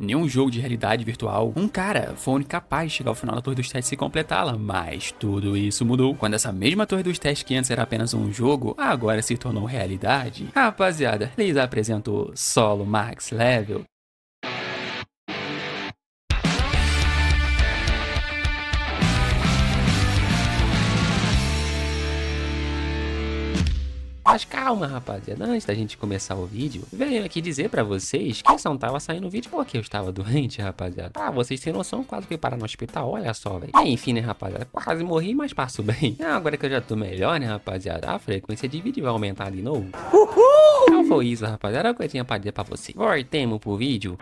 Nenhum jogo de realidade virtual, um cara foi incapaz de chegar ao final da Torre dos Testes e completá-la, mas tudo isso mudou quando essa mesma Torre dos Testes que antes era apenas um jogo, agora se tornou realidade. Rapaziada, lhes apresento Solo Max Level. Mas calma, rapaziada, antes da gente começar o vídeo, venho aqui dizer pra vocês que não tava saindo o vídeo porque eu estava doente, rapaziada. Ah, vocês têm noção, quase fui parar no hospital, olha só, velho. Enfim, né, rapaziada, quase morri, mas passo bem. Agora que eu já tô melhor, né, rapaziada, a frequência de vídeo vai aumentar de novo. Uhul! Não foi isso, rapaziada, era o que eu tinha pra dizer pra você. Voltemos pro vídeo.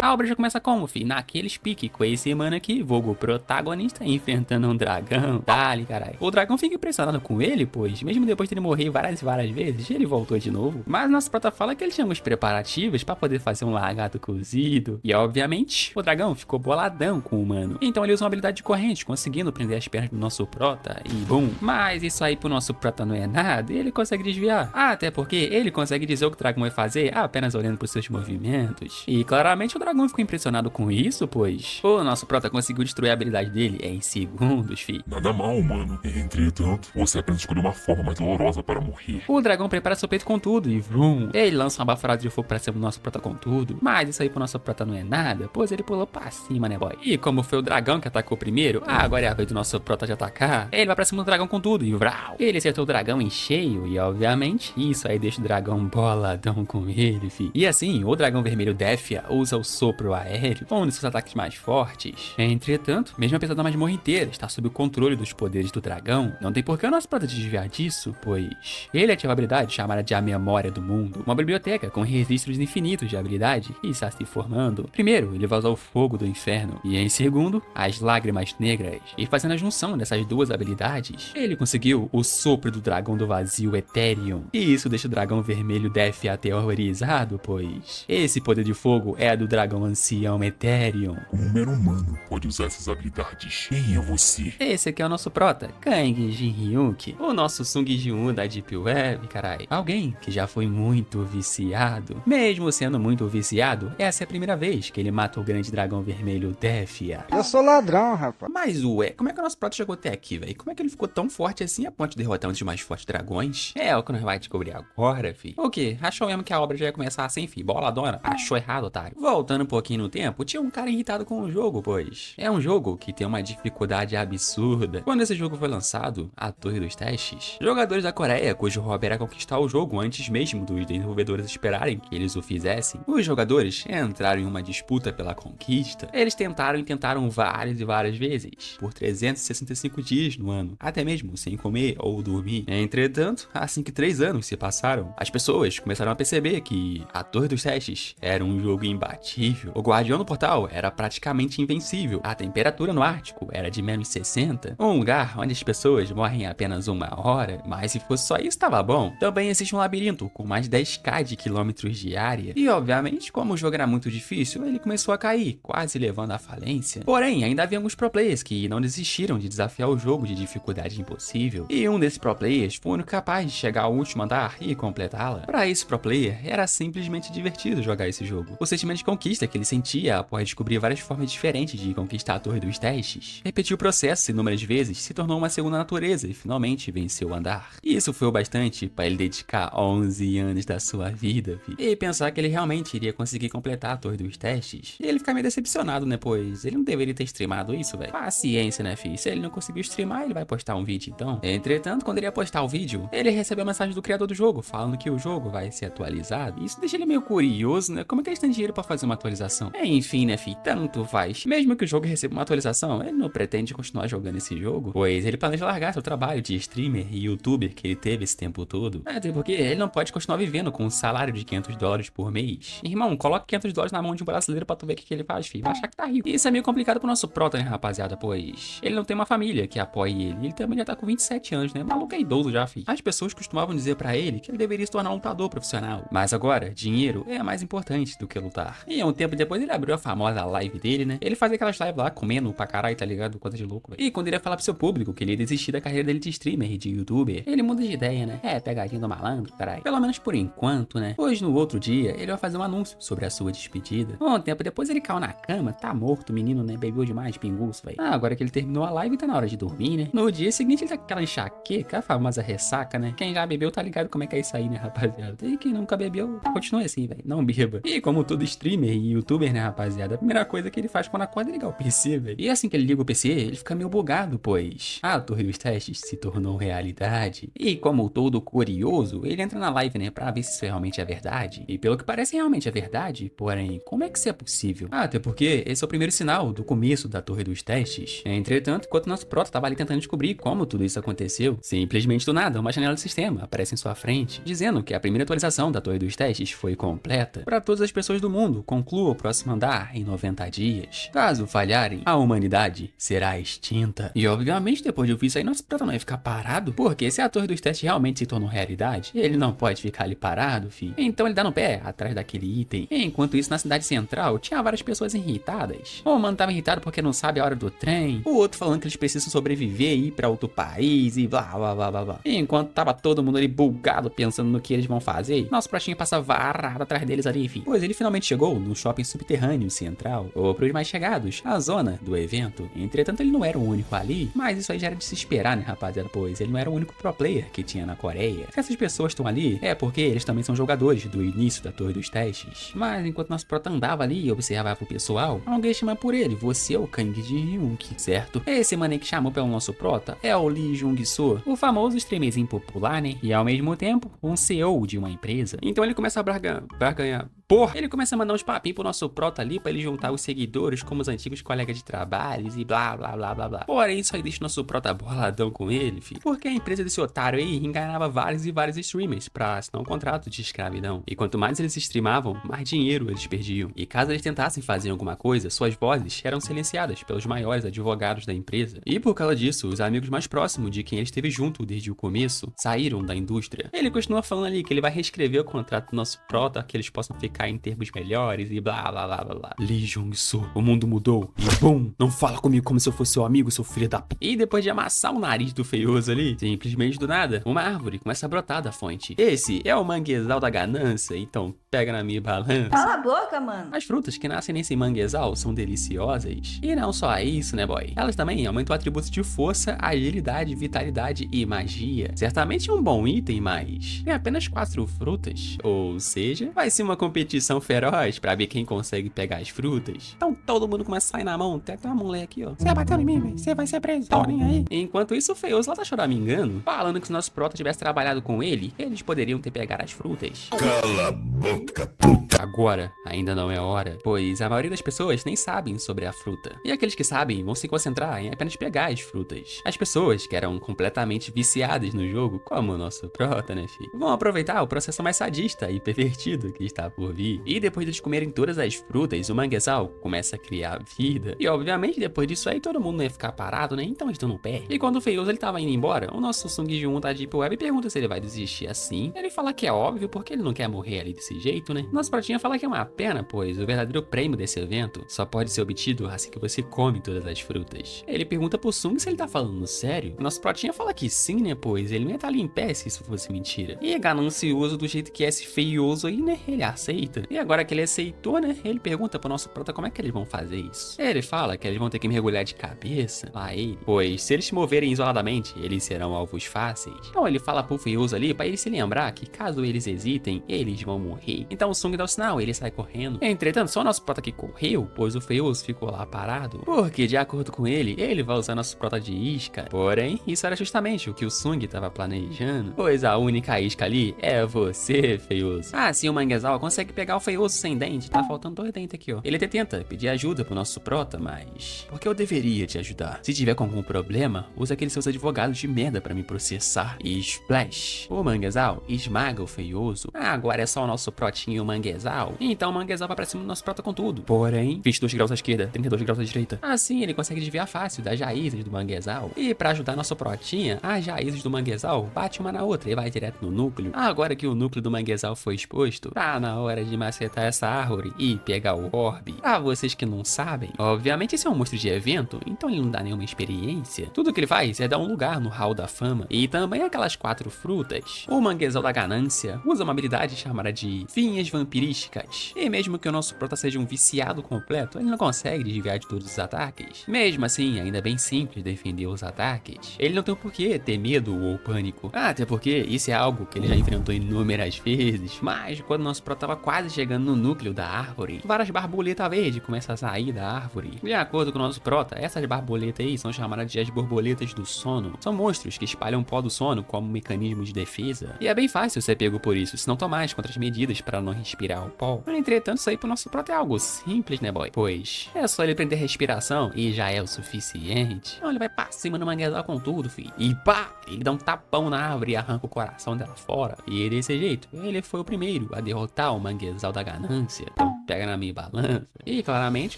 A obra já começa como, fi? Naqueles pique com esse mano aqui, vulgo protagonista, enfrentando um dragão. Dale, caralho. O dragão fica impressionado com ele, pois, mesmo depois de ele morrer várias vezes, ele voltou de novo. Mas nosso prota fala que ele tinha alguns preparativos pra poder fazer um lagarto cozido. E, obviamente, o dragão ficou boladão com o humano. Então ele usa uma habilidade de corrente, conseguindo prender as pernas do nosso prota e bum. Mas isso aí pro nosso prota não é nada, e ele consegue desviar. Até porque ele consegue dizer o que o dragão vai fazer apenas olhando pros seus movimentos. E, claramente, o dragão ficou impressionado com isso, pois o nosso prota conseguiu destruir a habilidade dele em segundos, fi. Nada mal, mano. Entretanto, você apenas escolheu uma forma mais dolorosa para morrer. O dragão prepara seu peito com tudo e vrum, ele lança uma baforada de fogo pra cima do nosso prota com tudo. Mas isso aí pro nosso prota não é nada, pois ele pulou pra cima, né, boy? E como foi o dragão que atacou primeiro, agora é a vez do nosso prota de atacar. Ele vai pra cima do dragão com tudo e vrau. Ele acertou o dragão em cheio e, obviamente, isso aí deixa o dragão boladão com ele, fi. E assim, o dragão vermelho Defia usa o sopro aéreo, um dos seus ataques mais fortes. Entretanto, mesmo apesar da masmorra inteira estar sob o controle dos poderes do dragão, não tem por que o nosso prota desviar disso, pois ele ativa a habilidade chamada de A Memória do Mundo, uma biblioteca com registros infinitos de habilidade que está se formando. Primeiro, ele vai usar o fogo do inferno, e em segundo, as lágrimas negras. E fazendo a junção dessas duas habilidades, ele conseguiu o sopro do dragão do vazio Ethereum. E isso deixa o dragão vermelho Defia aterrorizado, pois esse poder de fogo é do dragão ancião Ethereum. Como um mero humano pode usar essas habilidades? Quem é você? Esse aqui é o nosso prota, Kang Jin-hyuk, o nosso Sung Ji-won da Deep Web, carai. Alguém que já foi muito viciado. Mesmo sendo muito viciado, essa é a primeira vez que ele mata o grande dragão vermelho Defia. Eu sou ladrão, rapaz. Mas ué, como é que o nosso prota chegou até aqui, velho? Como é que ele ficou tão forte assim a ponto de derrotar um dos mais fortes dragões? É o que nós vai descobrir agora, fi. O quê? Achou mesmo que a obra já ia começar assim, fi? Boladona? Achou errado, otário. Voltando um pouquinho no tempo, tinha um cara irritado com o jogo, pois é um jogo que tem uma dificuldade absurda. Quando esse jogo foi lançado, a Torre dos Testes, jogadores da Coreia, cujo hobby era conquistar o jogo antes mesmo dos desenvolvedores esperarem que eles o fizessem, os jogadores entraram em uma disputa pela conquista. Eles tentaram várias e várias vezes, por 365 dias no ano, até mesmo sem comer ou dormir. Entretanto, assim que 3 anos se passaram, as pessoas começaram a perceber que a Torre dos Testes era um jogo imbatível. O Guardião do Portal era praticamente invencível. A temperatura no Ártico era de menos 60. Um lugar onde as pessoas morrem em apenas 1 hora. Mas se fosse só isso, estava bom. Também existe um labirinto com mais 10k de quilômetros de área. E obviamente, como o jogo era muito difícil, ele começou a cair, quase levando à falência. Porém, ainda havia alguns pro players que não desistiram de desafiar o jogo de dificuldade impossível. E um desses pro players foi o único capaz de chegar ao último andar e completá-la. Para esse pro player, era simplesmente divertido jogar esse jogo. O sentimento de conquista que ele sentia após descobrir várias formas diferentes de conquistar a Torre dos Testes. Repetiu o processo inúmeras vezes, se tornou uma segunda natureza e finalmente venceu o andar. E isso foi o bastante para ele dedicar 11 anos da sua vida, fi. E pensar que ele realmente iria conseguir completar a Torre dos Testes. E ele ficar meio decepcionado, né, pois ele não deveria ter streamado isso, velho. Paciência, né, fi. Se ele não conseguiu streamar, ele vai postar um vídeo, então. Entretanto, quando ele ia postar o vídeo, ele recebeu a mensagem do criador do jogo, falando que o jogo vai ser atualizado. Isso deixa ele meio curioso, né, como é que eles têm dinheiro pra fazer uma atualização? Enfim, né, fi, tanto faz. Mesmo que o jogo receba uma atualização, ele não pretende continuar jogando esse jogo, pois ele planeja largar seu trabalho de streamer e youtuber que ele teve esse tempo todo. Até porque ele não pode continuar vivendo com um salário de $500 por mês. Irmão, coloca $500 na mão de um brasileiro pra tu ver o que ele faz, fi. Vai achar que tá rico. Isso é meio complicado pro nosso prota, né, rapaziada, pois ele não tem uma família que apoie ele. Ele também já tá com 27 anos, né? O maluco é idoso já, fi. As pessoas costumavam dizer pra ele que ele deveria se tornar um lutador profissional. Mas agora, dinheiro é mais importante do que lutar. E um tempo depois ele abriu a famosa live dele, né? Ele fazia aquelas lives lá, comendo pra caralho, tá ligado? Coisa de louco, velho. E quando ele ia falar pro seu público que ele ia desistir da carreira dele de streamer e de youtuber, ele muda de ideia, né? É, pegadinha do malandro, caralho. Pelo menos por enquanto, né? Pois no outro dia, ele vai fazer um anúncio sobre a sua despedida. Um tempo depois ele caiu na cama, tá morto, o menino, né? Bebeu demais, pinguço, velho. Agora que ele terminou a live, tá na hora de dormir, né? No dia seguinte ele tá com aquela enxaqueca, a famosa ressaca, né? Quem já bebeu tá ligado como é que é isso aí, né, rapaziada? E quem nunca bebeu, continue assim, velho. Não beba. E como todo streamer e youtuber, né, rapaziada? A primeira coisa que ele faz quando acorda é ligar o PC, velho. E assim que ele liga o PC, ele fica meio bugado, pois a torre dos testes se tornou realidade. E como todo curioso, ele entra na live, né, pra ver se isso realmente é verdade. E pelo que parece, realmente é verdade. Porém, como é que isso é possível? Até porque esse é o primeiro sinal do começo da torre dos testes. Entretanto, enquanto nosso prota tava ali tentando descobrir como tudo isso aconteceu, simplesmente do nada, uma janela do sistema aparece em sua frente, dizendo que a primeira atualização da torre dos testes foi completa. Para todas as pessoas do mundo, conclua o próximo andar em 90 dias. Caso falharem, a humanidade será extinta. E obviamente, depois de ouvir isso aí, nosso prota não ia ficar parado, porque se a torre dos testes realmente se tornou realidade, ele não pode ficar ali parado, fi. Então ele dá no pé, atrás daquele item. Enquanto isso, na cidade central, tinha várias pessoas irritadas. O mano tava irritado porque não sabe a hora do trem, o outro falando que eles precisam sobreviver e ir pra outro país e blá blá blá blá blá. Enquanto tava todo mundo ali bugado pensando no que eles vão fazer, nosso pratinho passa varado atrás deles ali, enfim. Pois ele finalmente chegou no shopping subterrâneo central, ou pros mais chegados, a zona do evento. Entretanto, ele não era o único ali, mas isso aí já era de se esperar, né, rapaziada? Pois ele não era o único pro player que tinha na Coreia. Se essas pessoas estão ali, é porque eles também são jogadores do início da torre dos testes. Mas enquanto nosso prota andava ali e observava o pessoal, alguém chama por ele: você é o Kang Ji-hyun, certo? Esse mané que chamou pelo nosso prota é o Lee Jung-soo, o famoso streamerzinho popular, né? E ao mesmo tempo, um CEO de uma empresa. Então ele começa a barganhar. Porra! Ele começa a mandar uns papinhos pro nosso prota ali pra ele juntar os seguidores como os antigos colegas de trabalhos e blá blá blá blá blá. Porém, isso aí deixa o nosso prota boladão com ele, filho. Porque a empresa desse otário aí enganava vários e vários streamers pra assinar um contrato de escravidão. E quanto mais eles streamavam, mais dinheiro eles perdiam. E caso eles tentassem fazer alguma coisa, suas vozes eram silenciadas pelos maiores advogados da empresa. E por causa disso, os amigos mais próximos de quem ele esteve junto desde o começo saíram da indústria. Ele continua falando ali que ele vai reescrever o contrato do nosso prota, que eles possam ficar em termos melhores e blá blá blá blá blá. Lee Jung-soo, o mundo mudou e bum, não fala comigo como se eu fosse seu amigo, seu filho da p... E depois de amassar o nariz do feioso ali, simplesmente do nada, uma árvore começa a brotar da fonte. Esse é o manguezal da ganância, então pega na minha balança. Cala a boca, mano. As frutas que nascem nesse manguezal são deliciosas. E não só isso, né, boy? Elas também aumentam atributos de força, agilidade, vitalidade e magia. Certamente é um bom item, mas tem apenas 4 frutas. Ou seja, vai ser uma competição feroz pra ver quem consegue pegar as frutas. Então todo mundo começa a sair na mão. Tem até uma mulher aqui, ó. Você bateu em mim, velho. Você vai ser preso. Tô nem aí. Enquanto isso, o feioso lá tá choramingando, falando que se nosso prota tivesse trabalhado com ele, eles poderiam ter pegado as frutas. Cala a boca, puta. Agora ainda não é hora, pois a maioria das pessoas nem sabem sobre a fruta. E aqueles que sabem vão se concentrar em apenas pegar as frutas. As pessoas que eram completamente viciadas no jogo, como o nosso prota, né, filho, vão aproveitar o processo mais sadista e pervertido que está por vir. E depois de eles comerem todas as frutas, o manguezal começa a criar vida. E obviamente depois disso aí todo mundo ia ficar parado, né? Então eles estão no pé. E quando o feioso ele tava indo embora, o nosso Sung Ji-hoon da Deep Web pergunta se ele vai desistir assim. Ele fala que é óbvio porque ele não quer morrer ali desse jeito, né? Nosso pratinho fala que é uma pena, pois o verdadeiro prêmio desse evento só pode ser obtido assim que você come todas as frutas. Ele pergunta pro Sung se ele tá falando sério. Nosso pratinho fala que sim, né? Pois ele não ia estar ali em pé se isso fosse mentira. E é ganancioso do jeito que é esse feioso aí, né? Ele aceita. E agora que ele aceitou, né? Ele pergunta pro nosso prota como é que eles vão fazer isso. Ele fala que eles vão ter que mergulhar de cabeça lá ele, pois se eles se moverem isoladamente, eles serão alvos fáceis. Então ele fala pro feioso ali pra ele se lembrar que caso eles hesitem, eles vão morrer. Então o Sung dá o sinal, ele sai correndo. Entretanto, só o nosso prota que correu, pois o feioso ficou lá parado, porque de acordo com ele vai usar nosso prota de isca. Porém, isso era justamente o que o Sung tava planejando, pois a única isca ali é você, feioso. Assim o manguezal consegue pegar o feioso sem dente. Tá faltando 2 dentes aqui, ó. Ele até tenta pedir ajuda pro nosso prota, mas... por que eu deveria te ajudar? Se tiver com algum problema, usa aqueles seus advogados de merda pra me processar. E splash! O manguezal esmaga o feioso. Agora é só o nosso protinho manguezal. Então o manguezal vai pra cima do nosso prota com tudo. Porém, 22 graus à esquerda, 32 graus à direita. Assim ele consegue desviar fácil das raízes do manguezal. E pra ajudar nosso protinha, as raízes do manguezal bate uma na outra e vai direto no núcleo. Agora que o núcleo do manguezal foi exposto, tá na hora hora de macetar essa árvore e pegar o orbe. Pra vocês que não sabem, obviamente esse é um monstro de evento, então ele não dá nenhuma experiência. Tudo que ele faz é dar um lugar no hall da fama e também aquelas 4 frutas. O manguezal da ganância usa uma habilidade chamada de vinhas vampirísticas. E mesmo que o nosso prota seja um viciado completo, ele não consegue desviar de todos os ataques. Mesmo assim, ainda é bem simples defender os ataques. Ele não tem por que ter medo ou pânico. Até porque isso é algo que ele já enfrentou inúmeras vezes. Mas quando nosso prota tava quase chegando no núcleo da árvore, várias borboletas verdes começam a sair da árvore. De acordo com o nosso prota, essas borboletas aí são chamadas de as borboletas do sono. São monstros que espalham pó do sono como mecanismo de defesa. E é bem fácil ser pego por isso, se não tomar as contramedidas para não respirar o pó. Mas, entretanto, isso aí pro nosso prota é algo simples, né, boy? Pois é só ele prender respiração e já é o suficiente. Então ele vai pra cima do manguezal com tudo, filho. E pá! Ele dá um tapão na árvore e arranca o coração dela fora. E desse jeito, ele foi o primeiro a derrotar o manguezal da ganância. Então pega na minha balança. E claramente,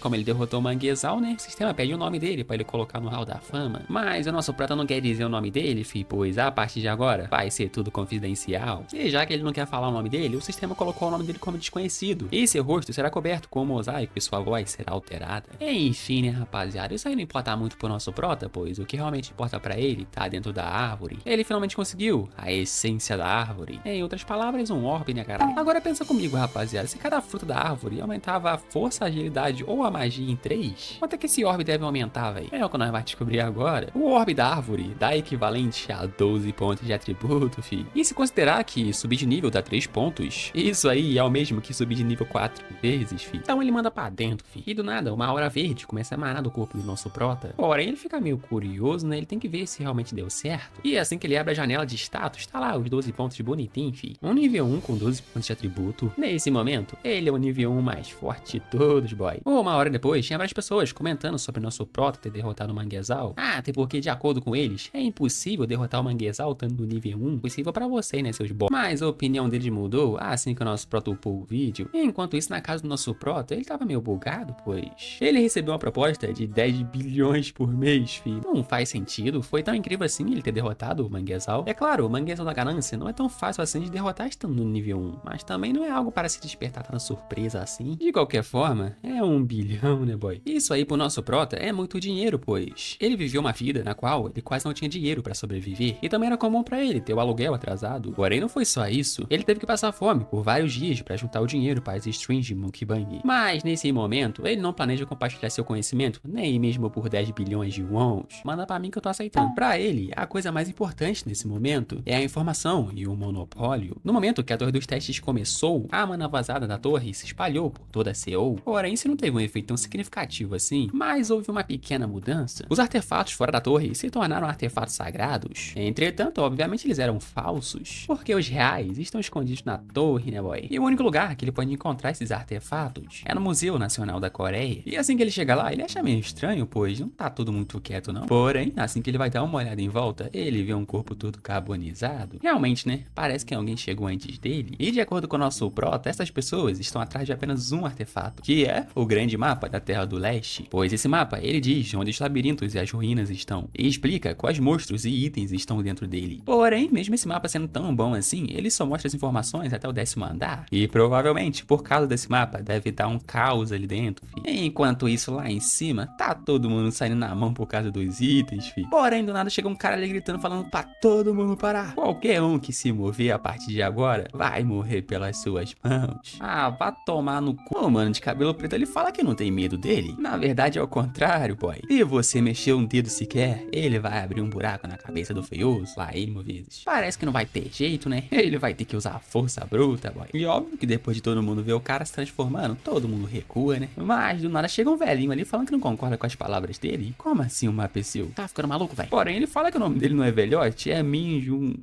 como ele derrotou o manguezal, né, o sistema pede o nome dele pra ele colocar no hall da fama. Mas o nosso prota não quer dizer o nome dele, fi, pois a partir de agora vai ser tudo confidencial. E já que ele não quer falar o nome dele, o sistema colocou o nome dele como desconhecido. E seu rosto será coberto com um mosaico e sua voz será alterada. Enfim, né, rapaziada, isso aí não importa muito pro nosso prota, pois o que realmente importa pra ele tá dentro da árvore. Ele finalmente conseguiu a essência da árvore. Em outras palavras, um orbe, né, cara? Agora pensa comigo, rapaziada, se cada fruta da árvore aumentava a força, a agilidade ou a magia em 3, quanto é que esse orbe deve aumentar, velho? É o que nós vamos descobrir agora. O orbe da árvore dá equivalente a 12 pontos de atributo, fi. E se considerar que subir de nível dá 3 pontos, isso aí é o mesmo que subir de nível 4 vezes, fi. Então ele manda pra dentro, fi. E do nada, uma aura verde começa a emanar do corpo do nosso prota. Porém, ele fica meio curioso, né? Ele tem que ver se realmente deu certo. E assim que ele abre a janela de status, tá lá os 12 pontos bonitinho, fi. Um nível 1 com 12 pontos de atributo. Nesse momento, ele é o nível 1 mais forte de todos, boy. Uma hora depois, tinha várias pessoas comentando sobre nosso prota ter derrotado o manguezal. Até porque, de acordo com eles, é impossível derrotar o manguezal estando no nível 1. Impossível pra você, né, seus boy. Mas a opinião deles mudou assim que o nosso prota upou o vídeo. E enquanto isso, na casa do nosso prota, ele tava meio bugado, pois ele recebeu uma proposta de 10 bilhões por mês, fi. Não faz sentido. Foi tão incrível assim ele ter derrotado o manguezal. É claro, o manguezal da ganância não é tão fácil assim de derrotar estando no nível 1. Mas também não é algo para se despertar tanta surpresa assim. De qualquer forma, é 1 bilhão, né, boy? Isso aí pro nosso prota é muito dinheiro, pois ele viveu uma vida na qual ele quase não tinha dinheiro para sobreviver. E também era comum para ele ter o aluguel atrasado. Porém, não foi só isso. Ele teve que passar fome por vários dias para juntar o dinheiro para as streams de Mukbang. Mas nesse momento, ele não planeja compartilhar seu conhecimento, nem mesmo por 10 bilhões de wons. Manda pra mim que eu tô aceitando. Pra ele, a coisa mais importante nesse momento é a informação e o monopólio. No momento que a torre dos testes começou, a mana vazada da torre se espalhou por toda a CO. Porém, isso não teve um efeito tão significativo assim, mas houve uma pequena mudança. Os artefatos fora da torre se tornaram artefatos sagrados. Entretanto, obviamente eles eram falsos, porque os reais estão escondidos na torre, né, boy? E o único lugar que ele pode encontrar esses artefatos é no Museu Nacional da Coreia. E assim que ele chega lá, ele acha meio estranho, pois não tá tudo muito quieto não. Porém, assim que ele vai dar uma olhada em volta, ele vê um corpo todo carbonizado. Realmente, né? Parece que alguém chegou antes dele. E de acordo com o nosso prota, essas pessoas estão atrás de apenas um artefato, que é o grande mapa da Terra do Leste. Pois esse mapa, ele diz onde os labirintos e as ruínas estão, e explica quais monstros e itens estão dentro dele. Porém, mesmo esse mapa sendo tão bom assim, ele só mostra as informações até o 10º andar. E provavelmente, por causa desse mapa, deve dar um caos ali dentro, fi. Enquanto isso, lá em cima, tá todo mundo saindo na mão por causa dos itens, fi. Porém, do nada chega um cara ali gritando, falando pra todo mundo parar. Qualquer um que se mover a partir de agora, vai morrer pelas suas mãos. Ah, vá tomar no cu. O mano de cabelo preto, ele fala que não tem medo dele. Na verdade, é o contrário, boy. Se você mexer um dedo sequer, ele vai abrir um buraco na cabeça do feioso. Lá, ele vezes. Parece que não vai ter jeito, né? Ele vai ter que usar a força bruta, boy. E óbvio que depois de todo mundo ver o cara se transformando, todo mundo recua, né? Mas do nada chega um velhinho ali falando que não concorda com as palavras dele. Como assim um mapecil? Tá ficando maluco, velho? Porém, ele fala que o nome dele não é velhote, é Minjun.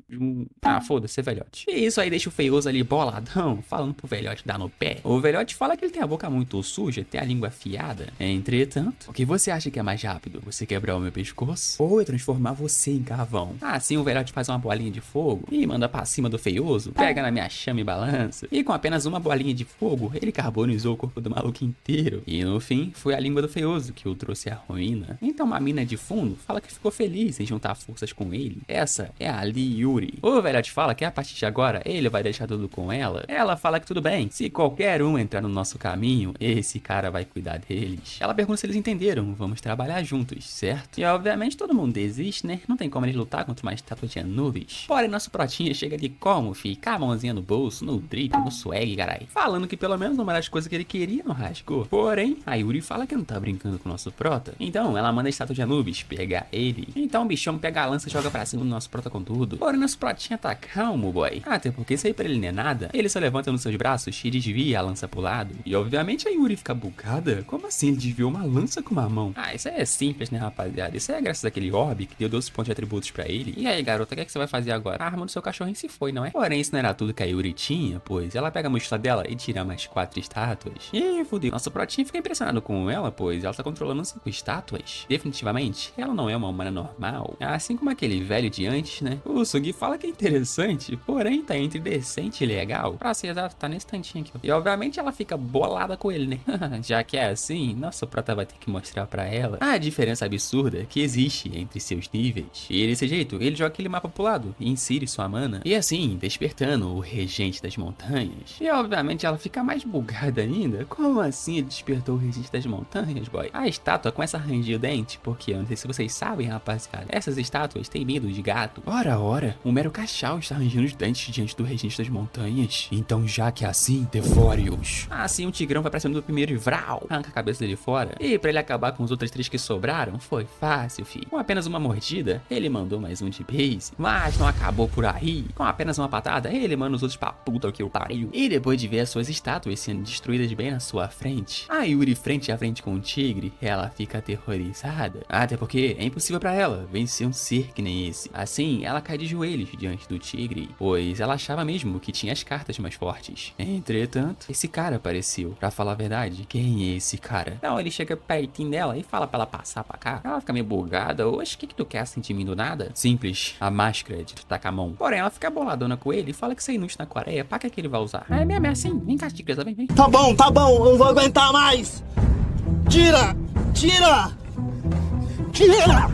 Ah, foda-se, é velhote. E isso aí deixa o feioso ali boladão, falando pro velhote dar no pé. O velhote velhote fala que ele tem a boca muito suja, tem a língua afiada. Entretanto, o que você acha que é mais rápido? Você quebrar o meu pescoço? Ou eu transformar você em carvão? Assim o velhote faz uma bolinha de fogo e manda pra cima do feioso, pega na minha chama e balança. E com apenas uma bolinha de fogo, ele carbonizou o corpo do maluco inteiro. E no fim, foi a língua do feioso que o trouxe à ruína. Então uma mina de fundo fala que ficou feliz em juntar forças com ele. Essa é a Lee Yuri. O velhote fala que a partir de agora ele vai deixar tudo com ela. Ela fala que tudo bem, se qualquer um entrar no nosso caminho, esse cara vai cuidar deles. Ela pergunta se eles entenderam, vamos trabalhar juntos, certo? E obviamente todo mundo desiste, né? Não tem como eles lutar contra uma estátua de Anubis. Porém, nosso protinha chega ali como, fi? Com a mãozinha no bolso, no drip, no swag, carai. Falando que pelo menos uma das coisas que ele queria não rasgou. Porém, a Yuri fala que não tá brincando com o nosso prota. Então, ela manda a estátua de Anubis pegar ele. Então o bichão pega a lança e joga pra cima do nosso prota com tudo. Porém, nosso protinha tá calmo, boy. Até porque isso aí pra ele não é nada. Ele só levanta nos seus braços e desvia a lança pro lado. E obviamente a Yuri fica bugada. Como assim ele desviou uma lança com uma mão? Ah, isso aí é simples, né, rapaziada? Isso aí é graças àquele orbe que deu 12 pontos de atributos pra ele. E aí, garota, o que é que você vai fazer agora? A arma do seu cachorrinho se foi, não é? Porém, isso não era tudo que a Yuri tinha, pois ela pega a mochila dela e tira mais 4 estátuas. E fudeu. Nosso protinho fica impressionado com ela, pois ela tá controlando 5 estátuas. Definitivamente, ela não é uma humana normal. Assim como aquele velho de antes, né? O Sugi fala que é interessante, porém tá entre decente e legal. Pra ser exato, tá nesse tantinho aqui, ó. E obviamente ela fica bolada com ele, né? Já que é assim, nosso prota vai ter que mostrar pra ela a diferença absurda que existe entre seus níveis. E desse jeito, ele joga aquele mapa pro lado e insere sua mana. E assim, despertando o regente das montanhas. E obviamente ela fica mais bugada ainda. Como assim ele despertou o regente das montanhas, boy? A estátua começa a ranger o dente, porque eu não sei se vocês sabem, rapaziada, essas estátuas têm medo de gato. Ora, um mero cachau está rangendo os dentes diante do regente das montanhas. Então já que é assim, devore-os. Assim o tigrão vai pra cima do primeiro e vral, arranca a cabeça dele fora. E pra ele acabar com os outros 3 que sobraram, foi fácil, fi. Com apenas uma mordida, ele mandou mais um de base. Mas não acabou por aí. Com apenas uma patada, ele manda os outros pra puta que o pariu. E depois de ver as suas estátuas sendo destruídas bem na sua frente, a Yuri frente a frente com o tigre, ela fica aterrorizada. Até porque é impossível pra ela vencer um ser que nem esse. Assim, ela cai de joelhos diante do tigre, pois ela achava mesmo que tinha as cartas mais fortes. Entretanto, esse cara apareceu. Pra falar a verdade, quem é esse cara? Então ele chega pertinho dela e fala pra ela passar pra cá. Ela fica meio bugada. Oxe, o que tu quer assim de mim do nada? Simples, a máscara de Tutankhamon. Porém, ela fica boladona com ele e fala que isso é inútil na Coreia. Pra que ele vai usar? É mesmo, é assim. Vem cá, tigresa, vem. Tá bom, eu não vou aguentar mais. Tira!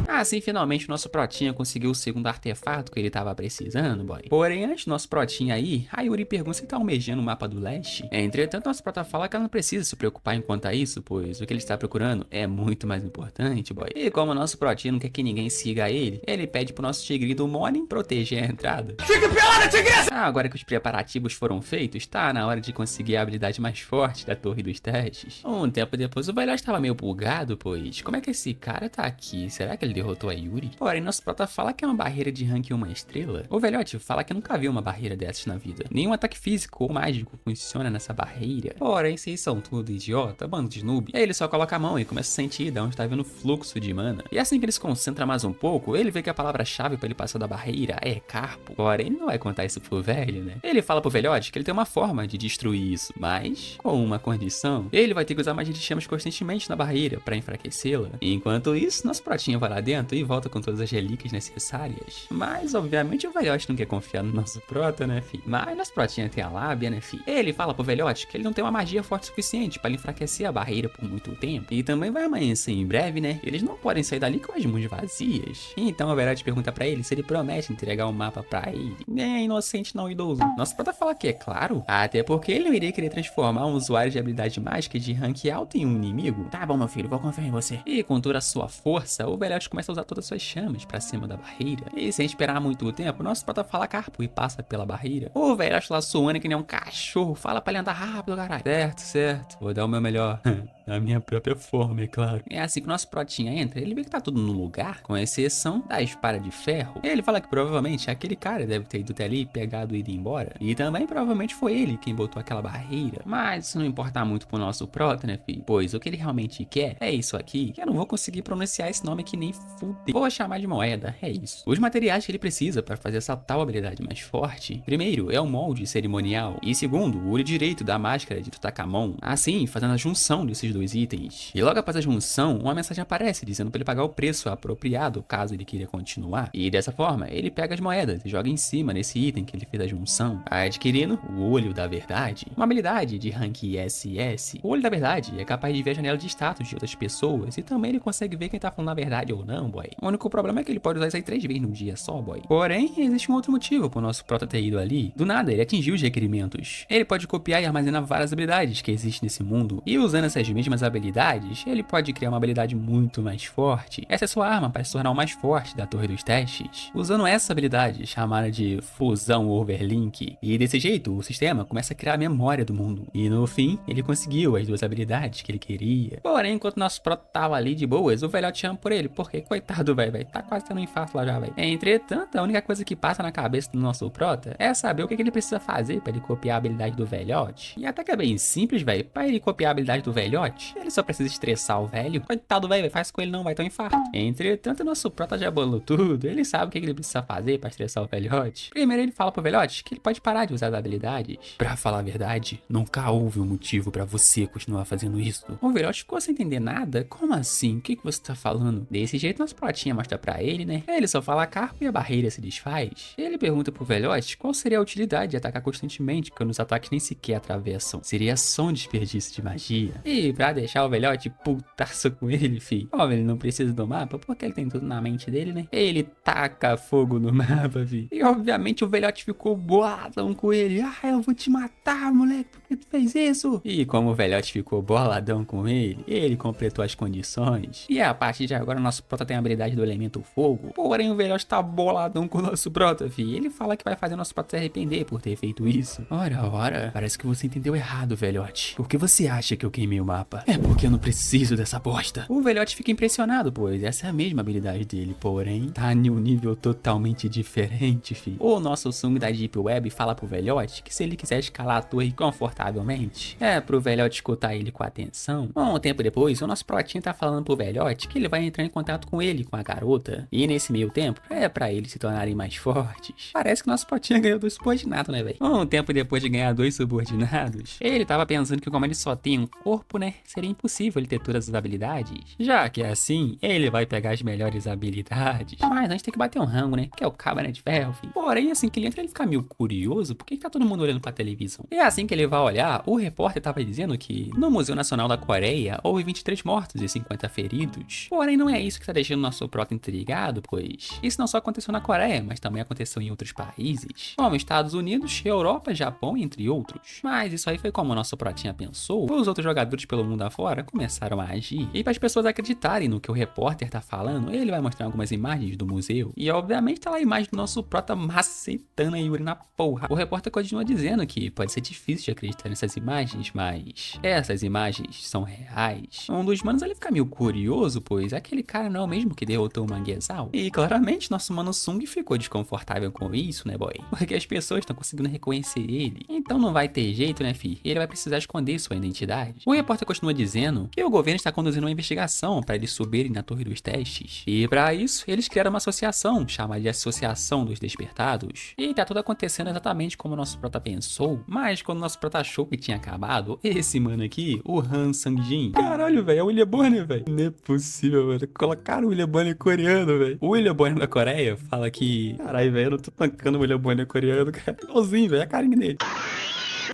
Assim, finalmente, o nosso protinha conseguiu o segundo artefato que ele tava precisando, boy. Porém, antes do nosso protinha aí, a Yuri pergunta se tá almejando o mapa do leste. Entretanto, nosso prota fala que ela não precisa se preocupar enquanto a isso, pois o que ele está procurando é muito mais importante, boy. E como o nosso protinha não quer que ninguém siga ele pede pro nosso tigrinho do Morning proteger a entrada. Fica pelada, tigresa! Agora que os preparativos foram feitos, tá na hora de conseguir a habilidade mais forte da torre dos testes. Um tempo depois, o velhote estava meio bugado, pois como é que esse cara tá aqui? Será que ele derrotou a Yuri? Porém, nosso prota fala que é uma barreira de rank 1 estrela. O velhote fala que nunca viu uma barreira dessas na vida. Nenhum ataque físico ou mágico funciona nessa barreira. Porém, vocês são tudo idiota, bando de noob. Aí ele só coloca a mão e começa a sentir de onde tá vindo o fluxo de mana. E assim que ele se concentra mais um pouco, ele vê que a palavra-chave pra ele passar da barreira é carpo. Porém, ele não vai contar isso pro velho, né? Ele fala pro velhote que ele tem uma forma de destruir isso, mas com uma condição. Ele vai ter que usar magia de chamas constantemente na barreira pra enfraquecê-la. Enquanto isso, nosso protinha vai lá dentro e volta com todas as relíquias necessárias. Mas, obviamente, o velhote não quer confiar no nosso prota, né, fi? Mas nosso protinha tem a lábia, né, fi? Ele fala pro velhote que ele não tem uma magia forte o suficiente pra enfraquecer a barreira por muito tempo. E também vai amanhecer em breve, né? Eles não podem sair dali com as mãos vazias. Então o velhote pergunta pra ele se ele promete entregar o mapa pra ele. É inocente não idoso. Nosso prota fala que é claro. Até porque ele não iria querer transformar um usuário de habilidade mágica de rank alto em um inimigo. Tá bom, meu filho, vou confiar em você. E com toda a sua força, o velhote começa a usar todas as suas chamas pra cima da barreira. E sem esperar muito tempo, nosso prota fala carpo e passa pela barreira. O velhote lá suando que nem um cachorro, fala pra ele andar rápido, caralho. Certo, vou dar o meu melhor. Da minha própria forma, é claro. É assim que o nosso protinha entra, ele vê que tá tudo no lugar, com exceção da espada de ferro. Ele fala que provavelmente aquele cara deve ter ido até ali, pegado e ido embora. E também provavelmente foi ele quem botou aquela barreira. Mas isso não importa muito pro nosso prota, né, filho? Pois o que ele realmente quer é isso aqui, que eu não vou conseguir pronunciar esse nome aqui nem fuder. Vou chamar de moeda, é isso. Os materiais que ele precisa para fazer essa tal habilidade mais forte, primeiro é o molde cerimonial e segundo, o olho direito da máscara de Tutankhamon. Assim, fazendo a junção desses dois itens. E logo após a junção, uma mensagem aparece dizendo para ele pagar o preço apropriado caso ele queira continuar. E dessa forma, ele pega as moedas e joga em cima nesse item que ele fez a junção, adquirindo o olho da verdade, uma habilidade de rank SS. O olho da verdade é capaz de ver a janela de status de outras pessoas e também ele consegue ver quem tá falando a verdade ou não, boy. O único problema é que ele pode usar isso aí 3 vezes no dia só, boy. Porém, existe um outro motivo pro nosso prota ter ido ali. Do nada, ele atingiu os requerimentos. Ele pode copiar e armazenar várias habilidades que existem nesse mundo. E usando essas mesmas habilidades, ele pode criar uma habilidade muito mais forte. Essa é sua arma para se tornar o mais forte da Torre dos Testes. Usando essa habilidade, chamada de Fusão Overlink. E desse jeito, o sistema começa a criar a memória do mundo. E no fim, ele conseguiu as 2 habilidades que ele queria. Porém, enquanto nosso prota tava ali de boas, o velhote chama por ele. Porque, coitado, velho, tá quase tendo um infarto lá já, velho. Entretanto, a única coisa que passa na cabeça do nosso prota é saber o que ele precisa fazer para ele copiar a habilidade do velhote. E até que é bem simples, velho. Para ele copiar a habilidade do velhote, ele só precisa estressar o velho. Coitado, velho, faz com ele não, vai ter um infarto. Entretanto, nosso prota já bolou tudo. Ele sabe o que ele precisa fazer para estressar o velhote. Primeiro, ele fala pro velhote que ele pode parar de usar as habilidades. Pra falar a verdade, nunca houve um motivo para você continuar fazendo isso. O velhote ficou sem entender nada. Como assim? O que você tá falando? Desse jeito, nosso protinha mostra pra ele, né? Ele só fala carro e a barreira se desfaz. Ele pergunta pro velhote qual seria a utilidade de atacar constantemente quando os ataques nem sequer atravessam. Seria só um desperdício de magia. E pra deixar o velhote putaço com ele, fi. Como ele não precisa do mapa, porque ele tem tudo na mente dele, né? Ele taca fogo no mapa, fi. E obviamente o velhote ficou boladão com ele. Ah, eu vou te matar, moleque, por que tu fez isso? E como o velhote ficou boladão com ele completou as condições. E a partir de agora, nosso prota tem a habilidade do elemento fogo. Porém, o velhote tá boladão com o nosso prota, fi. Ele fala que vai fazer o nosso prota se arrepender por ter feito isso. Ora, parece que você entendeu errado, velhote. Por que você acha que eu queimei o mapa? É porque eu não preciso dessa bosta. O velhote fica impressionado, pois essa é a mesma habilidade dele, porém, tá em um nível totalmente diferente, fi. O nosso Sung da Deep Web fala pro velhote que se ele quiser escalar a torre confortavelmente, é pro velhote escutar ele com atenção. Um tempo depois, o nosso protinho tá falando pro velhote que ele vai entrar em contato com ele, com a garota. E nesse meio tempo, é pra eles se tornarem mais fortes. Parece que nosso protinho ganhou 2 subordinados, né, velho? Um tempo depois de ganhar 2 subordinados, ele tava pensando que como ele só tem um corpo, né, seria impossível ele ter todas as habilidades. Já que é assim, ele vai pegar as melhores habilidades. Mas antes tem que bater um rango, né, que é o cabo, né, de ferro, filho. Porém, assim que ele entra, ele fica meio curioso, por que tá todo mundo olhando pra televisão? E assim que ele vai olhar, o repórter tava dizendo que no Museu Nacional da Coreia houve 23 mortos e 50 feridos. Porém, não é isso que tá deixando nosso prota intrigado, pois isso não só aconteceu na Coreia, mas também aconteceu em outros países, como Estados Unidos, Europa, Japão, entre outros. Mas isso aí foi como o nosso protinha pensou. Os outros jogadores pelo mundo afora começaram a agir. E para as pessoas acreditarem no que o repórter tá falando, ele vai mostrar algumas imagens do museu. E obviamente tá lá a imagem do nosso prota macetando a Yuri na porra. O repórter continua dizendo que pode ser difícil de acreditar nessas imagens, mas essas imagens são reais. Um dos manos ele fica meio curioso, pois aquele cara não é o mesmo que derrotou o Manguezal. E claramente nosso mano Sung ficou desconfortável com isso, né, boy? Porque as pessoas estão conseguindo reconhecer ele. Então não vai ter jeito, né, fi? Ele vai precisar esconder sua identidade. O repórter continua dizendo que o governo está conduzindo uma investigação para eles subirem na Torre dos Testes. E para isso, eles criaram uma associação chamada de Associação dos Despertados. E tá tudo acontecendo exatamente como o nosso prota pensou. Mas quando o nosso prota achou que tinha acabado, esse mano aqui, o Han Sang-jin. Caralho, velho, é o William Bonner, velho. Não é possível, mano. Colocaram o William Bonner coreano, velho. O William Bonner da Coreia fala que... Caralho, velho, eu não tô tancando o William Bonner coreano, cara. Igualzinho, velho, a carinha dele.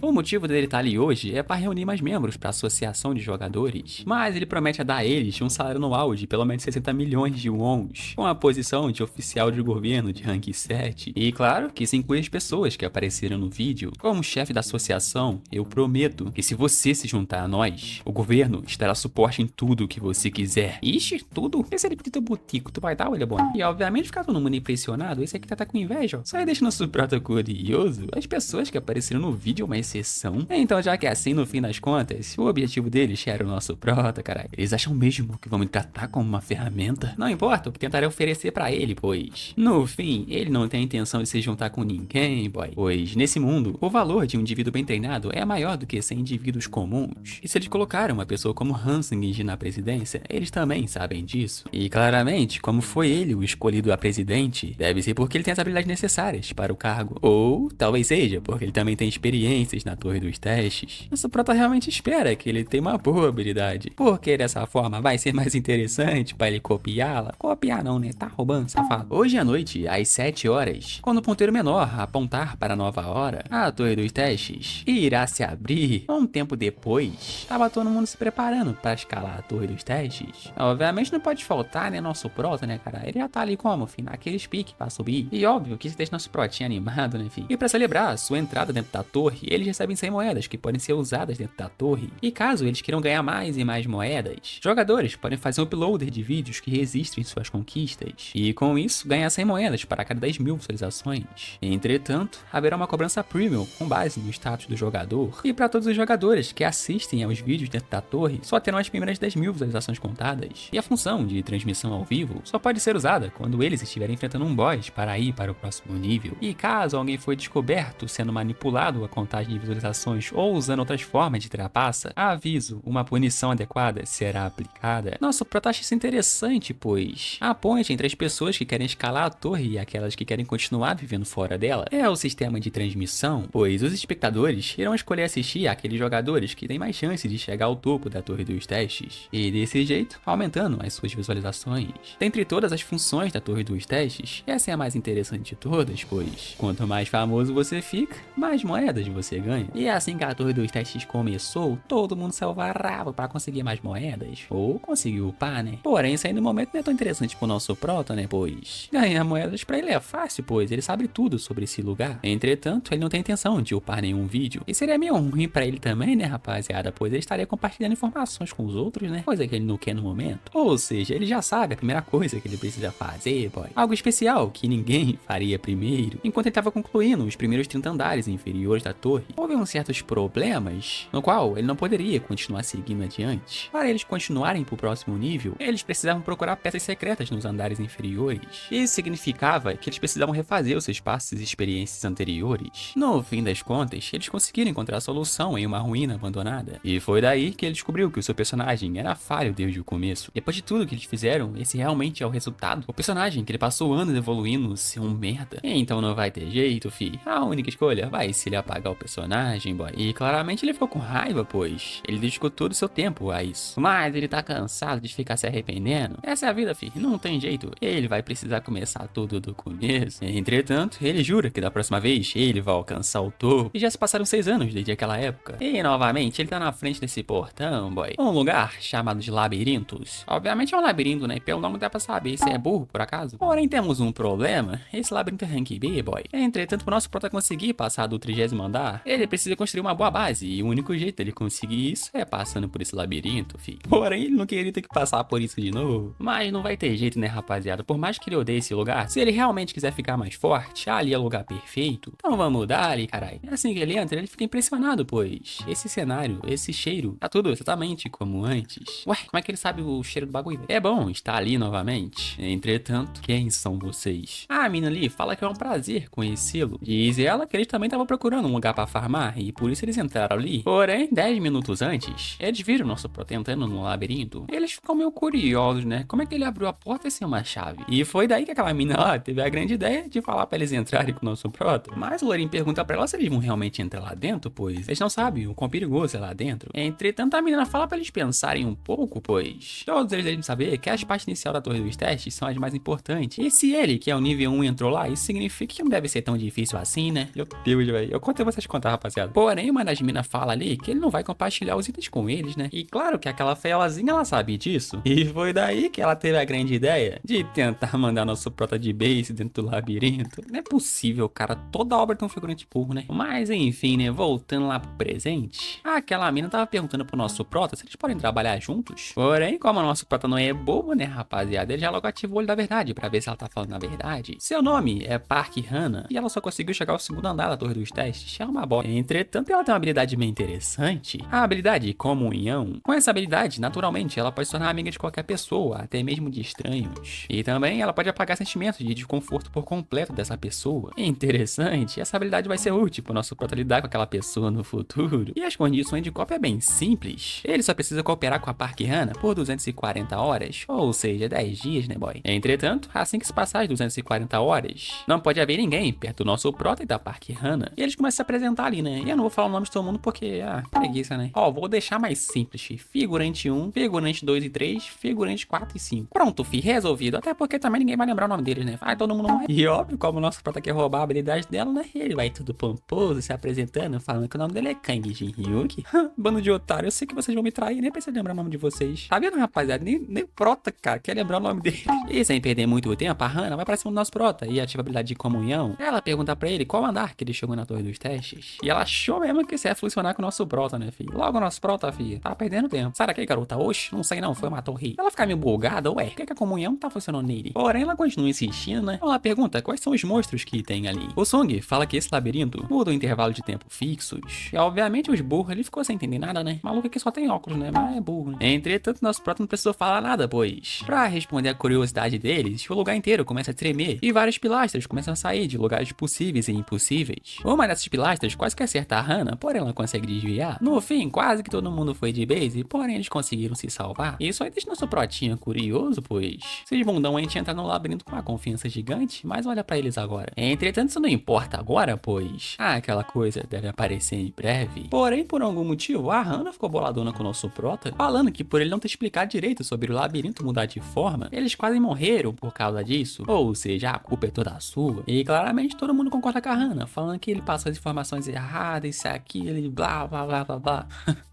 O motivo dele estar ali hoje é para reunir mais membros para a associação de jogadores, mas ele promete a dar a eles um salário anual de pelo menos 60 milhões de wons, com a posição de oficial de governo de rank 7. E claro que isso inclui as pessoas que apareceram no vídeo. Como chefe da associação, eu prometo que se você se juntar a nós, o governo estará suporte em tudo que você quiser. Ixi, tudo? E se ele pedir teu botico, tu vai dar, William Bonner? E obviamente ficar todo mundo impressionado, esse aqui tá com inveja, ó. Só aí deixa nosso prota curioso, as pessoas que apareceram no vídeo mais exceção. Então, já que é assim, no fim das contas, o objetivo deles era o nosso prota, caralho. Eles acham mesmo que vão me tratar como uma ferramenta? Não importa o que tentarei oferecer pra ele, pois no fim, ele não tem a intenção de se juntar com ninguém, boy. Pois nesse mundo, o valor de um indivíduo bem treinado é maior do que 100 indivíduos comuns. E se eles colocaram uma pessoa como Hansing na presidência, eles também sabem disso. E claramente, como foi ele o escolhido a presidente, deve ser porque ele tem as habilidades necessárias para o cargo. Ou talvez seja porque ele também tem experiências na torre dos testes. Nosso prota realmente espera que ele tenha uma boa habilidade, porque dessa forma vai ser mais interessante para ele copiá-la. Copiar não, né? Tá roubando, safado. Hoje à noite, às 7 horas, quando o ponteiro menor apontar para a nova hora, a torre dos testes irá se abrir. Um tempo depois, tava todo mundo se preparando para escalar a torre dos testes. Obviamente não pode faltar, né, nosso prota, né, cara? Ele já tá ali como, filho, naqueles piques pra subir. E óbvio que isso deixa nosso protinho animado, né, filho? E pra celebrar a sua entrada dentro da torre, eles recebem 100 moedas que podem ser usadas dentro da torre. E caso eles queiram ganhar mais e mais moedas, jogadores podem fazer um uploader de vídeos que registrem suas conquistas. E com isso, ganhar 100 moedas para cada 10 mil visualizações. Entretanto, haverá uma cobrança premium com base no status do jogador. E para todos os jogadores que assistem aos vídeos dentro da torre, só terão as primeiras 10 mil visualizações contadas. E a função de transmissão ao vivo só pode ser usada quando eles estiverem enfrentando um boss para ir para o próximo nível. E caso alguém foi descoberto sendo manipulado a contagem de visualizações ou usando outras formas de trapaça, aviso, uma punição adequada será aplicada. Nosso prota acha isso interessante, pois a ponte entre as pessoas que querem escalar a torre e aquelas que querem continuar vivendo fora dela é o sistema de transmissão, pois os espectadores irão escolher assistir aqueles jogadores que têm mais chance de chegar ao topo da torre dos testes, e desse jeito aumentando as suas visualizações. Dentre todas as funções da torre dos testes, essa é a mais interessante de todas, pois quanto mais famoso você fica, mais moedas você ganha. E assim que a torre dos testes começou, todo mundo saiu varrado para conseguir mais moedas, ou conseguir upar, né? Porém, isso aí no momento não é tão interessante pro nosso prota, né? Pois ganhar moedas pra ele é fácil, pois ele sabe tudo sobre esse lugar. Entretanto, ele não tem intenção de upar nenhum vídeo. E seria meio ruim pra ele também, né, rapaziada? Pois ele estaria compartilhando informações com os outros, né? Coisa que ele não quer no momento. Ou seja, ele já sabe a primeira coisa que ele precisa fazer, boy. Algo especial que ninguém faria primeiro. Enquanto ele estava concluindo os primeiros 30 andares inferiores da torre, houve uns certos problemas, no qual ele não poderia continuar seguindo adiante. Para eles continuarem pro próximo nível, eles precisavam procurar peças secretas nos andares inferiores. Isso significava que eles precisavam refazer os seus passos e experiências anteriores. No fim das contas, eles conseguiram encontrar a solução em uma ruína abandonada. E foi daí que ele descobriu que o seu personagem era falho desde o começo. Depois de tudo que eles fizeram, esse realmente é o resultado. O personagem que ele passou anos evoluindo ser um merda. Então não vai ter jeito, fi. A única escolha vai ser ele apagar o personagem, boy. E claramente ele ficou com raiva, pois ele dedicou todo o seu tempo a isso. Mas ele tá cansado de ficar se arrependendo. Essa é a vida, fi. Não tem jeito. Ele vai precisar começar tudo do começo. Entretanto, ele jura que da próxima vez ele vai alcançar o topo. E já se passaram 6 anos desde aquela época. E novamente ele tá na frente desse portão, boy. Um lugar chamado de labirintos. Obviamente é um labirinto, né? Pelo nome dá pra saber se é burro, por acaso. Porém temos um problema. Esse labirinto é rank B, boy. Entretanto, pro nosso prota conseguir passar do 30º andar, ele precisa construir uma boa base. E o único jeito dele conseguir isso é passando por esse labirinto, fi. Porém, ele não queria ter que passar por isso de novo. Mas não vai ter jeito, né, rapaziada? Por mais que ele odeie esse lugar, se ele realmente quiser ficar mais forte, ali é o lugar perfeito. Então vamos dar ali, caralho. Assim que ele entra, ele fica impressionado, pois esse cenário, esse cheiro, tá tudo exatamente como antes. Ué, como é que ele sabe o cheiro do bagulho? É bom estar ali novamente. Entretanto, quem são vocês? A mina ali fala que é um prazer conhecê-lo. Diz ela que eles também estavam procurando um lugar pra farmar e por isso eles entraram ali. Porém, 10 minutos antes, eles viram nosso prota entrando no labirinto. Eles ficam meio curiosos, né? Como é que ele abriu a porta sem uma chave? E foi daí que aquela mina lá teve a grande ideia de falar pra eles entrarem com o nosso prota. Mas o Lorin pergunta pra ela se eles vão realmente entrar lá dentro, pois eles não sabem o quão perigoso é lá dentro. Entretanto, a menina fala pra eles pensarem um pouco, pois todos eles devem saber que as partes inicial da torre dos testes são as mais importantes. E se ele, que é o nível 1, entrou lá, isso significa que não deve ser tão difícil assim, né? Meu Deus, velho. Eu contei vocês contar, rapaziada. Porém, uma das minas fala ali que ele não vai compartilhar os itens com eles, né? E claro que aquela feiolazinha, ela sabe disso. E foi daí que ela teve a grande ideia de tentar mandar nosso prota de base dentro do labirinto. Não é possível, cara. Toda obra tem um figurante burro, né? Mas enfim, né? Voltando lá pro presente. Aquela mina tava perguntando pro nosso prota se eles podem trabalhar juntos. Porém, como o nosso prota não é bobo, né, rapaziada? Ele já logo ativa o olho da verdade pra ver se ela tá falando a verdade. Seu nome é Park Hannah e ela só conseguiu chegar ao 2º andar da torre dos testes. É uma bosta. forte. Entretanto, ela tem uma habilidade bem interessante. A habilidade Comunhão. Com essa habilidade, naturalmente, ela pode se tornar amiga de qualquer pessoa, até mesmo de estranhos. E também ela pode apagar sentimentos de desconforto por completo dessa pessoa. Interessante, essa habilidade vai ser útil pro nosso prota lidar com aquela pessoa no futuro. E as condições de cópia é bem simples. Ele só precisa cooperar com a Park-hana por 240 horas, ou seja, 10 dias, né, boy? Entretanto, assim que se passar as 240 horas, não pode haver ninguém perto do nosso prota e da Park-hana. E eles começam a se apresentar ali, né? E eu não vou falar o nome de todo mundo porque, preguiça, né? Ó, vou deixar mais simples, fi. Figurante 1, figurante 2 e 3, figurante 4 e 5. Pronto, fi, resolvido. Até porque também ninguém vai lembrar o nome deles, né? Vai todo mundo morrer. E óbvio, como o nosso prota quer roubar a habilidade dela, né? Ele vai tudo pomposo, se apresentando, falando que o nome dele é Kang Jin-hyuk. Bando de otário, eu sei que vocês vão me trair, nem precisa lembrar o nome de vocês. Tá vendo, rapaziada? Nem o prota, cara, quer lembrar o nome dele. E sem perder muito tempo, a Hana vai pra cima do nosso prota e ativa a habilidade de comunhão. Ela pergunta pra ele qual andar que ele chegou na torre dos testes. E ela achou mesmo que isso ia funcionar com o nosso prota, né, filho? Logo o nosso prota, filho, tá perdendo tempo. Sai daqui, garota. Oxe, não sei não, foi uma torre. Ela fica meio bugada, ué, por que a comunhão não tá funcionando nele? Porém, ela continua insistindo, né? Ela pergunta quais são os monstros que tem ali. O Song fala que esse labirinto muda o intervalo de tempo fixos. E obviamente os burros, ele ficou sem entender nada, né? Maluco aqui só tem óculos, né? Mas é burro, né? Entretanto, nosso prota não precisou falar nada, pois pra responder a curiosidade deles, o lugar inteiro começa a tremer e várias pilastras começam a sair de lugares possíveis e impossíveis. Uma dessas pilastras quase que acerta a Hana, porém ela consegue desviar. No fim, quase que todo mundo foi de base, porém eles conseguiram se salvar. Isso aí deixa nosso protinha curioso, pois esses bundão aí entrar no labirinto com uma confiança gigante, mas olha pra eles agora. Entretanto, isso não importa agora, pois aquela coisa deve aparecer em breve. Porém, por algum motivo, a Hana ficou boladona com o nosso prota, falando que por ele não ter explicado direito sobre o labirinto mudar de forma, eles quase morreram por causa disso. Ou seja, a culpa é toda sua. E claramente todo mundo concorda com a Hana, falando que ele passou as informações erradas, isso aqui, ele blá blá blá blá blá.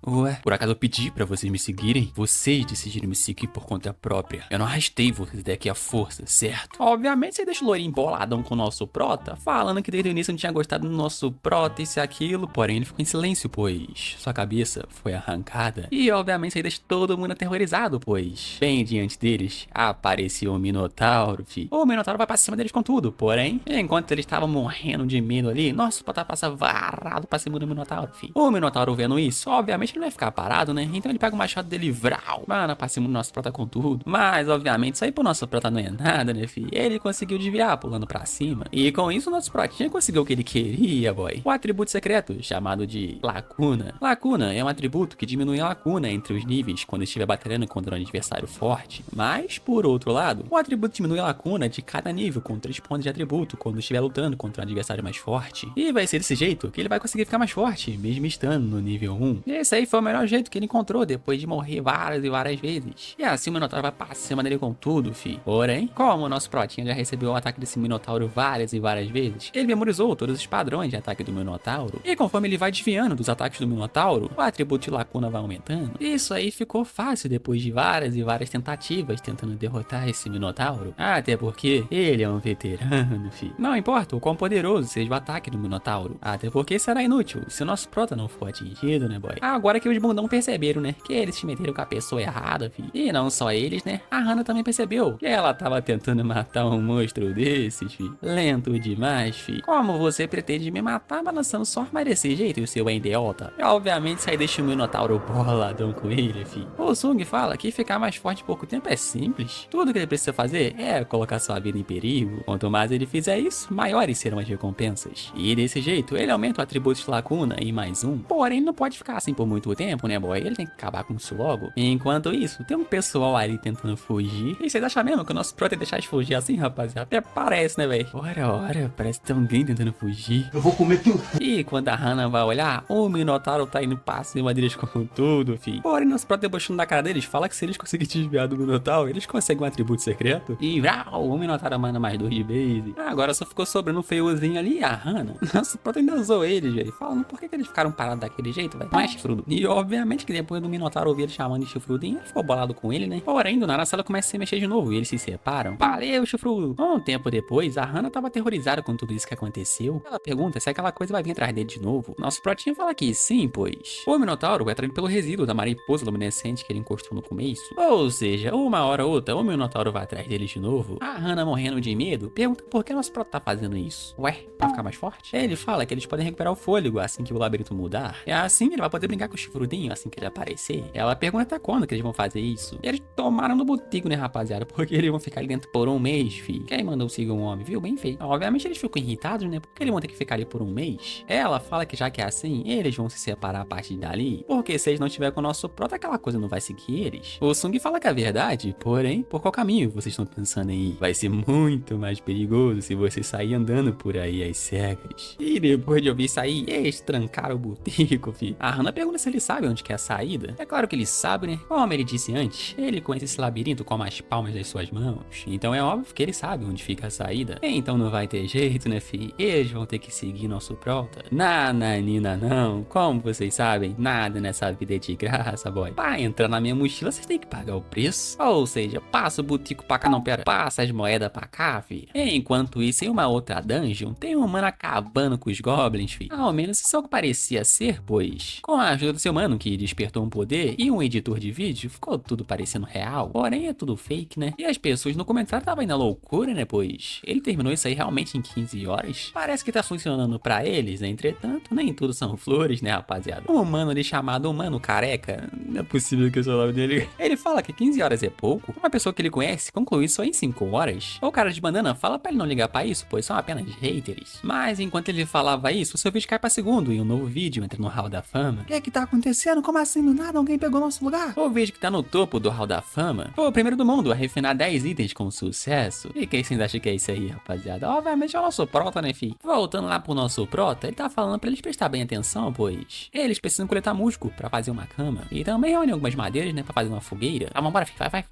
Ué, por acaso eu pedi pra vocês me seguirem? Vocês decidiram me seguir por conta própria. Eu não arrastei vocês daqui à força, certo? Obviamente você deixa o Lourinho boladão com o nosso prota, falando que desde o início não tinha gostado do nosso prota, isso e aquilo, porém ele ficou em silêncio, pois sua cabeça foi arrancada. E obviamente você deixa todo mundo aterrorizado, pois bem diante deles apareceu o Minotauro, fi. O Minotauro vai pra cima deles com tudo, porém, enquanto eles estavam morrendo de medo ali, nosso prota passa varado pra cima do Minotauro, fi. O Minotauro vendo isso, obviamente ele não vai ficar parado, né? Então ele pega o machado dele, vral, mano, pra cima do nosso prota com tudo. Mas, obviamente, isso aí pro nosso prota não é nada, né, fi? Ele conseguiu desviar, pulando pra cima. E com isso, o nosso protinha conseguiu o que ele queria, boy. O atributo secreto, chamado de Lacuna. Lacuna é um atributo que diminui a lacuna entre os níveis quando estiver batalhando contra um adversário forte. Mas, por outro lado, o atributo diminui a lacuna de cada nível com 3 pontos de atributo quando estiver lutando contra um adversário mais forte. E vai ser desse jeito que ele vai conseguir ficar mais forte, mesmo estando no nível 1. E esse aí foi o melhor jeito que ele encontrou depois de morrer várias e várias vezes. E assim o Minotauro vai pra cima dele com tudo, fi. Porém, como o nosso protinha já recebeu o ataque desse Minotauro várias e várias vezes, ele memorizou todos os padrões de ataque do Minotauro. E conforme ele vai desviando dos ataques do Minotauro, o atributo de lacuna vai aumentando. Isso aí ficou fácil depois de várias e várias tentativas tentando derrotar esse Minotauro. Até porque ele é um veterano, fi. Não importa o quão poderoso seja o ataque do Minotauro. Até porque será inútil se o nosso prota não for atingido, né, boy? Agora que os bundão perceberam, né, que eles se meteram com a pessoa errada, fi. E não só eles, né, a Hana também percebeu que ela tava tentando matar um monstro desses, fi. Lento demais, fi. Como você pretende me matar balançando só armas desse jeito, e o seu idiota? E obviamente isso aí deixa o Minotauro boladão com ele, fi. O Sung fala que ficar mais forte em pouco tempo é simples. Tudo que ele precisa fazer é colocar sua vida em perigo. Quanto mais ele fizer isso, maiores serão as recompensas. E desse jeito, ele aumenta o atributo de lacuna em mais um. Porém, não pode ficar assim por muito tempo, né, boy? Ele tem que acabar com isso logo. Enquanto isso, tem um pessoal ali tentando fugir. E vocês acham mesmo que o nosso prota ia deixar de fugir assim, rapaziada? Até parece, né, velho? Ora, parece que tem alguém tentando fugir. Eu vou comer tudo. E quando a Hana vai olhar, o Minotauro tá indo pra cima deles com tudo, fi. Porém, nosso prota debochando da cara deles, fala que se eles conseguirem desviar do Minotauro, eles conseguem um atributo secreto. E vrau, o Minotauro manda mais 2 de base. Agora só ficou sobrando um feiozinho ali e a Hana. Nosso prota ainda usou eles, velho. Falando por que eles ficaram parados daquele jeito, velho. Não é chifrudo. E obviamente que depois do Minotauro ouvir ele chamando de chifrudinho, ele ficou bolado com ele, né? Porém, do nada a sala começa a se mexer de novo e eles se separam. Valeu, chifrudo! Um tempo depois, a Hana tava aterrorizada com tudo isso que aconteceu. Ela pergunta se aquela coisa vai vir atrás dele de novo. Nosso protinho fala que sim, pois o Minotauro é atraído pelo resíduo da mariposa luminescente que ele encostou no começo. Ou seja, uma hora ou outra, o Minotauro vai atrás deles de novo. A Hana, morrendo de medo, pergunta por que nosso prota tá fazendo isso. Ué, pra ficar mais forte? Ele fala que eles podem recuperar o fôlego assim que o labirinto mudar. É assim ele vai poder brincar com o chifrudinho assim que ele aparecer. Ela pergunta até quando que eles vão fazer isso. E eles tomaram no botico, né, rapaziada? Porque eles vão ficar ali dentro por um mês, fi. Quem mandou seguir um homem, viu? Bem feio. Obviamente eles ficam irritados, né? Porque eles vão ter que ficar ali por um mês. Ela fala que já que é assim, eles vão se separar a partir dali. Porque se eles não estiverem com o nosso prota, aquela coisa não vai seguir eles. O Sung fala que é verdade, porém, por qual caminho vocês estão pensando em ir? Vai ser muito mais perigoso se você sair andando por aí às cegas. E depois de ouvir sair, eles trancaram o botico, fi. A Hana pergunta se ele sabe onde que é a saída. É claro que ele sabe, né? Como ele disse antes, ele conhece esse labirinto como as palmas das suas mãos. Então é óbvio que ele sabe onde fica a saída. Então não vai ter jeito, né, fi? Eles vão ter que seguir nosso prota. Nananina não. Como vocês sabem, nada nessa vida é de graça, boy. Pra entrar na minha mochila, vocês têm que pagar o preço. Ou seja, passa o botico pra cá, não, pera. Passa as moedas pra cá, fi. Enquanto isso, em uma outra dungeon, tem um mano acabando com os goblins, fi. Ao menos isso é o que parecia ser, pois com a ajuda do seu mano, que despertou um poder, e um editor de vídeo, ficou tudo parecendo real. Porém, é tudo fake, né? E as pessoas no comentário estavam indo à loucura, né? Pois ele terminou isso aí realmente em 15 horas. Parece que tá funcionando pra eles, entretanto, nem tudo são flores, né, rapaziada? Um mano ali chamado Mano Careca, não é possível que eu sou o nome dele. Ele fala que 15 horas é pouco. Uma pessoa que ele conhece concluiu isso em 5 horas. O cara de banana fala pra ele não ligar pra isso, pois são apenas haters. Mas enquanto ele falava isso, o seu vídeo cai pra segundo e um novo vídeo entra no Hall da Fama. O que é que tá acontecendo? Como assim do nada alguém pegou nosso lugar? O vídeo que tá no topo do Hall da Fama foi o primeiro do mundo a refinar 10 itens com sucesso. E quem vocês acham que é isso aí, rapaziada? Obviamente é o nosso prota, né, fi? Voltando lá pro nosso prota, ele tá falando pra eles prestar bem atenção, pois eles precisam coletar musgo pra fazer uma cama. E também reunir algumas madeiras, né, pra fazer uma fogueira. Ah, vambora, fi, vai.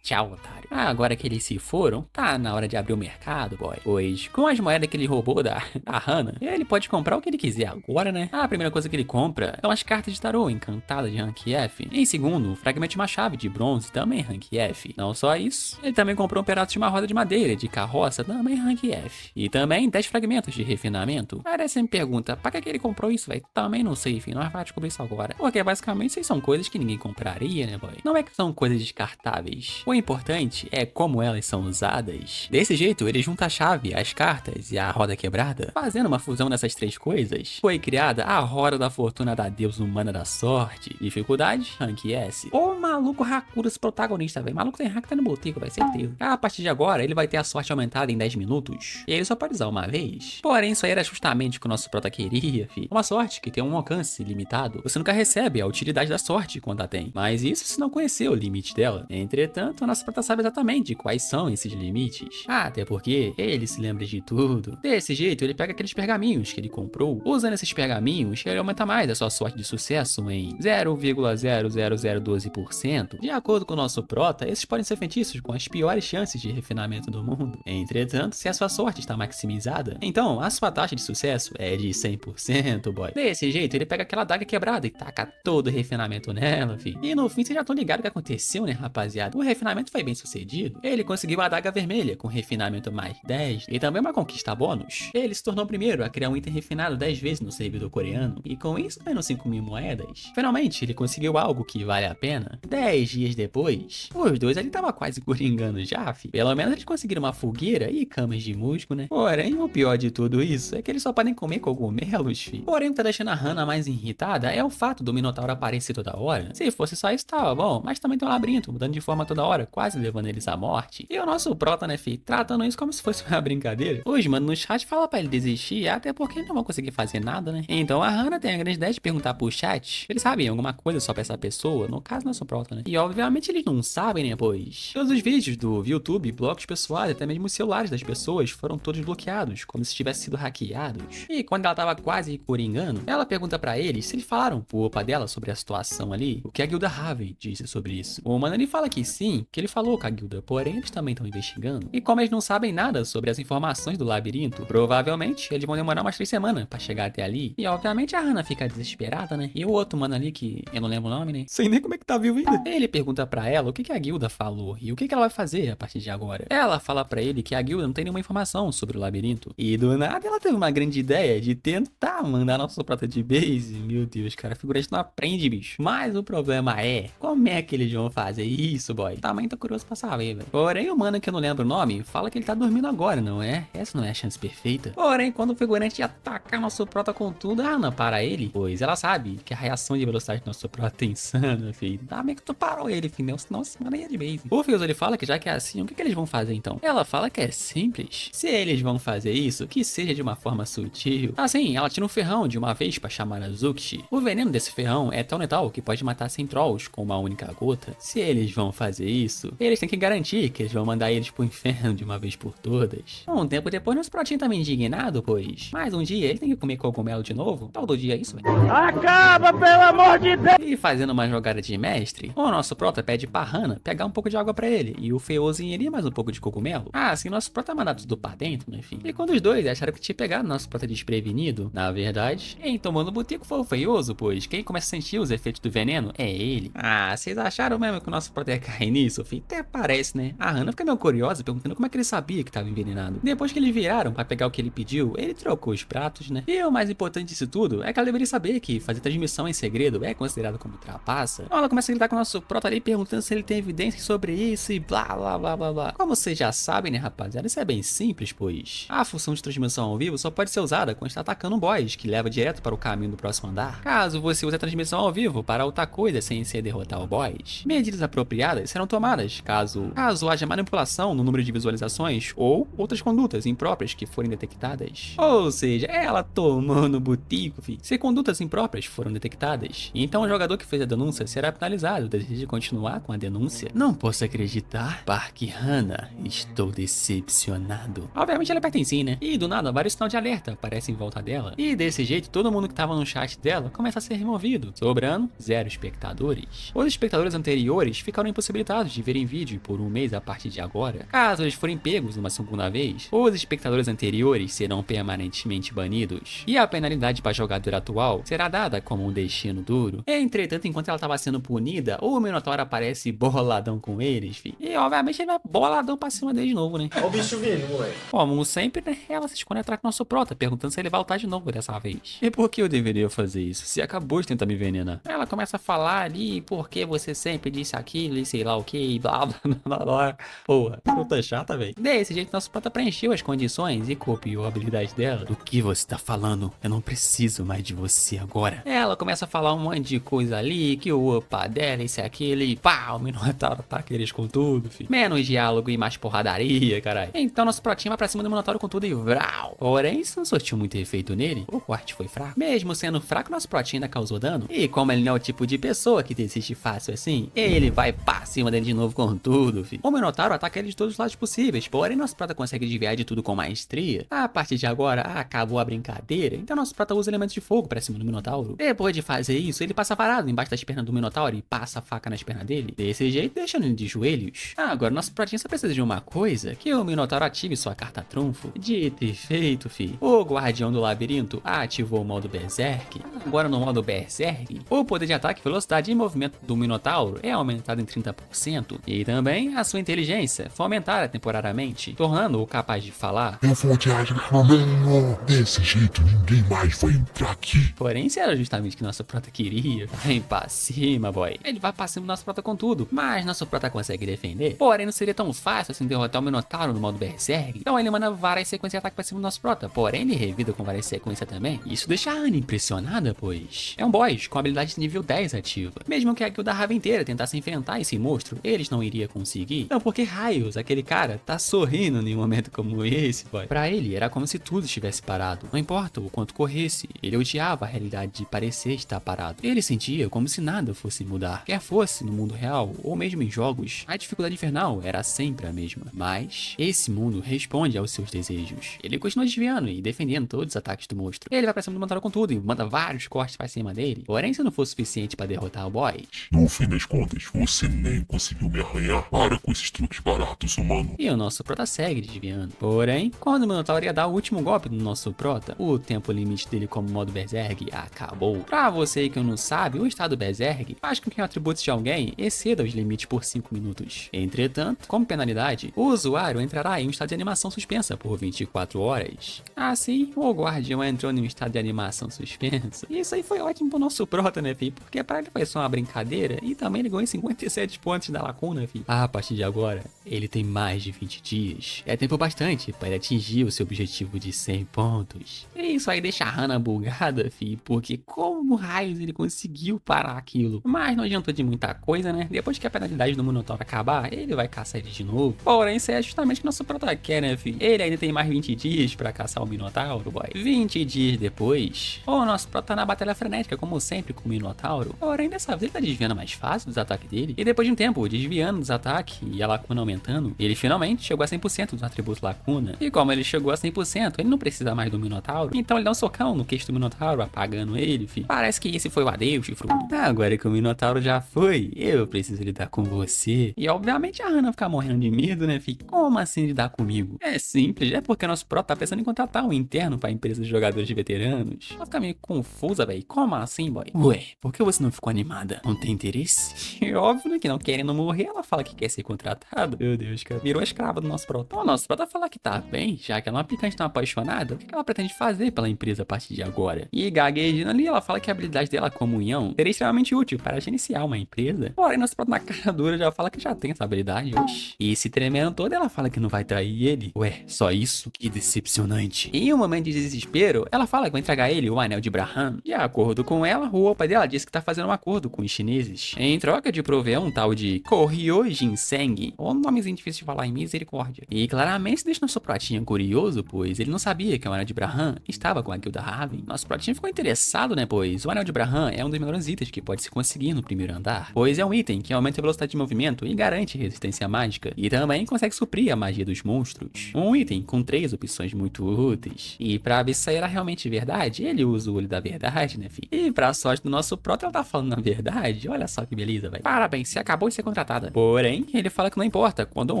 Tchau, otário. Agora que eles se foram, tá na hora de abrir o mercado, boy. Pois com as moedas que ele roubou da Hana, ele pode comprar o que ele quiser agora, né? A primeira coisa que ele compra são as cartas de tarô encantadas de rank F. Em segundo, o fragmento de uma chave de bronze, também rank F. Não só isso, ele também comprou um pedaço de uma roda de madeira de carroça, também rank F. E também 10 fragmentos de refinamento. Aí você me pergunta, pra que ele comprou isso, velho? Também não sei, enfim, nós vamos descobrir isso agora. Porque basicamente isso são coisas que ninguém compraria, né, boy? Não é que são coisas descartáveis. O importante é como elas são usadas. Desse jeito, ele junta a chave, as cartas e a roda quebrada. Fazendo uma fusão dessas três coisas, foi criada a roda da fortuna da deusa humana da sorte. Dificuldade, rank S. O maluco Hakura, esse protagonista, velho. Maluco tem hack, tá no botico, vai certeza. A partir de agora, ele vai ter a sorte aumentada em 10 minutos. E ele só pode usar uma vez. Porém, isso aí era justamente o que o nosso prota queria, fi. Uma sorte que tem um alcance limitado. Você nunca recebe a utilidade da sorte quando a tem. Mas isso se não conhecer o limite dela. Entretanto, o nosso prota sabe exatamente quais são esses limites. Até porque ele se lembra de tudo. Desse jeito, ele pega aqueles pergaminhos que ele comprou. Usando esses pergaminhos, ele aumenta mais a sua sorte de sucesso em 0,00012%. De acordo com o nosso prota, esses podem ser feitiços com as piores chances de refinamento do mundo. Entretanto, se a sua sorte está maximizada, então a sua taxa de sucesso é de 100%, boy. Desse jeito, ele pega aquela adaga quebrada e taca todo o refinamento nela, fi. E no fim, vocês já estão ligados o que aconteceu, né, rapaziada? O refinamento foi bem sucedido. Ele conseguiu a adaga vermelha com refinamento mais 10 e também uma conquista bônus. Ele se tornou o primeiro a criar um item refinado 10 vezes no servidor coreano e com isso ganhou 5.000 moedas. Finalmente, ele conseguiu algo que vale a pena. 10 dias depois, os dois ali estavam quase coringando já, fi. Pelo menos eles conseguiram uma fogueira e camas de musgo, né? Porém, o pior de tudo isso é que eles só podem comer cogumelos, fi. Porém, o que tá deixando a Hana mais irritada é o fato do Minotauro aparecer toda hora. Se fosse só isso, tava bom, mas também tem um labirinto mudando de forma toda hora, quase levando eles à morte. E o nosso prota, né, fi, tratando isso como se fosse uma brincadeira. Os mano no chat fala pra ele desistir, até porque eles não vão conseguir fazer nada, né? Então a Hana tem a grande ideia de perguntar pro chat se eles sabem alguma coisa sobre essa pessoa, no caso nosso prota, né? E obviamente eles não sabem, né, pois todos os vídeos do YouTube, blogs pessoais, até mesmo os celulares das pessoas foram todos bloqueados, como se tivessem sido hackeados. E quando ela tava quase coringando, ela pergunta pra eles se eles falaram pro opa dela sobre a situação ali, o que a guilda Raven disse sobre isso. O mano ele fala que sim, que ele falou com a guilda, porém eles também estão investigando. E como eles não sabem nada sobre as informações do labirinto, provavelmente eles vão demorar umas 3 semanas pra chegar até ali. E obviamente a Hana fica desesperada, né? E o outro mano ali, que eu não lembro o nome, né? Sei nem como é que tá vivo ainda. Ele pergunta pra ela o que a guilda falou e o que ela vai fazer a partir de agora. Ela fala pra ele que a guilda não tem nenhuma informação sobre o labirinto. E do nada ela teve uma grande ideia de tentar mandar nosso prota de base. Meu Deus, cara, a figurante não aprende, bicho. Mas o problema é, como é que eles vão fazer isso, boy? Também tô curioso pra saber, velho. Porém, o mano que eu não lembro o nome, fala que ele tá dormindo agora, não é? Essa não é a chance perfeita. Porém, quando o figurante já atacar nosso prota com tudo. A Hana para ele, pois ela sabe que a reação de velocidade do nosso prota é insana, filho. Dá meio que tu parou ele, filho, senão se manda de base. O Fios, ele fala que já que é assim, o que eles vão fazer então? Ela fala que é simples. Se eles vão fazer isso, que seja de uma forma sutil. Assim, ela tira um ferrão de uma vez pra chamar a Zuxi. O veneno desse ferrão é tão letal que pode matar 100 trolls com uma única gota. Se eles vão fazer isso, eles têm que garantir que eles vão mandar eles pro inferno de uma vez por todas. Um tempo depois, nosso protinho tá meio indignado, pois mais um dia ele tem que comer cogumelo de novo. Todo dia é isso, velho. Acaba, pelo amor de Deus! E fazendo uma jogada de mestre, o nosso prota pede pra Hana pegar um pouco de água pra ele, e o Feoso ingerir mais um pouco de cogumelo. Assim nosso prota manda tudo pra dentro, né, enfim. E quando os dois acharam que tinha pegado nosso prota desprevenido, na verdade, quem tomou no boteco foi o Feioso, pois quem começa a sentir os efeitos do veneno é ele. Vocês acharam mesmo que o nosso prota ia cair nisso, filho? Até parece, né? A Hana fica meio curiosa, perguntando como é que ele sabia que tava envenenado. Depois que eles viraram pra pegar o que ele pediu, ele trocou os pratos, né? E o mais importante disso tudo é que ela deveria saber que fazer transmissão em segredo é considerado como trapaça. Então ela começa a gritar com o nosso prota ali, perguntando se ele tem evidências sobre isso e blá blá blá blá blá. Como vocês já sabem, né, rapaziada? Isso é bem simples, pois a função de transmissão ao vivo só pode ser usada quando está atacando um boss, que leva direto para o caminho do próximo andar. Caso você use a transmissão ao vivo para outra coisa sem ser derrotar o boss, medidas apropriadas serão tomadas caso haja manipulação no número de visualizações ou outras condutas impróprias que forem detectadas. Ou seja, ela tomou no butico, fi. Se condutas impróprias foram detectadas, então o jogador que fez a denúncia será penalizado. Deseja continuar com a denúncia? Não posso acreditar. Park Hana, estou decepcionado. Obviamente ela pertence sim, né? E do nada vários sinais de alerta aparecem em volta dela. E desse jeito todo mundo que tava no chat dela começa a ser removido, sobrando 0 espectadores. Os espectadores anteriores ficaram impossibilitados de verem vídeo por um mês a partir de agora. Caso eles forem pegos uma segunda vez, os espectadores anteriores serão permanentemente banidos. E a penalidade para a jogadora atual será dada como um destino duro. Entretanto, enquanto ela estava sendo punida, o Minotauro aparece boladão com eles, fi. E obviamente ele vai boladão pra cima dele de novo, né? Olha o bicho vindo, moleque. Como sempre, né? Ela se esconde atrás do nosso prota, perguntando se ele vai lutar de novo dessa vez. E por que eu deveria fazer isso? Se acabou de tentar me envenenar. Ela começa a falar ali, porque você sempre disse aquilo e sei lá o que, e blá blá blá blá. Porra, puta chata, velho. Desse jeito, nosso prota preencheu as condições e copiou a habilidade dela. Do que você tá falando? Eu não preciso mais de você agora. Ela começa a falar um monte de coisa ali, que o opa dela, esse aquele, e pá, o Minotauro ataca eles com tudo, filho. Menos diálogo e mais porradaria, caralho. Então nosso protinho vai pra cima do Minotauro com tudo e vral. Porém, isso não surtiu muito efeito nele. O corte foi fraco. Mesmo sendo fraco, nosso protinho ainda causou dano. E como ele não é o tipo de pessoa que desiste fácil assim, ele vai pra cima dele de novo com tudo, filho. O Minotauro ataca ele de todos os lados possíveis, porém nosso prota consegue desviar de tudo com maestria. A partir de agora, acabou a brincadeira, então nosso prota usa elementos de fogo pra cima do Minotauro. Depois de fazer isso, ele passa varado embaixo das pernas do Minotauro e passa a faca nas pernas dele. Desse jeito, deixando ele de joelhos. Agora nosso protinho só precisa de uma coisa, que o Minotauro ative sua carta trunfo. Dito e feito, fi. O guardião do labirinto ativou o modo Berserk. Agora no modo Berserk, o poder de ataque, velocidade e movimento do Minotauro é aumentado em 30%. E também a sua inteligência foi aumentada temporariamente, tornando-o capaz de falar. Eu vou te ajudar, menino. Desse jeito ninguém mais vai entrar aqui. Porém, isso era justamente o que nosso prota queria. Vem pra cima, boy. Ele vai pra cima do nosso prota com tudo, mas nosso prota consegue defender. Porém, não seria tão fácil assim derrotar o Minotauro no modo Berserk. Então ele manda várias sequências de ataque pra cima do nosso prota. Porém, ele revida com várias sequências também. Isso deixa a Hana impressionada, pois é um boss com habilidade de nível 10 ativa. Mesmo que a guilda Rava inteira tentasse enfrentar esse monstro, eles não iriam conseguir. Então, por que raios aquele cara tá sorrindo em um momento como esse, boy? Pra ele, era como se tudo estivesse parado. Não importa o quanto corresse, ele odiava a realidade de parecer estar parado. Ele sentia como se nada fosse mudar. Quer fosse no mundo real, ou mesmo em jogos, a dificuldade infernal era sempre a mesma. Mas esse mundo responde aos seus desejos. Ele continua desviando e defendendo todos os ataques do monstro. Ele vai pra cima do Minotauro com tudo e manda vários cortes pra cima dele. Porém, se não for suficiente pra derrotar o boy, No fim das contas, você nem conseguiu me arranhar. Para com esses truques baratos, humano. e o nosso prota segue desviando. Porém, quando o Minotauro ia dar o último golpe no nosso prota, o tempo limite dele como modo Berserk acabou. Pra você que não sabe, o estado Berserk faz com que o atributo de alguém exceda os limites por 5 minutos. Entretanto, como penalidade, o usuário entrará em um estado de animação suspensa por 24 horas. Assim, o guardião entrou em um estado de animação suspensa. E isso aí foi ótimo pro nosso prota, né, filho? Porque pra ele foi só uma brincadeira e também ele ganhou 57 pontos da lacuna, filho. A partir de agora, ele tem mais de 20 dias. É tempo bastante para ele atingir o seu objetivo de 100 pontos. pontos. E isso aí deixa a Hana bugada, fi, porque como raios ele conseguiu parar aquilo? Mas não adiantou de muita coisa, né? Depois que a penalidade do Minotauro acabar, ele vai caçar ele de novo. Porém, isso é justamente o que nosso prota quer, né, fi? Ele ainda tem mais 20 dias pra caçar o Minotauro, boy. 20 dias depois, o nosso prota tá na batalha frenética, como sempre, com o Minotauro. Porém, dessa vez ele tá desviando mais fácil dos ataques dele. E depois de um tempo, desviando dos ataques e a Lacuna aumentando, ele finalmente chegou a 100% dos atributos Lacuna. E como ele chegou a 100%, ele não precisa mais do Minotauro. Então ele dá um socão no queixo do Minotauro, apagando ele, fi. Parece que esse foi o adeus, chifrudo. Agora que o Minotauro já foi, eu preciso lidar com você. E obviamente a Hana fica morrendo de medo, né, fi? Como assim lidar comigo? É simples, é porque nosso prota tá pensando em contratar um interno pra empresa de jogadores de veteranos. Ela fica meio confusa, velho. Como assim, boy? Ué, por que você não ficou animada? Não tem interesse? E óbvio, né, que não querendo morrer, ela fala que quer ser contratada. Meu Deus, cara. Virou a escrava do nosso prota. O nosso prota fala que tá bem, já que ela é uma picante tão apaixonada, o que ela pretende fazer pela empresa a partir de agora? E gaguejando ali, ela fala que a habilidade dela, comunhão, seria extremamente útil para gerenciar uma empresa. Porém, nosso prota na cara dura já fala que já tem essa habilidade. Oxi. E se tremendo todo, ela fala que não vai trair ele. Ué, só isso? Que decepcionante. Em um momento de desespero, ela fala que vai entregar ele o Anel de Braham. De acordo com ela, o pai dela diz que tá fazendo um acordo com os chineses, em troca de prover um tal de Koryo Ginseng, ou um nomezinho difícil de falar em misericórdia. E claramente isso deixa nosso protinha curioso, pois ele não sabia que o Anel de Braham estava com a Guilda Raven. Nosso protinha ficou interessado, né, pois o Anel de Braham é um dos melhores itens que pode se conseguir no primeiro andar, pois é um item que aumenta a velocidade de movimento e garante resistência mágica, e também consegue suprir a magia dos monstros. Um item com 3 opções muito úteis. E pra ver se isso aí era realmente verdade, ele usa o olho da verdade, né, filho? E pra sorte do nosso prota, ela tá falando a verdade. Olha só que beleza, velho. Parabéns, você acabou de ser contratada. Porém, ele fala que não importa quando ou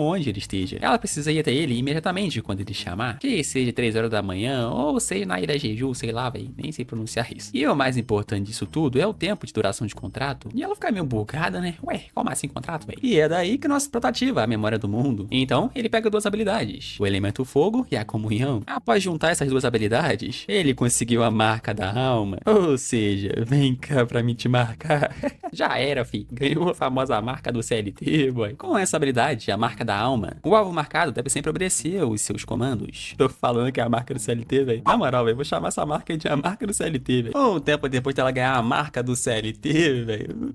onde ele esteja. Ela precisa ir até ele imediatamente quando ele chamar. Que seja 3 horas da manhã, ou seja na Ilha Jeju, sei lá, velho. Nem sei pronunciar isso. E o mais importante disso tudo é o tempo de duração de contrato. E ela fica meio bugada, né? Ué, como assim contrato, velho? E é daí que o nosso prota ativa a memória do mundo. Então, ele pega 2 habilidades. O elemento fogo e a comunhão. Após juntar essas 2 habilidades, ele conseguiu a marca da alma. Ou seja, vem cá pra me te marcar. Já era, fi. Ganhou a famosa marca do CLT, boy. Com essa habilidade, a marca da alma, o alvo marcado deve sempre obedecer aos seus comandos. Tô falando que é a marca do CLT, velho. Na moral, velho, vou chamar essa marca de a marca do CLT, velho. Um tempo depois dela ganhar a marca do CLT, velho.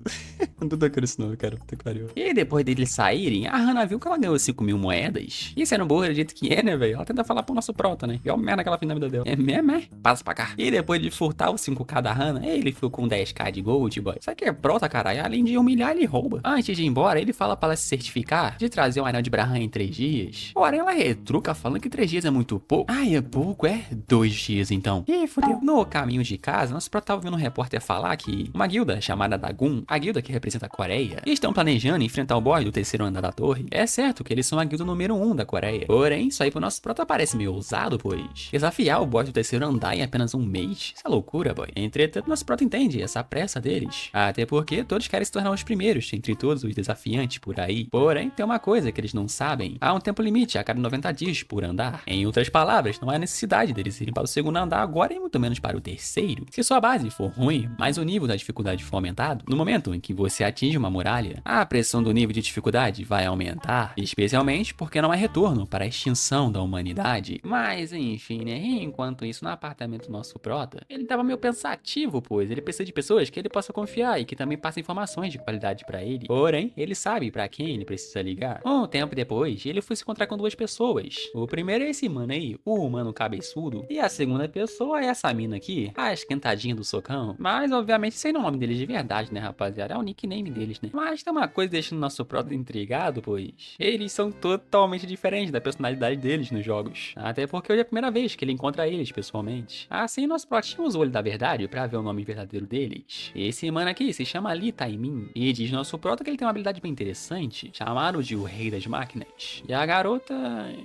Não tô tocando isso não, cara. Puta que pariu. E depois deles saírem, a Hana viu que ela ganhou 5.000 moedas. E sendo boa do jeito que é, né, velho? Ela tenta falar pro nosso prota, né? E olha a merda que ela fez na vida dela. É mesmo, é? Passa pra cá. E depois de furtar os 5k da Hana, ele ficou com 10k de gold, boy. Isso aqui é prota, caralho. Além de humilhar, ele rouba. Antes de ir embora, ele fala pra ela se certificar de trazer o Anel de Braham em 3 dias. Porém, ela retruca falando que 3 dias é muito pouco. Ai, é pouco, é? 2 dias, então. Ih, fodeu. No caminho de casa, nosso prota tava ouvindo um repórter falar que uma guilda chamada Dagon, a guilda que representa a Coreia, estão planejando enfrentar o boss do 3º andar da torre. É certo que eles são a guilda número 1 da Coreia. Porém, isso aí pro nosso prota parece meio ousado, pois desafiar o boss do 3º andar em apenas um mês? Isso é loucura, boy. Entretanto, nosso prota entende essa pressa deles. Até porque todos querem se tornar os primeiros entre todos os desafiantes por aí. Porém, tem uma coisa que eles não sabem. Há um tempo limite a cada 90 dias por andar. Em outras palavras, não há necessidade deles irem para o 2º andar agora e muito menos para o 3º. Se sua base for ruim, mas o nível da dificuldade for aumentado, no momento em que você atinge uma muralha, a pressão do nível de dificuldade vai aumentar, especialmente porque não há retorno para a extinção da humanidade. Mas enfim, né? Enquanto isso, no apartamento do nosso prota, ele tava meio pensativo, pois ele precisa de pessoas que ele possa confiar e que também passem informações de qualidade pra ele. Porém, ele sabe pra quem ele precisa ligar. Um tempo depois, ele foi se encontrar com 2 pessoas. O primeiro é esse mano aí, o humano cabeçudo, e a segunda pessoa é essa mina aqui, a esquentadinha do socão. Mas obviamente isso aí não é o nome deles de verdade, né, rapaziada? É o nickname deles, né? Mas tem uma coisa deixando nosso prota intrigado, pois eles são totalmente diferentes da personalidade deles nos jogos. Até porque hoje é a primeira vez que ele encontra eles pessoalmente. Assim, nosso protinho usa o olho da verdade pra ver o nome verdadeiro deles. Esse mano aqui se chama Lee Taimin e diz nosso prota que ele tem uma habilidade bem interessante, chamado de o Rei das Máquinas. E a garota,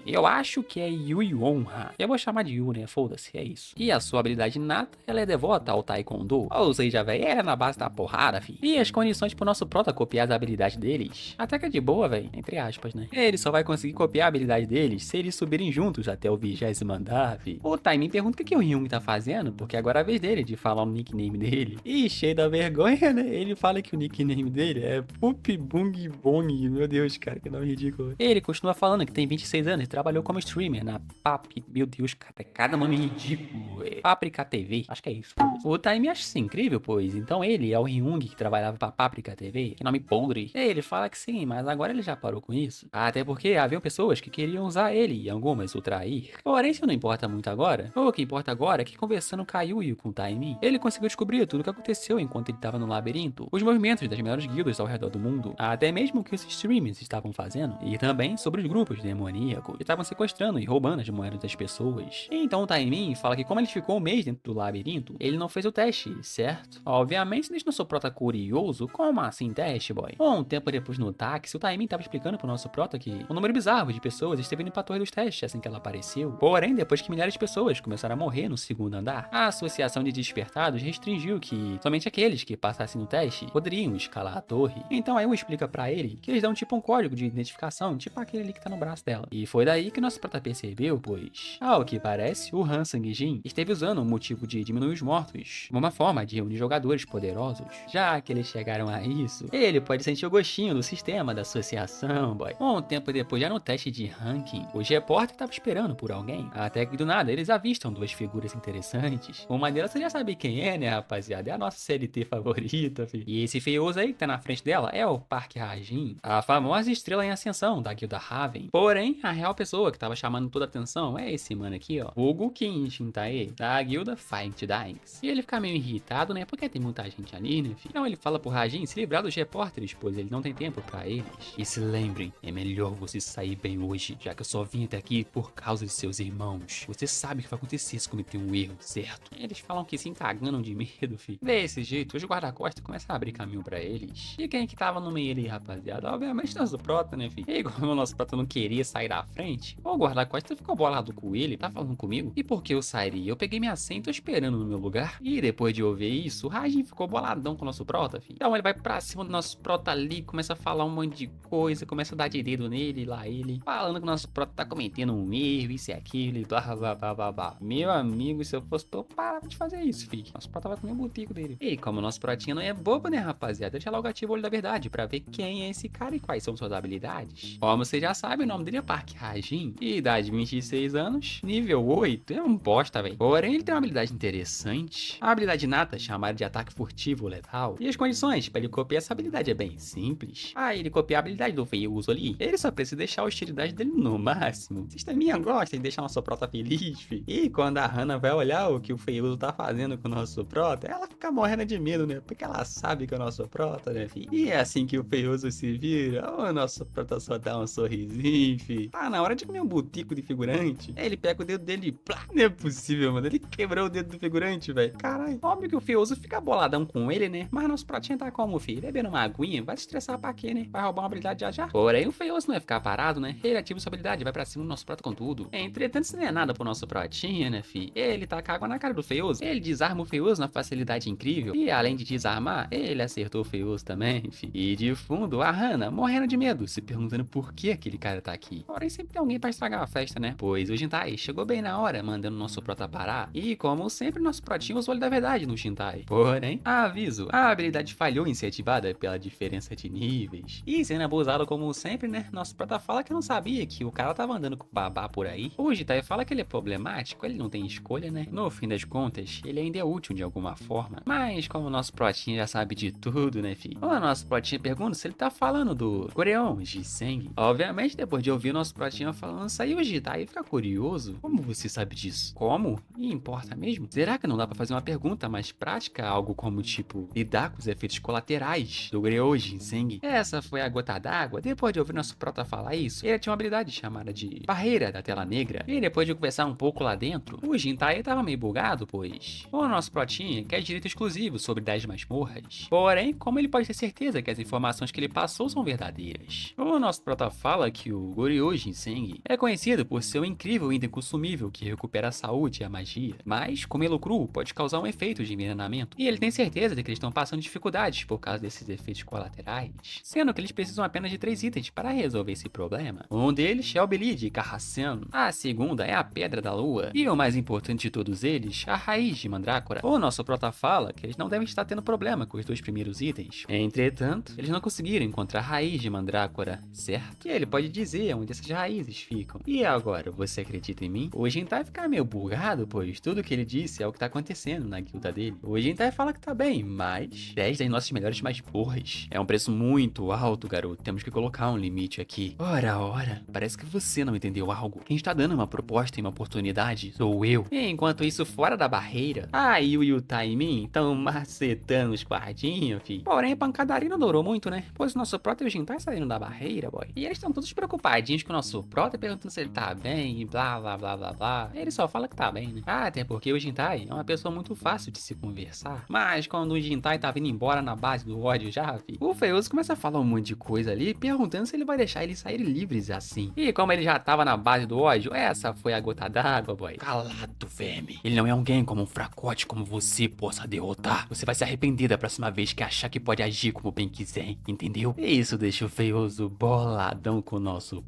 eu acho que é Yui Honra. Eu vou chamar de Yu, né? Foda-se, é isso. E a sua habilidade nata, ela é devota ao Taekwondo. Ou seja, velho, é na base da porrada, fi. E as condições pro nosso prota copiar as habilidades deles, até que é de boa, velho. Entre aspas, né? Ele só vai conseguir copiar a habilidade deles se eles subirem juntos até o 20º andar, fi. O Taimin pergunta o que o Hyung tá fazendo, porque agora é a vez dele de falar o nickname dele. E cheio da vergonha, né? Ele fala que o nickname dele é Pup Bung Bong. Meu Deus, cara, que nome ridículo. Ele continua falando que tem 26 anos e trabalhou como streamer na PAP. Meu Deus, cara. Cada nome ridículo. Páprica TV. Acho que é isso. O Taimi acha isso incrível, pois. Então ele é o Ryung que trabalhava pra Páprica TV. Que nome podre. Ele fala que sim, mas agora ele já parou com isso. Até porque haviam pessoas que queriam usar ele e algumas o trair. Porém, isso não importa muito agora. O que importa agora é que conversando com a Yuyu com o Taimi, ele conseguiu descobrir tudo o que aconteceu enquanto ele estava no labirinto. Os movimentos das melhores guildas ao redor do mundo. Até mesmo o que os streamers estavam fazendo. E também sobre os grupos demoníacos que estavam sequestrando e roubando as moedas das pessoas. Então o Taimi fala que como ele ficou um mês dentro do labirinto, ele não fez o teste, certo? Obviamente, se deixa nosso prota curioso, como assim teste, boy? Um tempo depois no táxi, o Taimi estava explicando pro nosso prota que um número bizarro de pessoas esteve indo pra torre dos testes assim que ela apareceu. Porém, depois que milhares de pessoas começaram a morrer no segundo andar, a Associação de Despertados restringiu que somente aqueles que passassem no teste poderiam escalar a torre. Então a Eu explica pra ele que eles dão tipo um código de identificação, tipo aquele ali que tá no braço dela. E foi daí que nosso prota percebeu, pois, ao que parece, o Han Sang-jin esteve usando o motivo de diminuir os mortos como uma forma de reunir jogadores poderosos. Já que eles chegaram a isso, ele pode sentir o gostinho do sistema da associação, boy. Um tempo depois, já no teste de ranking, os repórteres estavam esperando por alguém, até que do nada eles avistam duas figuras interessantes. Uma delas você já sabe quem é, né, rapaziada? É a nossa CLT favorita, filho. E esse feioso aí que tá na frente dela é o Park Ha-jin, a famosa estrela em ascensão da guilda Raven. Porém, a real pessoa que tava chamando toda a atenção é esse mano aqui, ó, Hugo Kim Shintae, da guilda Fight Dykes. E ele fica meio irritado, né, porque tem muita gente ali, né, filho? Então ele fala pro Ha-jin se livrar dos repórteres, pois ele não tem tempo pra eles. E se lembrem, é melhor você sair bem hoje, já que eu só vim até aqui por causa de seus irmãos. Você sabe o que vai acontecer se cometer um erro, certo? Eles falam que se cagando de medo, filho. Desse jeito, os guarda-costas começam a abrir caminho pra eles. E quem que tava no meio ali, rapaziada? Obviamente nosso prota, né, filho? E como o nosso prota não queria sair da frente, o guarda-costas ficou bolado com ele, tá falando comigo? E por que eu sairia? Eu peguei minha senha e tô esperando no meu lugar. E depois de ouvir isso, o Rajin ficou boladão com o nosso prota, filho. Então ele vai pra cima do nosso prota ali, começa a falar um monte de coisa, começa a dar de dedo nele, lá ele, falando que o nosso prota tá cometendo um erro, isso e aquilo, e blá blá blá blá blá. Meu amigo, se eu fosse tu, parava de fazer isso, filho. Nosso prota vai comer o botico dele. E como o nosso protinha não é bobo, né, rapaziada? Deixa logo ativo o olho da verdade pra ver quem é esse cara e quais são suas habilidades. Como você já sabe, o nome dele é Park Ha-jin, idade 26 anos, nível 8, é um bosta, velho. Porém, ele tem uma habilidade interessante, a habilidade nata chamada de ataque furtivo letal. E as condições pra ele copiar essa habilidade é bem simples. Aí ele copia a habilidade do Feiuso ali, ele só precisa deixar a hostilidade dele no máximo. Vocês também gostam de deixar nosso prota feliz, fi. E quando a Hana vai olhar o que o Feiuso tá fazendo com o nosso prota, ela fica morrendo de medo, né? Porque ela sabe que é o nosso prota, né, fi? E é assim que o Feiuso se vira, o nosso prota só dá um sorrisinho, fi. Tá na hora de comer um botico de figurante. Aí ele pega o dedo dele e plá. Não é possível, mano. Ele quebrou o dedo do figurante, velho. Caralho. Óbvio que o Feiuso fica boladão com ele, né? Mas nosso protinha tá como, filho? Bebendo uma aguinha, vai se estressar pra quê, né? Vai roubar uma habilidade já já. Porém, o Feiuso não vai ficar parado, né? Ele ativa sua habilidade, vai pra cima do nosso prota com tudo. Entretanto, isso não é nada pro nosso protinha, né, fi? Ele taca água na cara do Feiuso. Ele desarma o Feiuso na facilidade incrível. E além de desarmar, ele acertou o Feiuso também, fi. E de fundo, a Hana morrendo de medo, se perguntando por que aquele cara tá aqui. Porém, sempre tem alguém pra estragar a festa, né? Pois o Jintai chegou bem na hora, mandando nosso prota parar. E como sempre, nosso protinha usou o olho da verdade no Jintai. Porém, aviso, a habilidade falhou em ser ativada pela diferença de níveis. E sendo abusado como sempre, né? Nosso prota fala que não sabia que o cara tava andando com o babá por aí. O Jintai fala que ele é problemático, ele não tem escolha, né? No fim das contas, ele ainda é útil de alguma forma. Mas como o nosso protinha já sabe de tudo, né, filho? O nosso protinha pergunta se ele tá falando do Goreon Jiseng. Obviamente, depois de ouvir o nosso protinha falando isso aí, o Jintai fica curioso. Como você sabe disso? Como? E importa mesmo? Será que não dá pra fazer uma pergunta mais prática? Algo como, tipo, lidar com os efeitos colaterais do Goreon Jiseng? Essa foi a gota d'água. Depois de ouvir nosso prota falar isso, ele tinha uma habilidade chamada de barreira da tela negra. E depois de conversar um pouco lá dentro, o Jintai tava meio bugado, pois o nosso protinha quer direito exclusivo sobre 10 masmorras. Porém, como ele pode ter certeza que as informações que ele passou são verdadeiras? O nosso prota fala que o Goryeo Ginseng é conhecido por ser um incrível item consumível que recupera a saúde e a magia, mas comê-lo cru pode causar um efeito de envenenamento, e ele tem certeza de que eles estão passando dificuldades por causa desses efeitos colaterais, sendo que eles precisam apenas de 3 itens para resolver esse problema. Um deles é o Beli de Carraceno, a segunda é a Pedra da Lua, e o mais importante de todos eles, a Raiz de Mandrácora. O nosso prota fala que eles não devem estar tendo problema com os 2 primeiros itens. Entretanto, eles não conseguiram encontrar a Raiz de Mandrácora, certo? E ele pode dizer onde essas raízes ficam. E agora, você acredita em mim? O o Jintai fica meio bugado, pois tudo que ele disse é o que tá acontecendo na guilda dele. O Jintai fala que tá bem, mas 10 das nossas melhores masmorras é um preço muito alto, garoto. Temos que colocar um limite aqui. Ora, parece que você não entendeu algo. Quem está dando uma proposta e uma oportunidade sou eu. E enquanto isso, fora da barreira, a Yu e o Taimin estão macetando os guardinhos, fi. Porém, a pancadaria não durou muito, né? Pois o nosso Prota e o Jintai saíram da barreira, boy. E eles estão todos preocupadinhos com o nosso Prota, perguntando se ele tá bem e blá, blá, blá, blá, blá. Ele só fala que tá bem, né? Até porque o Jintai é uma pessoa muito fácil de se conversar. Mas quando o Jintai tá vindo embora na base do ódio já, fi, o Feioso começa a falar um monte de coisa ali, perguntando se ele vai deixar eles saírem livres assim. E como ele já tava na base do ódio, essa foi a gota d'água, boy. Calado, verme. Ele não é alguém como um fracote como você possa derrotar. Você vai se arrepender da próxima vez que achar que pode agir como bem quiser, entendeu? E isso deixa o Feioso boladão com o nosso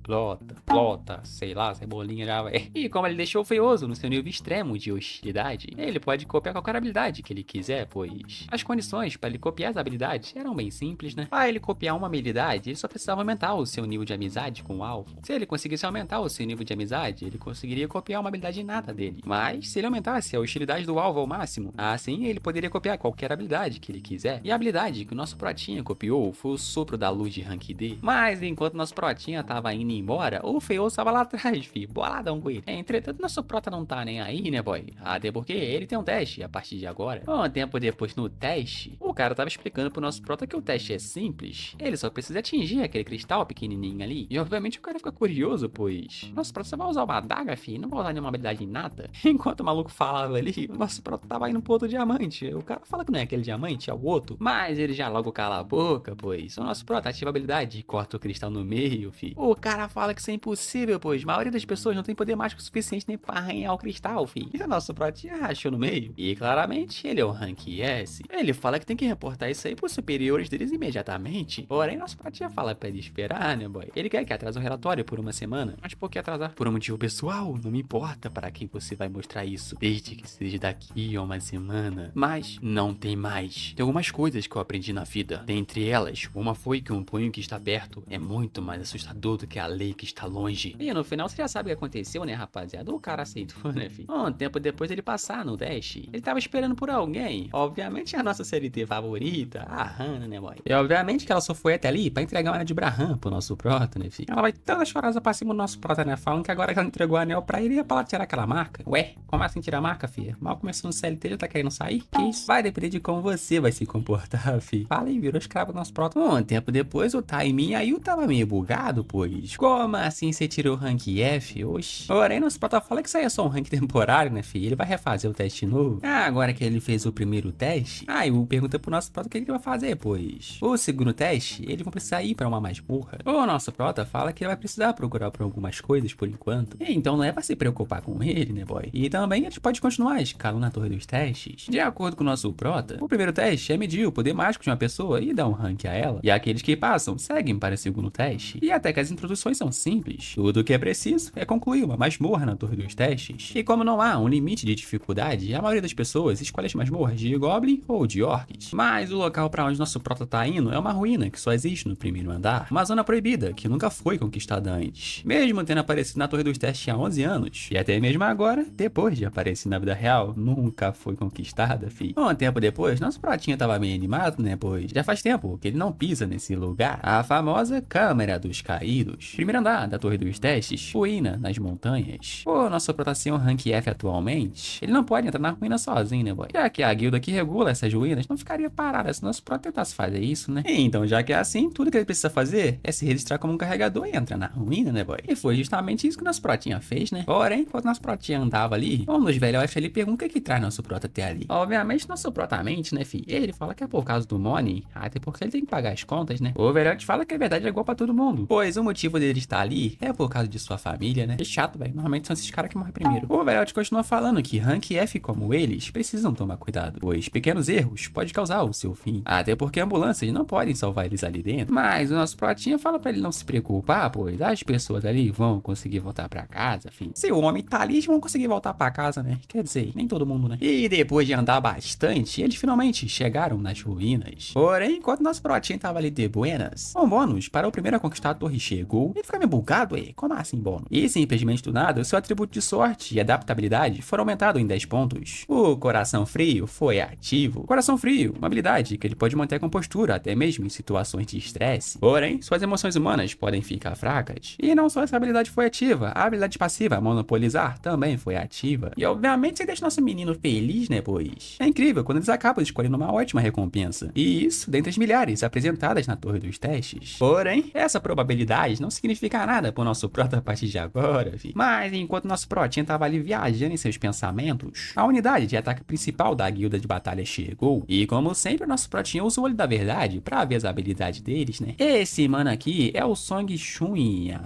Plota, sei lá, cebolinha já vai. E como ele deixou o Feioso no seu nível extremo de hostilidade, ele pode copiar qualquer habilidade que ele quiser, pois as condições para ele copiar as habilidades eram bem simples, né? Para ele copiar uma habilidade, ele só precisava aumentar o seu nível de amizade com o alvo. Se ele conseguisse aumentar o seu nível de amizade, ele conseguiria copiar uma habilidade inata dele. Mas se ele aumentasse a hostilidade do alvo ao máximo, assim ele poderia copiar qualquer habilidade que ele quiser. E a habilidade que o nosso Protinha copiou foi o Sopro da Luz de Rank D. Mas enquanto nosso Protinha tava indo embora, o Feioso tava lá atrás, fi, boladão com ele. Entretanto, nosso Prota não tá nem aí, né, boy? Até porque ele tem um teste a partir de agora. Um tempo depois, no teste, o cara tava explicando pro nosso Prota que o teste é simples. Ele só precisa atingir aquele cristal pequenininho ali. E obviamente o cara fica curioso, pois nosso Prota só vai usar uma adaga, fi, não vai usar nenhuma habilidade inata. Enquanto o maluco falava ali, o nosso Prota tava indo pro outro diamante. O cara fala que não é aquele diamante, é o outro. Mas ele já logo cala a boca, pois o nosso Prota ativa a habilidade e corta o cristal no meio, fi. O cara fala que isso é impossível, pois a maioria das pessoas não tem poder mágico suficiente nem pra arranhar o cristal, fi. E o nosso Protinha rachou no meio. E claramente ele é o Rank S. Ele fala que tem que reportar isso aí pros superiores deles imediatamente. Porém, nosso Protinha fala pra ele esperar, né, boy? Ele quer que atrase o relatório por uma semana. Mas por que atrasar? Por um motivo pessoal, não me importa para quem você vai mostrar isso. Desde que seja daqui a uma semana. Mas não tem mais. Tem algumas coisas que eu aprendi na vida. Dentre elas, uma foi que um punho que está perto é muito mais assustador do que a lei que está longe. E no final você já sabe o que aconteceu, né, rapaziada? O cara aceitou, né, filho? Um tempo depois dele passar no dash, ele tava esperando por alguém. Obviamente a nossa CLT favorita, a Hannah, né, boy? E obviamente que ela só foi até ali pra entregar o anel de Braham pro nosso Prota, né, filho? Ela vai toda chorosa pra cima do nosso Prota, né? Falando que agora que ela entregou o anel pra ele, ia pra lá tirar aquela marca. Ué, como assim tirar a marca, filha? Mal começou no CLT, já tá querendo sair? Que isso? Vai depender de como você vai se comportar, filho. Fala aí, virou escravo do nosso Prota. Um tempo depois, o Taimin aí tava meio bugado, pois. Como assim você tirou o rank F? Oxi. Porém, nosso Prota fala que isso aí é só um rank temporário, né, filho? Ele vai refazer o teste novo. Agora que ele fez o primeiro teste, eu pergunta pro nosso Prota o que ele vai fazer, pois. O segundo teste, eles vão precisar ir pra uma masmorra. O nosso Prota fala que ele vai precisar procurar por algumas coisas por enquanto. E então não é pra se preocupar com ele, né, boy? E também eles podem continuar escalando na torre dos testes. De acordo com o nosso Prota, o primeiro teste é medir o poder mágico de uma pessoa e dar um rank a ela. E aqueles que passam seguem para o segundo teste. E até que as introduções são simples. Tudo o que é preciso é concluir uma masmorra na torre dos testes. E como não há um limite de dificuldade, a maioria das pessoas escolhe as masmorras de Goblin ou de Orcs. Mas o local para onde nosso Prota tá indo é uma ruína que só existe no primeiro andar. Uma zona proibida que nunca foi conquistada antes. Mesmo tendo aparecido na torre dos testes há 11 anos. E até mesmo agora, depois de aparecer na vida real, nunca foi conquistada, fi. Um tempo depois, nosso Protinha tava bem animado, né, pois já faz tempo que ele não pisa nesse lugar. A famosa Câmara dos Caídos. Primeiro andar da torre dos testes, ruína nas montanhas. O nosso Prota ser um rank F atualmente, ele não pode entrar na ruína sozinho, né, boy? Já que a guilda que regula essas ruínas não ficaria parada se nosso Prota tentasse fazer isso, né? Então, já que é assim, tudo que ele precisa fazer é se registrar como um carregador e entrar na ruína, né, boy? E foi justamente isso que nosso Protinha fez, né? Porém, enquanto nosso Protinha andava ali, um dos velhos ali pergunta o que traz nosso Prota até ali. Obviamente, nosso Prota mente, né, fi? Ele fala que é por causa do money, até porque ele tem que pagar as contas, né? O velhote fala que a verdade é igual pra todo mundo, pois o motivo dele estar ali é por causa de sua família, né? É chato, velho. Normalmente são esses caras que morrem primeiro. O velhote continua falando que rank F como eles precisam tomar cuidado, pois pequenos erros podem causar o seu fim. Até porque ambulâncias não podem salvar eles ali dentro. Mas o nosso Protinha fala pra ele não se preocupar, pois as pessoas ali vão conseguir voltar pra casa, filho. Se o homem tá ali, eles vão conseguir voltar pra casa, né? Quer dizer, nem todo mundo, né? E depois de andar bastante, eles finalmente chegaram nas ruínas. Porém, enquanto nosso Protinha tava ali de buenas, um bônus para o primeiro a conquistar a torre chegou. Ele fica meio bugado, como assim bônus? E simplesmente do nada, o seu atributo de sorte e adaptabilidade foram aumentados em 10 pontos. O coração frio foi ativo. Coração frio, uma habilidade que ele pode manter a compostura até mesmo em situações de estresse. Porém, suas emoções humanas podem ficar fracas. E não só essa habilidade foi ativa, a habilidade passiva, monopolizar, também foi ativa. E obviamente você deixa nosso menino feliz, né, pois? É incrível quando eles acabam escolhendo uma ótima recompensa. E isso dentre as milhares apresentadas na torre dos testes. Porém, essa probabilidade não significa nada pro nosso prota a partir de agora, fi. Mas enquanto nosso protinha tava ali viajando em seus pensamentos, a unidade de ataque principal da guilda de batalha chegou. E como sempre, nosso protinha usa o olho da verdade pra ver as habilidades deles, né? Esse mano aqui é o Song Chunya,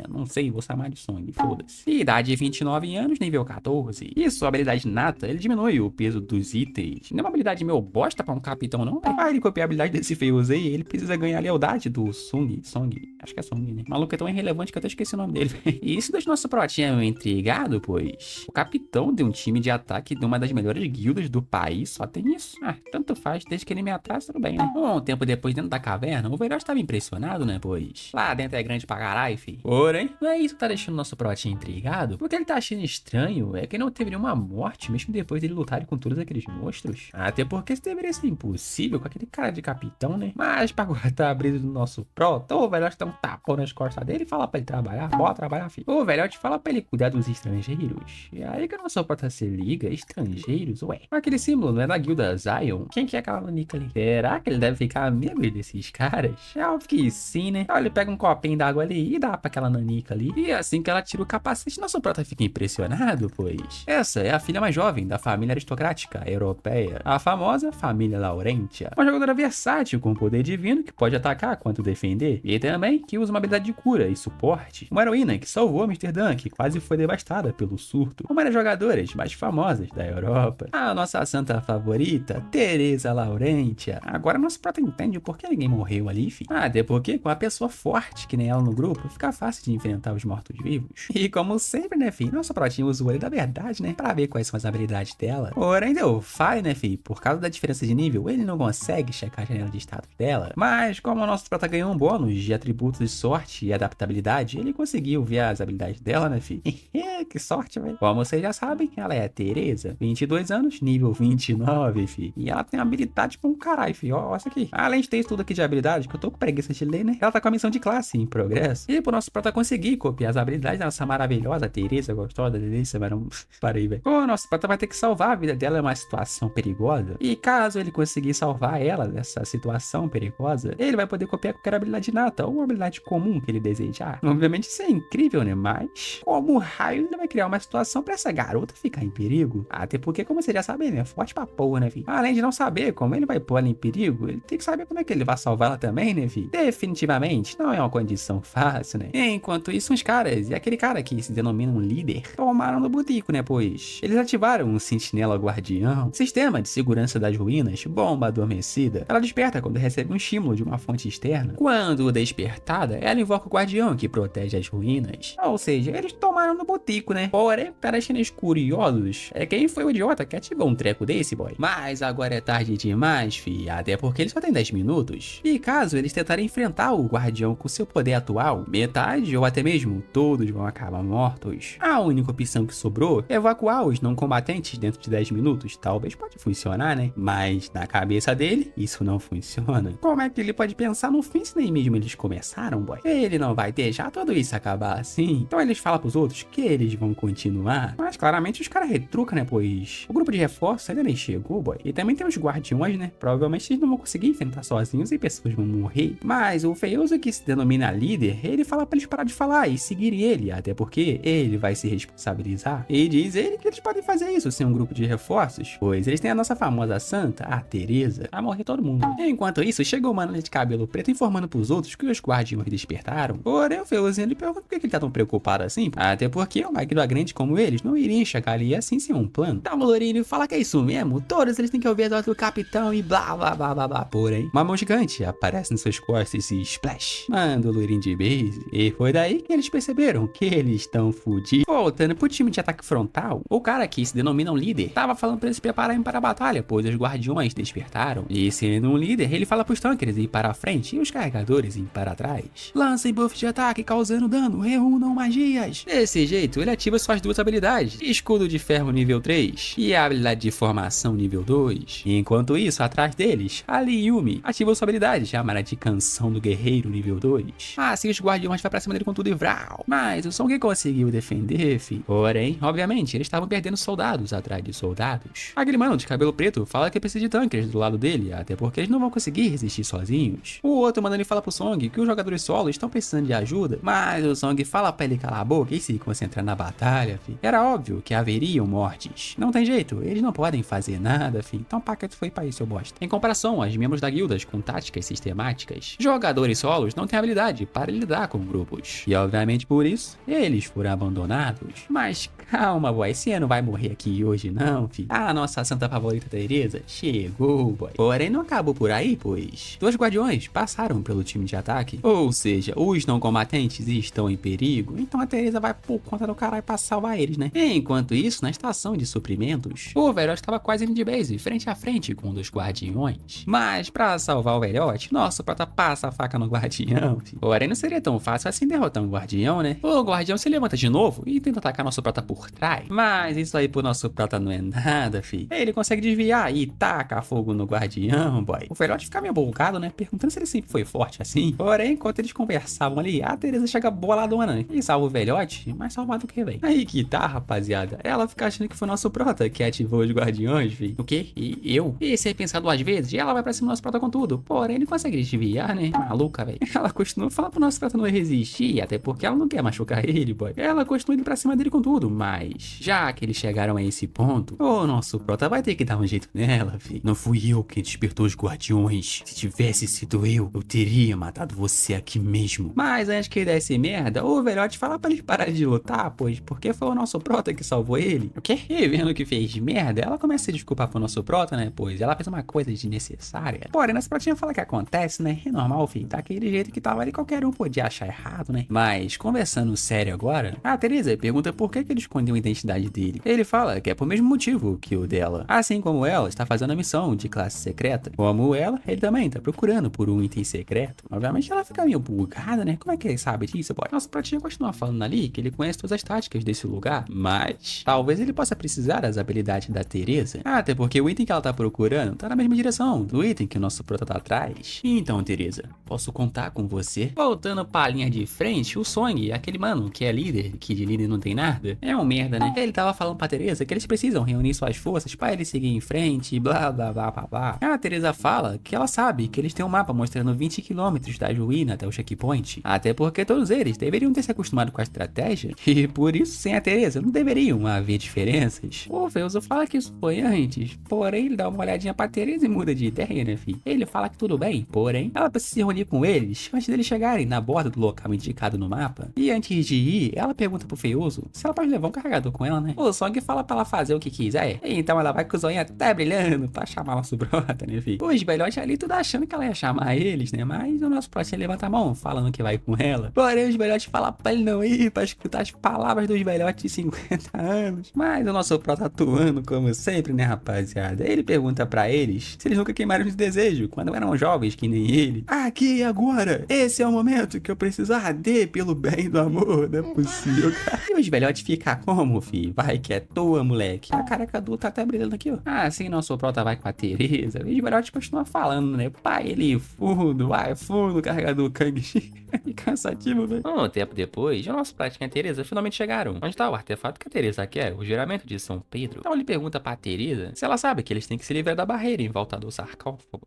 não sei, vou chamar de Song, foda-se. Idade 29 anos, nível 14. E sua habilidade nata, ele diminui o peso dos itens. Não é uma habilidade meio bosta pra um capitão, não? Ah, ele copiou a habilidade desse feioso aí, ele precisa ganhar a lealdade do Song, acho que é Song, né? O maluco é tão irrelevante que eu até esqueci o nome dele. E isso deixa nosso protinha meio intrigado, pois o capitão de um time de ataque de uma das melhores guildas do país só tem isso. Ah, tanto faz, desde que ele me atrasa, tudo bem, né? Um tempo depois, dentro da caverna, o velhote estava impressionado, né, pois lá dentro é grande pra caralho, fi. Porém, não é isso que tá deixando nosso protinha intrigado. Porque ele tá achando estranho é que não teve nenhuma morte, mesmo depois dele lutar com todos aqueles monstros. Até porque isso deveria ser impossível com aquele cara de capitão, né? Mas pra cortar a brisa do nosso prota, o velhote dá um tapão nas costas dele e fala pra ele trabalhar. Bora trabalhar, filho. O velhote fala pra ele cuidar dos estrangeiros. E aí que o nosso prota se liga, estrangeiros, ué. Aquele símbolo não é da guilda Zion? Quem que é aquela manica ali? Será que ele deve ficar amigo desses caras? É óbvio que sim, né? Aí ele pega um copinho d'água ali e dá pra aquela nanica ali. E assim que ela tira o capacete, nosso prota fica impressionado, pois essa é a filha mais jovem da família aristocrática europeia, a famosa família Laurentia. Uma jogadora versátil com poder divino que pode atacar quanto defender. E também que usa uma habilidade de cura e suporte. Uma heroína que salvou Amsterdã, que quase foi devastada pelo surto. Uma das jogadoras mais famosas da Europa. A nossa santa favorita, Teresa Laurentia. Agora nosso prota entende por que ninguém morreu ali, fi. Até porque com uma pessoa forte que nem ela no grupo, fica fácil de enfrentar os mortos-vivos. E como sempre, né, fi, nosso protinho usa o olho da verdade, né, pra ver quais são as habilidades dela. Porém, deu falha, né, fi, por causa da diferença de nível, ele não consegue checar a janela de status dela. Mas como o nosso prota ganhou um bônus de atributos de sorte e adaptabilidade, ele conseguiu ver as habilidades dela, né, fi. Que sorte, velho. Como vocês já sabem, ela é a Teresa, 22 anos, nível 29, fi. E ela tem habilidade pra um caralho, fi. Ó, isso aqui. Além de ter isso tudo aqui de habilidade, que eu tô com preguiça de ler, né, ela tá com a missão de classe em progresso. E pro nosso prota conseguir copiar as habilidades da nossa maravilhosa Teresa, gostosa, delícia, mas não... Parei, velho. O nosso prota vai ter que salvar a vida dela em uma situação perigosa. E caso ele conseguir salvar ela dessa situação perigosa, ele vai poder copiar qualquer habilidade nata ou uma habilidade comum que ele desejar. Obviamente isso é incrível, né? Mas como raio ele vai criar uma situação pra essa garota ficar em perigo? Até porque, como você já sabe, né? É forte pra porra, né, filho? Além de não saber como ele vai pôr ela em perigo, ele tem que saber como é que ele vai salvar ela também, né, filho? Definitivamente não é uma condição fácil, né? Enquanto isso, uns caras, e aquele cara que se denomina um líder, tomaram no botico, né? Pois eles ativaram um sentinela guardião, sistema de segurança das ruínas, bomba adormecida. Ela desperta quando recebe um estímulo de uma fonte externa. Quando despertada, ela invoca o guardião que protege as ruínas. Ou seja, eles tomaram no botico, né? Porém, para os chineses curiosos, é quem foi o idiota que ativou um treco desse, boy? Mas agora é tarde demais, fi. Até porque ele só tem 10 minutos. E caso eles tentarem enfrentar o guardião com seu poder atual, metade ou até mesmo todos vão acabar mortos. A única opção que sobrou é evacuar os não combatentes dentro de 10 minutos. Talvez pode funcionar, né? Mas na cabeça dele, isso não funciona. Como é que ele pode pensar no fim se nem mesmo eles começaram, boy? Ele não vai deixar tudo isso acabar assim. Então eles falam pros outros que eles vão continuar. Mas claramente os caras retrucam, né? Pois o grupo de reforço ainda nem chegou, boy. E também tem os guardiões, né? Provavelmente eles não vão conseguir enfrentar sozinhos e pessoas vão morrer. Mas o feioso que se denomina líder, ele fala pra eles parar de falar e seguirem ele. Até porque ele vai se responsabilizar. E diz ele que eles podem fazer isso sem um grupo de reforços. Pois eles têm a nossa famosa santa, a Teresa. Vai morrer todo mundo. Enquanto isso, chegou o mano de cabelo preto informando pros outros que os guardiões despertaram. Porém, o feiozinho ele pergunta por que ele tá tão preocupado assim. Até porque uma guilda grande como eles não iriam chegar ali assim sem um plano. Então o Lourinho fala que é isso mesmo. Todos eles têm que ouvir a ordem do capitão e blá blá blá blá blá. Porém, uma mão gigante aparece nas suas costas e splash. Manda o Lourinho de base. E foi daí que eles perceberam que eles estão fudidos. Voltando pro time de ataque frontal, o cara que se denomina um líder tava falando pra eles se prepararem para a batalha, pois os guardiões despertaram. E sendo um líder, ele fala pros tankers ir para a frente e os carregadores ir para trás. Lancem buff de ataque causando dano, reúnam magias. Desse jeito, ele ativa suas duas habilidades, escudo de ferro nível 3 e a habilidade de formação nível 2. Enquanto isso, atrás deles, Ali Yumi ativa sua habilidade chamada de Canção do Guerreiro nível 2. Assim os guardiões vai pra cima dele com tudo e vral. Mas o Song conseguiu defender, fi. Porém, obviamente, eles estavam perdendo soldados atrás de soldados. Aquele mano de cabelo preto fala que precisa de tankers do lado dele, até porque eles não vão conseguir resistir sozinhos. O outro mano ele fala pro Song que os jogadores solo estão precisando de ajuda, mas o Song fala pra ele calar a boca e se concentrar na batalha, fi. Era óbvio que haveriam mortes. Não tem jeito, eles não podem fazer nada, fi. Então paquete foi pra isso, seu bosta. Em comparação aos membros da guildas com táticas sistemáticas, jogadores solos não têm habilidade para lidar com grupos. E obviamente por isso, eles foram abandonados. Mas calma, boy, você não vai morrer aqui hoje não, fi. A nossa santa favorita Teresa chegou, boy. Porém não acabou por aí, pois dois guardiões passaram pelo time de ataque. Ou seja, os não combatentes estão em perigo, então a Teresa vai por conta do caralho pra salvar eles, né? Enquanto isso, na estação de suprimentos, o velhote estava quase indo de base, frente a frente com um dos guardiões. Mas pra salvar o velhote, nosso prota passa a faca no guardião, fi. Porém não seria tão fácil assim derrotar um guardião, né? O guardião se levanta de novo e tenta atacar nosso prota por trás. Mas isso aí pro nosso prota não é nada, fi. Ele consegue desviar e taca fogo no guardião, boy. O velhote fica meio bocado, né? Perguntando se ele sempre foi forte assim. Porém, enquanto eles conversavam ali, a Teresa chega boladona, né? E salva o velhote, mas salvado o que, velho? Aí que tá, rapaziada. Ela fica achando que foi nosso prota que ativou os guardiões, fi. O quê? E eu? E se pensar duas vezes, ela vai pra cima do nosso prota com tudo. Porém, ele consegue desviar, né? Maluca, velho. Ela continua falando pro nosso prota não resistir, até porque ela não quer machucar ele, boy. Ela continua indo pra cima dele com tudo, mas já que eles chegaram a esse ponto, o nosso prota vai ter que dar um jeito nela, fi. Não fui eu quem despertou os guardiões. Se tivesse sido eu teria matado você aqui mesmo. Mas antes que ele desse merda, o velhote fala pra ele parar de lutar, pois porque foi o nosso prota que salvou ele. O quê? E vendo que fez merda, ela começa a se desculpar pro nosso prota, né? Pois ela fez uma coisa desnecessária. Porém, nessa protinha fala que acontece, né? É normal, filho. Daquele jeito que tava ali, qualquer um podia achar errado, né? Mas, conversando sério agora, a Teresa pergunta por que ele escondeu a identidade dele. Ele fala que é por mesmo motivo que o dela. Assim como ela está fazendo a missão de classe secreta. Como ela, ele também tá procurando por um item secreto. Obviamente ela fica meio bugada, né? Como é que ele sabe disso, boy? Nosso pratinho continua falando ali que ele conhece todas as táticas desse lugar, mas talvez ele possa precisar das habilidades da Teresa. Até porque o item que ela tá procurando tá na mesma direção do item que o nosso prota tá atrás. Então, Teresa, posso contar com você? Voltando pra linha de frente, o Song, aquele mano que é líder, que de líder não tem nada, é um merda, né? Ele tava falando pra Teresa que eles precisam reunir suas forças pra eles seguir em frente, blá blá blá blá blá. A Teresa fala que ela sabe que eles têm um mapa mostrando 20 km da ruína até o checkpoint, até porque todos eles deveriam ter se acostumado com a estratégia, e por isso, sem a Teresa, não deveriam haver diferenças. O Veuso fala que isso foi antes, porém ele dá uma olhadinha pra Teresa e muda de ideia, né, filho? Ele fala que tudo bem, porém, ela precisa se reunir com eles antes deles chegarem na borda do local indicado no mapa. E antes de ir, ela pergunta pro Feuso se ela pode levar um carregador com ela, né? O Song fala pra ela fazer o que quiser, então ela vai com o zoinho até brilhando pra chamar nosso brota, né, filho? Os velhotes ali tudo achando que ela ia chamar eles, né? Mas o nosso próximo levanta a mão, falando que vai com ela. Porém, os velhotes falam pra ele não ir, pra escutar as palavras dos velhotes de 50 anos. Mas o nosso prota atuando como sempre, né, rapaziada? Ele pergunta pra eles se eles nunca queimaram de desejo quando eram jovens que nem ele. Aqui e agora, esse é o momento que eu preciso arder pelo bem do amor, não é possível, cara. E os velhotes ficam como, fi? Vai que é tua, moleque. A careca do tá até brilhando aqui, ó. Assim, nosso prota vai com a Teresa. E os velhotes continuam falando, né? Pai, ele fundo, vai fundo, carregador Kang-Shi. Que cansativo, velho. Um tempo depois, o nosso pratinho e a Teresa finalmente chegaram. Onde tá o artefato que a Teresa quer? O juramento de São Pedro. Então ele pergunta pra Teresa se ela sabe que eles têm que se livrar da barreira em volta do sarcófago.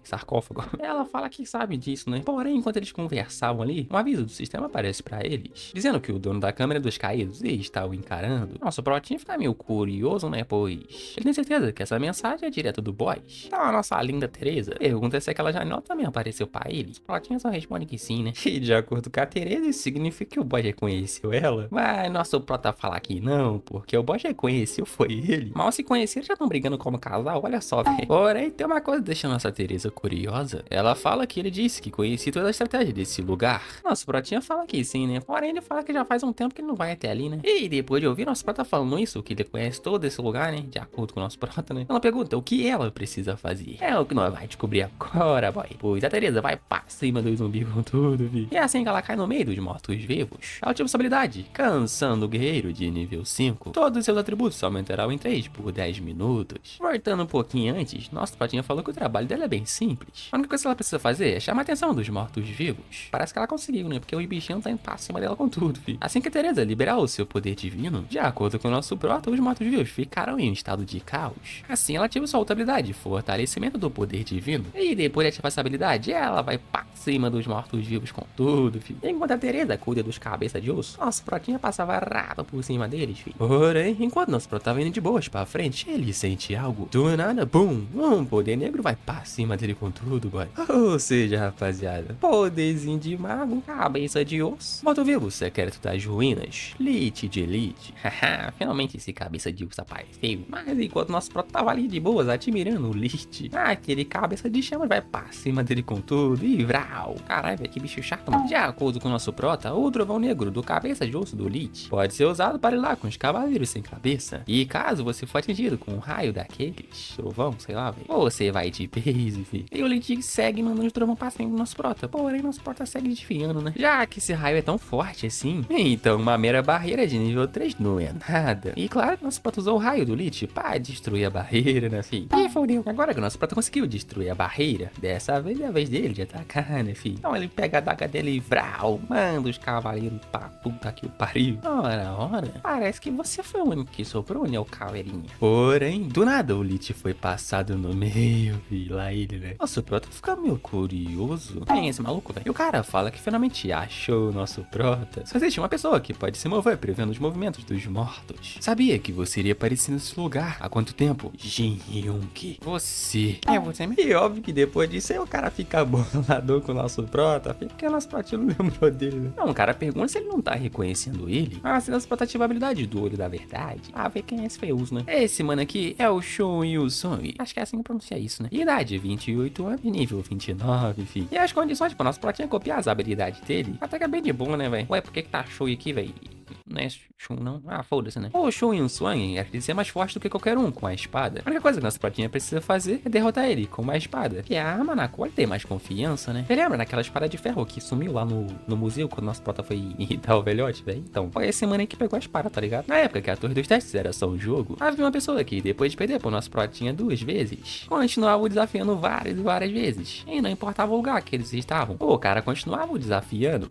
Sarcófago. Ela fala que sabe disso, né? Porém, enquanto eles conversavam ali, um aviso do sistema aparece pra eles, dizendo que o dono da câmera dos caídos está o encarando. Nosso brotinho fica meio curioso, né? Pois ele tem certeza que essa mensagem é direto do boss. Então a nossa linda Teresa pergunta se aquela janela também apareceu pra ele. O brotinho só responde que sim, né? E de acordo com a Teresa, isso significa que o boss reconheceu ela. Mas nosso prota fala que não, porque o boss reconheceu foi ele. Mal se conheceram, já estão brigando como casal, olha só, velho. Porém, tem uma coisa deixando nossa Teresa curiosa. Ela fala que ele disse que conhecia toda a estratégia desse lugar. Nosso brotinho fala que sim, né? Porém, ele fala que já faz um tempo que ele não vai até ali, né? E depois de ouvir nosso prota falando isso, que ele conhece todo esse lugar, né? De acordo com o nosso prota, né? Ela pergunta o que ela precisa fazer. É o que nós vai descobrir agora, boy. Pois a Teresa vai pra cima do zumbi com tudo, vi. E é assim que ela cai no meio dos mortos-vivos. Ela ativa sua habilidade, habilidade, cansando o guerreiro de nível 5. Todos os seus atributos aumentarão em 3 por 10 minutos. Voltando um pouquinho antes, nossa protinha falou que o trabalho dela é bem simples. A única coisa que ela precisa fazer é chamar a atenção dos mortos-vivos. Parece que ela conseguiu, né? Porque o bichinho tá indo pra cima dela com tudo, filho. Assim que a Teresa liberar o seu poder divino, de acordo com o nosso prota, os mortos-vivos ficarão em um estado de caos. Assim, ela ativa sua outra habilidade, fortalecimento do poder divino. E depois de ativar essa habilidade, ela vai pra cima dos mortos-vivos com tudo, filho. Enquanto a Teresa cuida dos cabeças de osso, nosso protinha passava rato por cima deles, filho. Porém, enquanto nosso prota tava indo de boas pra frente, ele sente algo. Do nada, bum, um poder negro vai pra cima dele com tudo, boy. Ou seja, rapaziada, poderzinho de mago, cabeça de osso, morto-vivo secreto das ruínas, Lich de Elite. Haha, finalmente esse cabeça de osso apareceu. Mas enquanto nosso prota tava ali de boas, admirando o Lich, aquele cabeça de chama vai pra cima dele com tudo e vral. Caralho, velho, que bicho chato, mano. De acordo com o nosso prota, o trovão negro do cabeça de osso do Lich pode ser usado para ir lá com os cavaleiros sem cabeça. E caso você for atingido com um raio daqueles, trovão, sei lá, velho, você vai de base, filho. E o Lich segue mandando o trovão pra cima do nosso prota. Porém, nosso prota segue desfiando, né? Já que esse raio é tão forte assim, então uma mera barreira de nível 3 não é nada. E claro que nosso prota usou o raio do Lich pra destruir a barreira, né, filho? E fodeu. Agora que o nosso prota conseguiu destruir a barreira, dessa vez é a vez dele de atacar, né, filho? Então ele pega a daga dele e vral, manda os cavaleiros pra puta que o pariu. Ora, parece que você foi o único que sobrou, né, o caveirinha. Porém, do nada o Lich foi passado no meio, filho, lá ele, né? Nosso prota fica meio curioso. Quem é esse maluco, velho? E o cara fala que finalmente achou o nosso prota. Só existe uma pessoa que pode se mover prevendo os movimentos dos mortos. Sabia que você iria aparecer nesse lugar? Há quanto tempo? Jinhyun-ki. Você. É você mesmo? E óbvio que depois disso aí o cara fica bolador com o nosso prota, porque o nosso prota não lembrou dele, né? Não, o cara pergunta se ele não tá reconhecendo ele. Ah, se nosso prota ativa a habilidade do olho da verdade. Ah, ver quem é esse feioso, né? Esse mano aqui é o Shun Yu-sung. Acho que é assim que pronuncia isso, né? Idade 28 anos, nível 29, fi. E as condições pra nosso protinha copiar as habilidades dele, até que é bem de boa, né, velho? Ué, por que tá show aqui, velho? Não é Shun, não? Ah, foda-se, né? O Shun Yun-sung acredita ser mais forte do que qualquer um com a espada. A única coisa que nossa pratinha precisa fazer é derrotar ele com uma espada, que é a arma na qual ele tem mais confiança, né? Você lembra daquela espada de ferro que sumiu lá no museu quando nosso prota foi irritar o velhote, velho? Então, foi esse mano aí que pegou a espada, tá ligado? Na época que a Torre dos Testes era só um jogo, havia uma pessoa que, depois de perder pro nosso pratinha 2 vezes, continuava o desafiando várias e várias vezes. E não importava o lugar que eles estavam. O cara continuava o desafiando.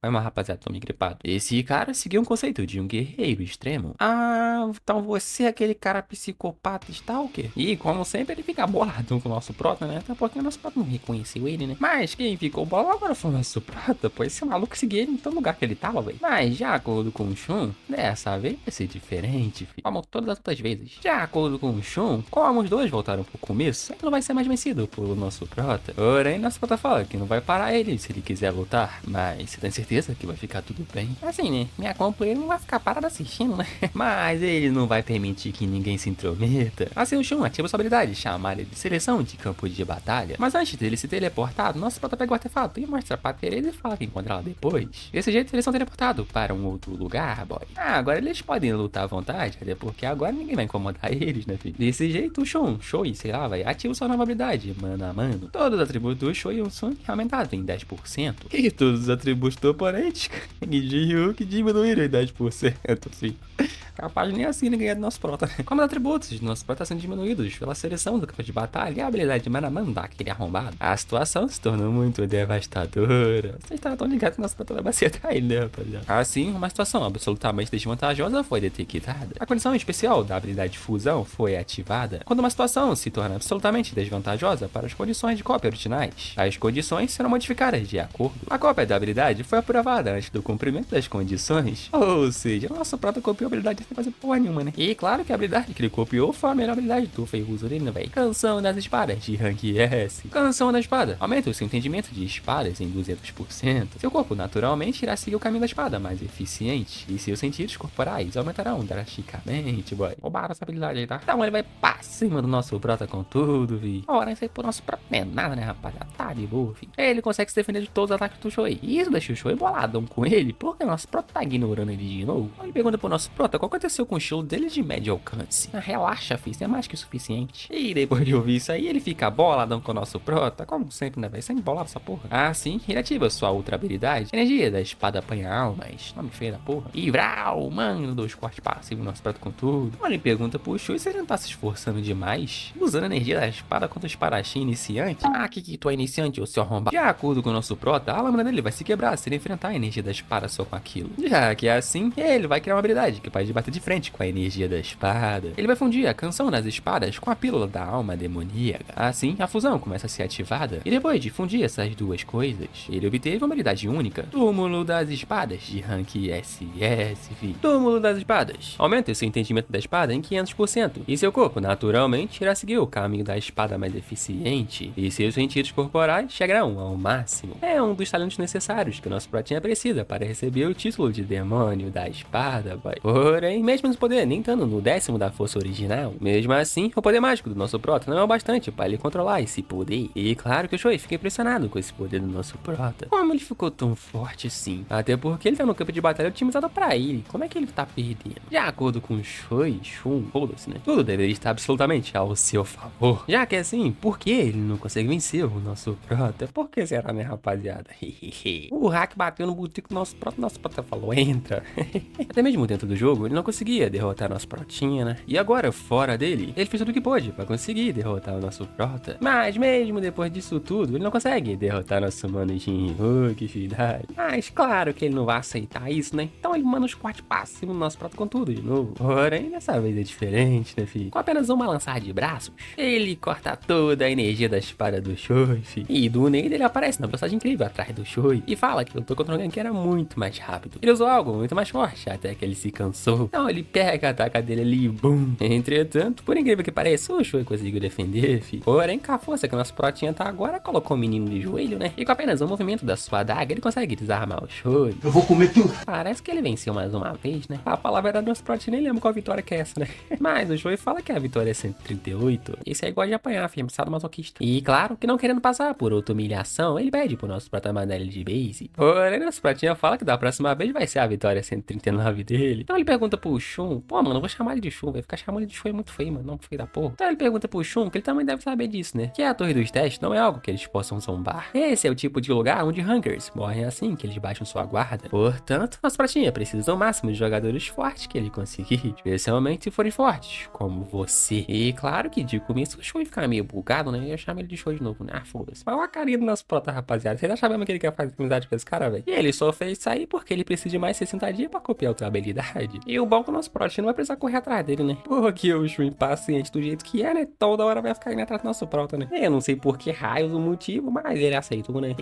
Vai uma rapaziada, tô me gripado. Esse cara seguiu um conceito de um guerreiro extremo. Ah, então você é aquele cara psicopata stalker? E como sempre ele fica bolado com o nosso prota, né? Até porque o nosso prota não reconheceu ele, né? Mas quem ficou bolado agora foi o nosso prota, pois esse maluco seguia ele em todo lugar que ele tava, velho. Mas de acordo com o Shun, dessa vez vai ser diferente, filho. Como todas as outras vezes. De acordo com o Shun, como os dois voltaram pro começo, ele não vai ser mais vencido pelo nosso prota. Porém, nosso prota fala que não vai parar ele se ele quiser lutar. Mas você tem certeza que vai ficar tudo bem? Assim, né? Minha companheira não vai ficar parada assistindo, né? Mas ele não vai permitir que ninguém se intrometa. Assim, o Shun ativa sua habilidade, chamar ele de seleção de campo de batalha. Mas antes dele se teleportar, nosso prota pega o artefato e mostra pra Teresa e fala que encontra ela depois. Desse jeito, eles são teleportados para um outro lugar, boy. Ah, agora eles podem lutar à vontade, até porque agora ninguém vai incomodar eles, né, filho? Desse jeito, o Shun, Shui, sei lá, vai, ativa sua nova habilidade, mano a mano. Todos os atributos do Shui e o Sun aumentados em 10%. E todos os atributos do oponente e de Ryuk diminuíram em 10%, assim. Capaz nem assim ele ganhar do nosso prota. Como os atributos de nosso prota sendo diminuídos pela seleção do campo de batalha e a habilidade de Manaman daquele arrombado, a situação se tornou muito devastadora. Vocês estão ligados que nosso prota vai acertar ele, né, rapaziada? Assim, uma situação absolutamente desvantajosa foi detectada. A condição especial da habilidade de fusão foi ativada quando uma situação se torna absolutamente desvantajosa para as condições de cópia originais. As condições serão modificadas de acordo. A cópia da habilidade foi aprovada antes do cumprimento das condições, ou seja, nosso prota copiou a habilidade sem fazer porra nenhuma, né? E claro que a habilidade que ele copiou foi a melhor habilidade do Feioso dele, né, velho? Canção das espadas de rank S. Canção da espada. Aumenta o seu entendimento de espadas em 200%. Seu corpo naturalmente irá seguir o caminho da espada mais eficiente. E seus sentidos corporais aumentarão drasticamente, boy. Roubaram essa habilidade aí, tá? Então ele vai pra cima do nosso prota com tudo, vi. Ora, isso aí pro nosso prota não é nada, né, rapaziada? Tá de boa, fi. Ele consegue se defender de todos os ataques do Shui. E isso deixa o Shui boladão com ele, porque nosso prota tá ignorando ele de novo. Ele pergunta pro nosso prota qual aconteceu com o estilo dele de médio alcance. Relaxa, filho, isso é mais que o suficiente. E depois de ouvir isso aí, ele fica boladão com o nosso prota, como sempre, né, velho? Sempre bolado essa porra. Assim, ele ativa sua outra habilidade, energia da espada apanha almas, nome feio da porra. E vral, mano, 2 cortes passivos, nosso prota com tudo. Ele pergunta pro Shui se ele não tá se esforçando demais, usando a energia da espada contra o espadachim iniciante. Ah, que tu é iniciante, ô seu arrombado. De acordo com o nosso prota, a lâmina dele vai se quebrar se ele enfrentar a energia da espada só com aquilo. Já que é assim, ele vai criar uma habilidade que pode bater de frente com a energia da espada. Ele vai fundir a canção das espadas com a pílula da alma demoníaca. Assim, a fusão começa a ser ativada. E depois de fundir essas duas coisas, ele obteve uma habilidade única. Túmulo das espadas de rank SS, fi. Túmulo das espadas. Aumenta seu entendimento da espada em 500%. E seu corpo, naturalmente, irá seguir o caminho da espada mais eficiente. E seus sentidos corporais chegarão ao máximo. É um dos talentos necessários que o nosso protinha precisa para receber o título de demônio da espada, boy. Porém, mesmo esse poder nem estando no 10º da força original, mesmo assim, o poder mágico do nosso prota não é o bastante para ele controlar esse poder. E claro que o Shui fica impressionado com esse poder do nosso prota. Como ele ficou tão forte assim? Até porque ele tá no campo de batalha otimizado para ele. Como é que ele tá perdendo? De acordo com o Shui, foda-se, né? Tudo deveria estar absolutamente ao seu favor. Já que é assim, por que ele não consegue vencer o nosso prota? Por que será, né, rapaziada? O hack bateu no botico do nosso prota falou, entra. Até mesmo dentro do jogo, ele não conseguia derrotar nosso protinha, né? E agora, fora dele, ele fez tudo o que pôde pra conseguir derrotar o nosso prota. Mas mesmo depois disso tudo, ele não consegue derrotar nosso mano Jin. Oh, que fidade. Mas claro que ele não vai aceitar isso, né? Então ele manda os 4 passos no nosso prota com tudo de novo. Porém, dessa vez é diferente, né, filho? Com apenas um balançar de braços, ele corta toda a energia da espada do Shui, filho. E do nada ele aparece na velocidade incrível atrás do Shui e fala que lutou contra alguém que era muito mais rápido. Ele usou algo muito mais forte até que ele se cansou. Então ele pega a ataca dele ali e bum. Entretanto, por incrível que pareça, o Shui conseguiu defender, filho. Porém, com a força que o nosso protinha tá agora, colocou o menino de joelho, né? E com apenas um movimento da sua adaga, ele consegue desarmar o Shui. Eu vou comer tudo. Parece que ele venceu mais uma vez, né? A palavra era do nosso protinha, nem lembro qual vitória que é essa, né? Mas o Shui fala que a vitória é 138. Isso é igual de apanhar, filho, masoquista. E claro que não querendo passar por outra humilhação, ele pede pro nosso prota mandar ele de base. Porém, nosso protinha fala que da próxima vez vai ser a vitória 139 dele. Então ele pergunta pro Shun, pô, mano, eu vou chamar ele de Shun, vai ficar chamando ele de Shun é muito feio, mano, não feio da porra. Então ele pergunta pro Shun, que ele também deve saber disso, né? Que a torre dos testes não é algo que eles possam zombar. Esse é o tipo de lugar onde rankers morrem assim que eles baixam sua guarda. Portanto, nosso pratinha precisa ao máximo de jogadores fortes que ele conseguir, especialmente se forem fortes, como você. E claro que de começo o Shun ia ficar meio bugado, né? Eu ia chamar ele de Shun de novo, né? Ah, foda-se. Mas olha a carinha do nosso prota, rapaziada. Vocês achavam mesmo que ele quer fazer amizade com esse cara, velho? E ele só fez isso aí porque ele precisa de mais 60 dias pra copiar outra habilidade. E o bom é que o nosso prota não vai precisar correr atrás dele, né? Porque o Shun impaciente do jeito que é, né? Toda hora vai ficar indo atrás do nosso prota, né? Eu não sei por que raios o motivo, mas ele aceitou, né?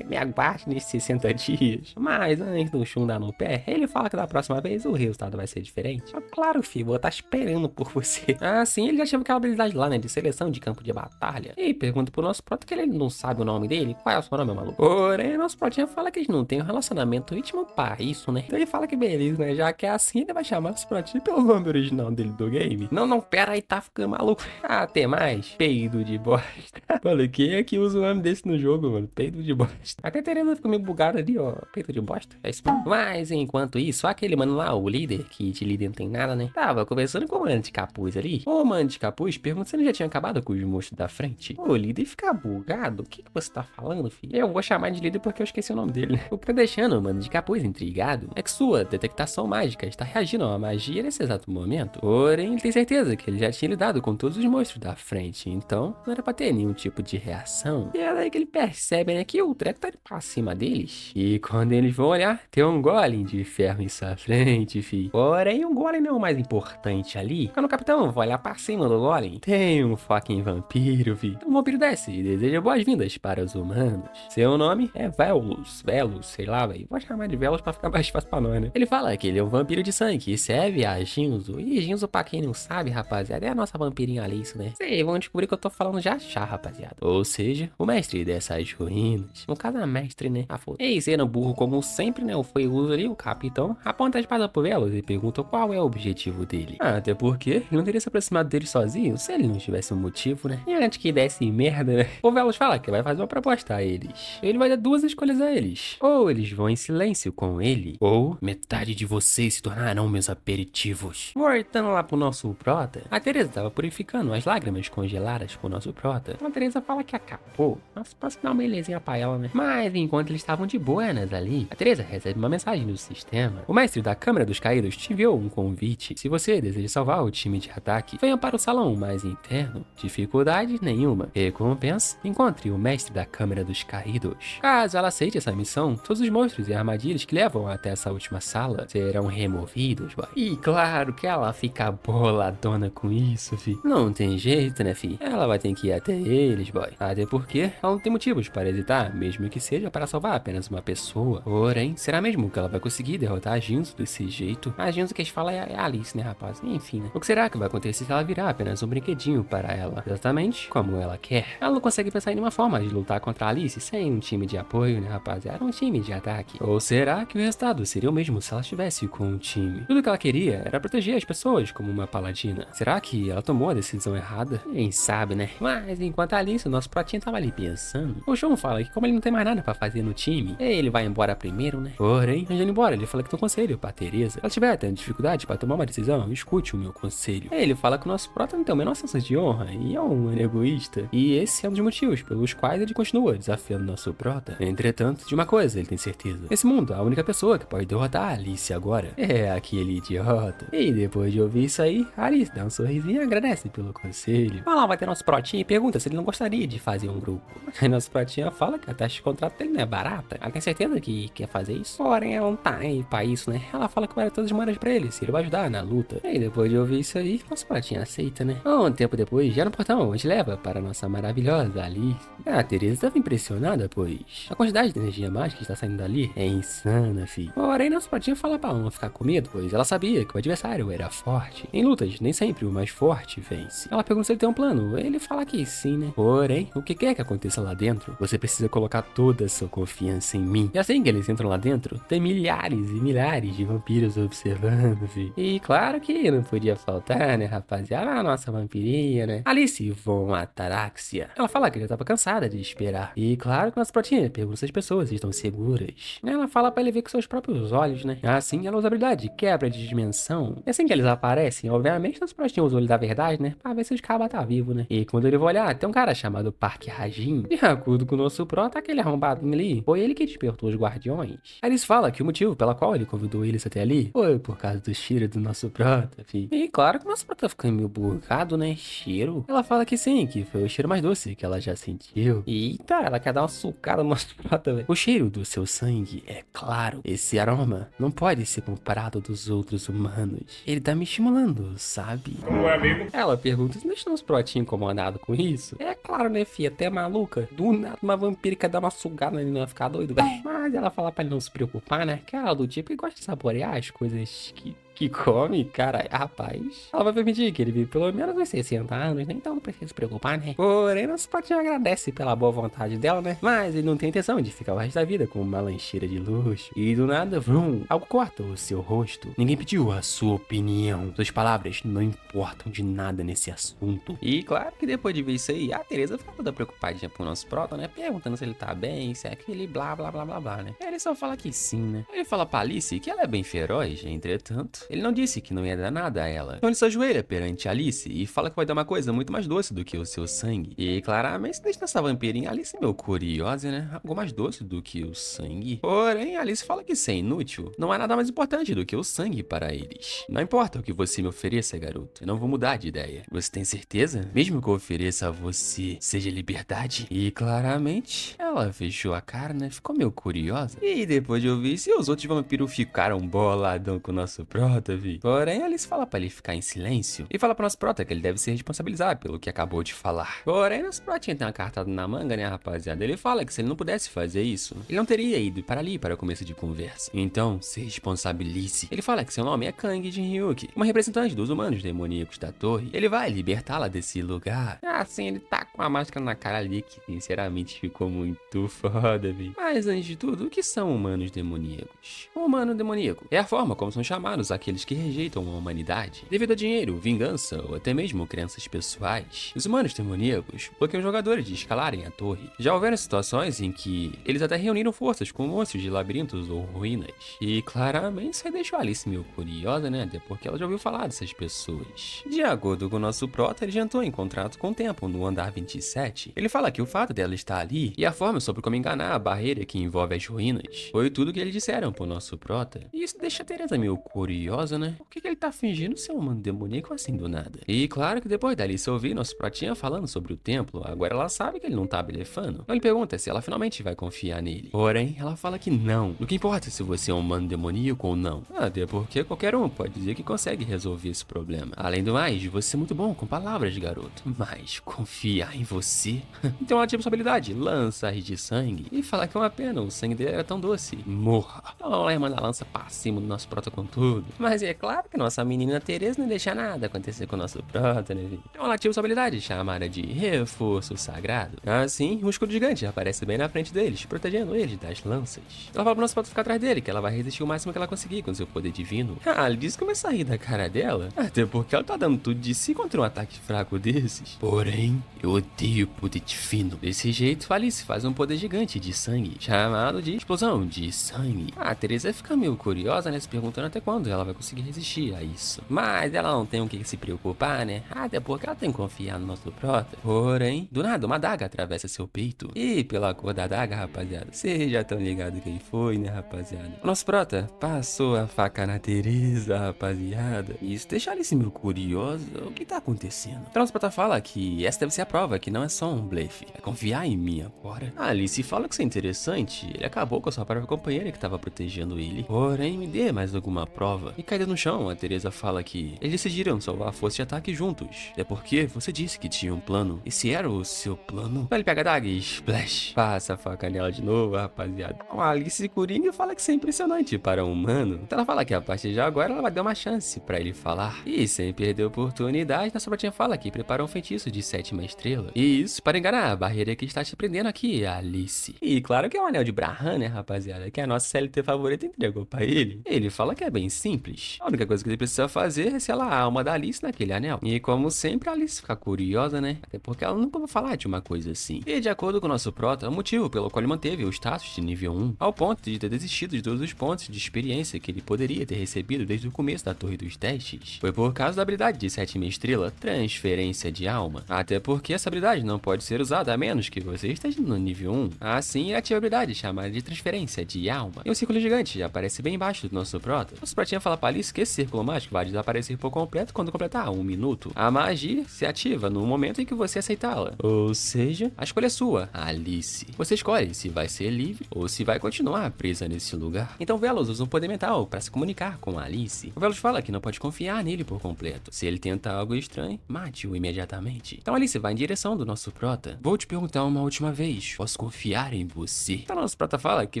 Me aguarde nesses 60 dias. Mas antes do Shun dar no pé, ele fala que da próxima vez o resultado vai ser diferente. Mas, claro, filho, vou estar esperando por você. Assim, ele já tinha aquela habilidade lá, né? De seleção de campo de batalha. E pergunta pro nosso prota que ele não sabe o nome dele. Qual é o seu nome, maluco? Porém, nosso protinha fala que eles não tem um relacionamento íntimo para isso, né? Então ele fala que beleza, né? Já que é assim, ele vai chamar os protinha pelo nome original dele do game. Não, pera aí, tá ficando maluco. Até mais. Peido de bosta. Mano, quem é que usa o nome desse no jogo, mano? Peido de bosta. Até Tereza ficou meio bugado ali, ó. Peido de bosta. É isso mesmo. Mas enquanto isso, aquele mano lá, o líder, que de líder não tem nada, né? Tava conversando com o mano de capuz ali. O mano de capuz pergunta se ele já tinha acabado com os monstros da frente. O líder fica bugado. O que você tá falando, filho? Eu vou chamar de líder porque eu esqueci o nome dele, né? O que tá deixando o mano de capuz intrigado é que sua detectação mágica está reagindo a uma magia nesse exato momento. Porém, ele tem certeza que ele já tinha lidado com todos os monstros da frente, então não era pra ter nenhum tipo de reação. E é daí que ele percebe, né, que o treco tá pra cima deles. E quando eles vão olhar, tem um golem de ferro em sua frente, fi. Porém, o golem não é o mais importante ali. Quando o capitão vai olhar pra cima do golem, tem um fucking vampiro, fi. O vampiro desce e deseja boas-vindas para os humanos. Seu nome é Velos, sei lá, velho. Vou chamar de Velos pra ficar mais fácil pra nós, né? Ele fala que ele é um vampiro de sangue e serve a Jinzo. E Jinzo, pra quem não sabe, rapaziada, é a nossa vampirinha Alice, né? Vocês vão descobrir que eu tô falando já, rapaziada. Ou seja, o mestre dessas ruínas. No caso, a mestre, né? A foda. E sendo burro como sempre, né? O foi uso ali, o capitão, aponta a espada pro Velos e pergunta qual é o objetivo dele. Até porque ele não teria se aproximado dele sozinho se ele não tivesse um motivo, né? E antes que desse merda, né? O Velos fala que vai fazer uma proposta a eles. Ele vai dar duas escolhas a eles. Ou eles vão em silêncio com ele, ou metade de vocês se tornarão serão meus aperitivos. Voltando lá pro nosso prota, a Teresa tava purificando as lágrimas congeladas pro nosso prota. A Teresa fala que acabou. Nossa, posso dar uma belezinha pra ela, né? Mas enquanto eles estavam de buenas ali, a Teresa recebe uma mensagem do sistema. O mestre da Câmara dos Caídos te enviou um convite. Se você deseja salvar o time de ataque, venha para o salão mais interno. Dificuldade nenhuma. Recompensa: encontre o mestre da Câmara dos Caídos. Caso ela aceite essa missão, todos os monstros e armadilhas que levam até essa última sala serão removidos, boy. E claro que ela fica boladona com isso, fi. Não tem jeito, né, fi? Ela vai ter que ir até eles, boy. Até porque ela não tem motivos para hesitar, mesmo que seja para salvar apenas uma pessoa. Porém, será mesmo que ela vai conseguir derrotar a Jinzo desse jeito? A Jinzo que a gente fala é a Alice, né, rapaz? Enfim, né? O que será que vai acontecer se ela virar apenas um brinquedinho para ela? Exatamente como ela quer. Ela não consegue pensar em nenhuma forma de lutar contra a Alice sem um time de apoio, né, rapaziada? Um time de ataque. Ou será que o resultado seria o mesmo se ela estivesse com um time? Tudo que ela queria era proteger as pessoas como uma paladina. Será que ela tomou a decisão errada? Quem sabe, né? Mas enquanto a Alice, o nosso protinho tava ali pensando, o Shun fala que como ele não tem mais nada pra fazer no time, ele vai embora primeiro, né? Porém, antes de ir embora, ele fala que tem um conselho pra Teresa. Se ela tiver tendo dificuldade pra tomar uma decisão, escute o meu conselho. Ele fala que o nosso prota não tem o menor senso de honra e é um egoísta. E esse é um dos motivos pelos quais ele continua desafiando nosso prota. Entretanto, de uma coisa ele tem certeza. Nesse mundo, a única pessoa que pode derrotar a Alice agora é aquele idiota. E depois de ouvir isso aí, a Alice dá um sorrisinho e agradece pelo conselho. Lá vai ter nosso protinho e pergunta se ele não gostaria de fazer um grupo. Aí nosso protinho fala que a taxa de contrato dele não é barata. Ela tem certeza que quer fazer isso. Porém, ela não tá aí pra isso, né? Ela fala que vai dar todas as moedas pra ele, se ele vai ajudar na luta. E depois de ouvir isso aí, nosso protinho aceita, né? Um tempo depois, já no portão, a gente leva para a nossa maravilhosa Alice. A Teresa estava impressionada, pois a quantidade de energia mágica que está saindo dali é insana, fi. Porém, nosso protinho fala pra ela não ficar com medo, pois ela sabia que o adversário era forte. Em lutas, nem sempre o mais forte vence. Ela pergunta se ele tem um plano, ele fala que sim, né? Porém, o que quer que aconteça lá dentro, você precisa colocar toda a sua confiança em mim. E assim que eles entram lá dentro, tem milhares e milhares de vampiros observando, fi. E claro que não podia faltar, né, rapaziada? A nossa vampirinha, né? Alice von Ataraxia. Ela fala que já tava cansada de esperar. E claro que nossa protinha pergunta se as pessoas estão seguras. Ela fala pra ele ver com seus próprios olhos, né? Assim, ela usa a habilidade quebra de dimensão. E assim que eles aparecem, obviamente, nosso protinha usa o olho da verdade, né? Pra ver se os cabas tá vivo, né? E quando ele vai olhar, tem um cara chamado Park Rajin. De acordo com o nosso prota, aquele arrombadinho ali, foi ele que despertou os guardiões. Aí eles falam que o motivo pela qual ele convidou eles até ali foi por causa do cheiro do nosso prota, fi. E claro que o nosso prota fica meio bugado, né? Cheiro. Ela fala que sim, que foi o cheiro mais doce que ela já sentiu. Eita, ela quer dar uma sucada no nosso prota, velho. O cheiro do seu sangue é claro. Esse aroma não pode ser comparado dos outros humanos. Ele tá me estimulando, sabe? Como é, amigo? Ela pergunta se deixa nosso protinho incomodado com isso. É claro, né, filha? Até maluca. Do nada, uma vampírica dá uma sugada nele, não vai ficar doido, velho. Mas ela fala pra ele não se preocupar, né? Que ela é do tipo que gosta de saborear as coisas que come, cara, rapaz. Ela vai permitir que ele vive pelo menos uns 60 anos, né? Então não precisa se preocupar, né? Porém, nosso patinho agradece pela boa vontade dela, né? Mas ele não tem intenção de ficar o resto da vida com uma lancheira de luxo. E do nada, vrum, algo corta o seu rosto. Ninguém pediu a sua opinião. Suas palavras não importam de nada nesse assunto. E claro que depois de ver isso aí, a Teresa fica toda preocupadinha pro nosso prota, né? Perguntando se ele tá bem, se é aquele blá blá blá blá blá, né? Ele só fala que sim, né? Ele fala pra Alice que ela é bem feroz, entretanto, ele não disse que não ia dar nada a ela. Então ele se ajoelha perante Alice e fala que vai dar uma coisa muito mais doce do que o seu sangue. E claramente deixa essa vampirinha Alice meio curiosa, né? Algo mais doce do que o sangue. Porém, Alice fala que isso é inútil. Não há nada mais importante do que o sangue para eles. Não importa o que você me ofereça, garoto. Eu não vou mudar de ideia. Você tem certeza? Mesmo que eu ofereça a você seja liberdade? E claramente, ela fechou a cara, né? Ficou meio curiosa. E depois de ouvir isso, os outros vampiros ficaram boladão com o nosso prota, vi. Porém, Alice fala pra ele ficar em silêncio e fala pro nosso prota que ele deve se responsabilizar pelo que acabou de falar. Porém, nosso protinha tem uma cartada na manga, né, rapaziada? Ele fala que se ele não pudesse fazer isso, ele não teria ido para ali para começo de conversa. Então, se responsabilize. Ele fala que seu nome é Kang Jinhyuki, uma representante dos humanos demoníacos da torre. Ele vai libertá-la desse lugar. Assim, ele tá com a máscara na cara ali que, sinceramente, ficou muito foda, vi. Mas, antes de tudo, o que são humanos demoníacos? O humano demoníaco é a forma como são chamados aqueles aqueles que rejeitam a humanidade devido a dinheiro, vingança ou até mesmo crenças pessoais. Os humanos demoníacos bloqueiam os jogadores de escalarem a torre. Já houveram situações em que eles até reuniram forças com monstros de labirintos ou ruínas. E claramente isso aí deixou a Alice meio curiosa, né? Até porque ela já ouviu falar dessas pessoas. De acordo com o nosso prota, ele já entrou em contrato com o Tempo no andar 27. Ele fala que o fato dela estar ali e a forma sobre como enganar a barreira que envolve as ruínas foi tudo que eles disseram pro nosso prota. E isso deixa a Teresa meio curiosa, né? Por que ele tá fingindo ser um humano demoníaco assim do nada? E claro que depois da Alice ouvir nosso protinha falando sobre o templo, agora ela sabe que ele não tá blefando. Então ele pergunta se ela finalmente vai confiar nele. Porém, ela fala que não. O que importa se você é um humano demoníaco ou não. Até porque qualquer um pode dizer que consegue resolver esse problema. Além do mais, você é muito bom com palavras, garoto. Mas confiar em você? Então ela tinha sua habilidade, lança de sangue. E falar que é uma pena, o sangue dele era tão doce. Morra. Então a irmã da lança pra cima do nosso prota com tudo. Mas é claro que nossa menina Teresa não deixa nada acontecer com o nosso prota, né, filho? Então ela ativa sua habilidade, chamada de reforço sagrado. Assim, o escudo gigante aparece bem na frente deles, protegendo eles das lanças. Ela fala pro nosso prota ficar atrás dele, que ela vai resistir o máximo que ela conseguir com seu poder divino. Alice começa a rir da cara dela, até porque ela tá dando tudo de si contra um ataque fraco desses. Porém, eu odeio poder divino. Desse jeito, Alice faz um poder gigante de sangue, chamado de explosão de sangue. A Teresa fica meio curiosa, né, se perguntando até quando ela vai conseguir resistir a isso. Mas ela não tem o que se preocupar, né, até porque ela tem que confiar no nosso prota. Porém, do nada, uma adaga atravessa seu peito. E pela cor da adaga, rapaziada, vocês já estão ligados quem foi, né, rapaziada? O nosso prota passou a faca na Teresa, rapaziada. E isso deixa a Alice meio curiosa. O que tá acontecendo? Então, nosso prota fala que essa deve ser a prova, que não é só um blefe. É confiar em mim agora. A Alice fala que isso é interessante. Ele acabou com a sua própria companheira que tava protegendo ele. Porém, me dê mais alguma prova. E caída no chão, a Teresa fala que eles decidiram salvar a força de ataque juntos. É porque você disse que tinha um plano. Esse era o seu plano? Então ele pega a daga e splash. Passa a faca nela de novo, rapaziada. A Alice Coringa fala que isso é impressionante para um humano. Então ela fala que a partir de agora ela vai dar uma chance pra ele falar. E sem perder a oportunidade, nossa pratinha fala que preparou um feitiço de 7ª estrela. E isso para enganar a barreira que está te prendendo aqui, Alice. E claro que é o anel de Braham, né, rapaziada? Que a nossa CLT favorita entregou pra ele. Ele fala que é bem simples. A única coisa que ele precisa fazer é selar a alma da Alice naquele anel. E como sempre, a Alice fica curiosa, né? Até porque ela nunca vai falar de uma coisa assim. E de acordo com o nosso prota, o motivo pelo qual ele manteve o status de nível 1, ao ponto de ter desistido de todos os pontos de experiência que ele poderia ter recebido desde o começo da torre dos testes, foi por causa da habilidade de 7ª estrela, transferência de alma. Até porque essa habilidade não pode ser usada a menos que você esteja no nível 1. Assim, ele ativa a habilidade chamada de transferência de alma. E um círculo gigante já aparece bem embaixo do nosso prota. Nosso protinha fala pra Alice que esse círculo mágico vai desaparecer por completo quando completar 1 minuto. A magia se ativa no momento em que você aceitá-la. Ou seja, a escolha é sua, Alice. Você escolhe se vai ser livre ou se vai continuar presa nesse lugar. Então Velos usa um poder mental para se comunicar com a Alice. O Velos fala que não pode confiar nele por completo. Se ele tenta algo estranho, mate-o imediatamente. Então Alice vai em direção do nosso prota. Vou te perguntar uma última vez, posso confiar em você? Então nosso prota fala que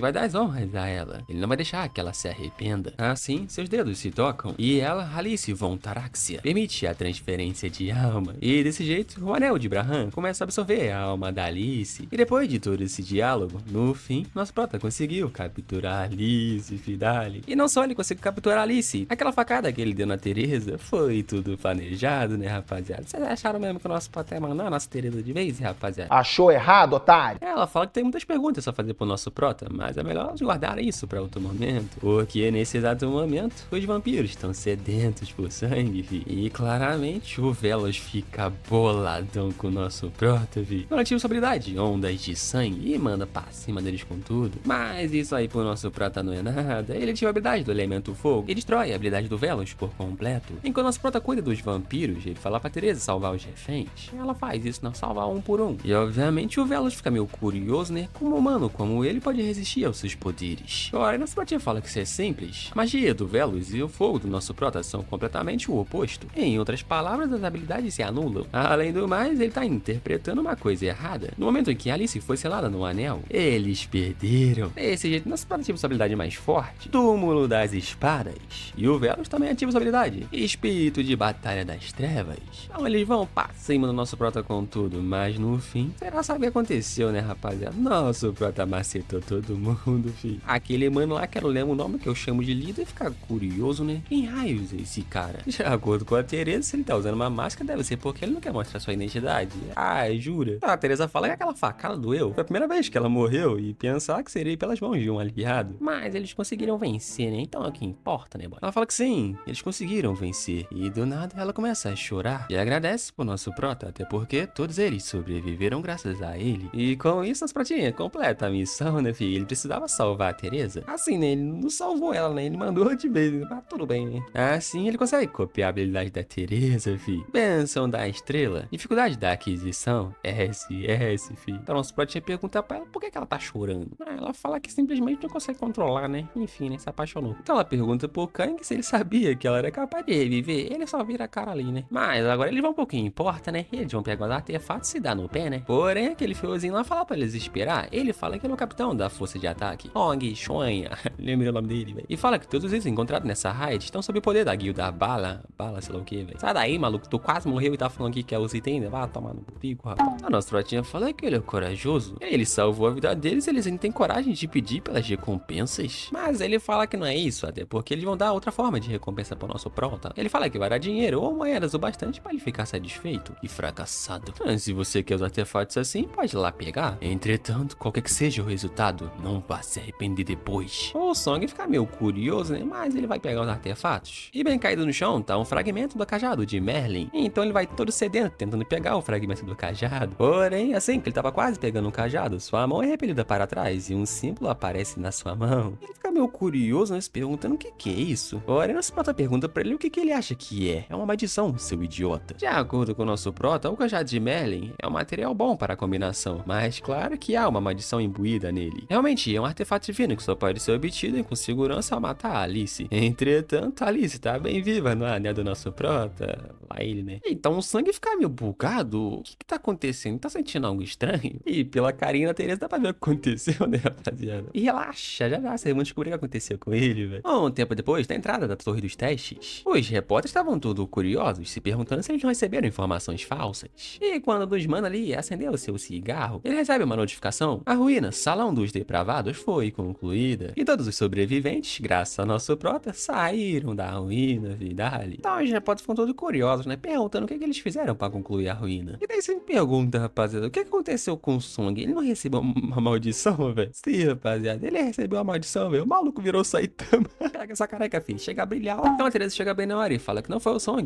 vai dar as honras a ela. Ele não vai deixar que ela se arrependa. Assim, seus dedos se tocam e ela, Alice von Taraxia, permite a transferência de alma. E desse jeito, o anel de Braham começa a absorver a alma da Alice. E depois de todo esse diálogo, no fim, nosso prota conseguiu capturar Alice, Fidali. E não só ele conseguiu capturar Alice, aquela facada que ele deu na Teresa foi tudo planejado, né, rapaziada? Vocês acharam mesmo que o nosso prota ia mandar a nossa Teresa de vez, rapaziada? Achou errado, otário? Ela fala que tem muitas perguntas a fazer pro nosso prota, mas é melhor guardar isso pra outro momento. Porque nesse exato momento, os vampiros estão sedentos por sangue, fi. E claramente o Velos fica boladão com o nosso prota, fi. Ela ativa sua habilidade, ondas de sangue, e manda pra cima deles com tudo. Mas isso aí pro nosso prota não é nada. Ele ativa a habilidade do elemento fogo e destrói a habilidade do Velos por completo. Enquanto nosso prota cuida dos vampiros, ele fala pra Teresa salvar os reféns. Ela faz isso, não salvar um por um. E obviamente o Velos fica meio curioso, né? Como humano, como ele pode resistir aos seus poderes. Agora, nosso protinha fala que isso é simples. A magia do Velos e o fogo do nosso prota são completamente o oposto. Em outras palavras, as habilidades se anulam. Além do mais, ele tá interpretando uma coisa errada. No momento em que Alice foi selada no anel, eles perderam. Desse jeito, nosso prota ativa sua habilidade mais forte, Túmulo das Espadas. E o Velos também ativa sua habilidade, Espírito de Batalha das Trevas. Então eles vão pra cima do nosso prota com tudo, mas no fim, será sabe o que aconteceu, né, rapaziada? Nosso prota macetou todo mundo, filho. Aquele mano lá, quero ler o nome que eu chamo de líder e ficar curioso. curioso, né? Quem raios é esse cara? De acordo com a Teresa, se ele tá usando uma máscara, deve ser porque ele não quer mostrar sua identidade. Ah, jura? A Teresa fala que aquela facada doeu. Foi a primeira vez que ela morreu e pensar que seria pelas mãos de um aliado. Mas eles conseguiram vencer, né? Então é o que importa, né, boy? Ela fala que sim, eles conseguiram vencer. E do nada ela começa a chorar e agradece pro nosso prota, até porque todos eles sobreviveram graças a ele. E com isso, as pratinhas completa a missão, né, filho? Ele precisava salvar a Teresa. Assim, né? Ele não salvou ela, né? Ele mandou de vez, mas tudo bem, né? Assim ele consegue copiar a habilidade da Teresa, filho. Benção da estrela. Dificuldade da aquisição. SS, filho. Então nosso pratinha pergunta pra ela por que ela tá chorando. Ela fala que simplesmente não consegue controlar, né? Enfim, né? Se apaixonou. Então ela pergunta pro Kang se ele sabia que ela era capaz de reviver. Ele só vira a cara ali, né? Mas agora eles vão um pouquinho importa, né? Eles vão pegar os artefatos e se dar no pé, né? Porém, aquele fiozinho lá fala pra eles esperar. Ele fala que ele é o capitão da força de ataque. Hong Xuanha. Lembrei o nome dele, velho. E fala que todos eles encontrados nessa raid estão sob o poder da guilda Bala, sei lá o que, velho. Sai daí, maluco. Tu quase morreu e tá falando aqui que é os itens ainda. Vai tomar no pico, rapaz. A nossa trotinha fala que ele é corajoso. Ele salvou a vida deles, eles ainda têm coragem de pedir pelas recompensas. Mas ele fala que não é isso, até porque eles vão dar outra forma de recompensa pro nosso prota. Ele fala que vai dar dinheiro ou moedas o bastante pra ele ficar satisfeito e fracassado. Se você quer os artefatos assim, pode ir lá pegar. Entretanto, qualquer que seja o resultado, não vá se arrepender depois. O Song fica meio curioso, né? Mas ele vai pegar os artefatos. E bem caído no chão tá um fragmento do cajado de Merlin. Então ele vai todo sedento tentando pegar o fragmento do cajado. Porém, assim que ele tava quase pegando o cajado, sua mão é repelida para trás e um símbolo aparece na sua mão. Ele fica meio curioso, né? Se perguntando o que é isso. Porém, nosso prota pergunta pra ele o que ele acha que é. É uma maldição, seu idiota. De acordo com o nosso prota, o cajado de Merlin é um material bom para a combinação, mas claro que há uma maldição imbuída nele. Realmente, é um artefato divino que só pode ser obtido com segurança ao matar a Alice. Entretanto, a Alice tá bem viva no anel do nosso prota. Lá ele, né? Então o sangue fica meio bugado. O que tá acontecendo? Tá sentindo algo estranho? E pela carinha da Teresa dá pra ver o que aconteceu, né, rapaziada? E relaxa, já vocês vão descobrir o que aconteceu com ele, velho. Um tempo depois, da entrada da torre dos testes, os repórteres estavam todos curiosos, se perguntando se eles não receberam informações falsas. E quando um dos manos ali acendeu o seu cigarro, ele recebe uma notificação. A ruína Salão dos Depravados foi concluída. E todos os sobreviventes, graças ao nosso prota, saíram da ruína, vidale. Então os repórteres ficam todos curiosos, né? Perguntando o que eles fizeram pra concluir a ruína. E daí você me pergunta, rapaziada, o que aconteceu com o Song? Ele não recebeu uma maldição, velho? Sim, rapaziada, ele recebeu uma maldição, velho. O maluco virou Saitama. Pega essa careca, filho. Chega a brilhar. Então a Teresa chega bem na hora e fala que não foi o Song,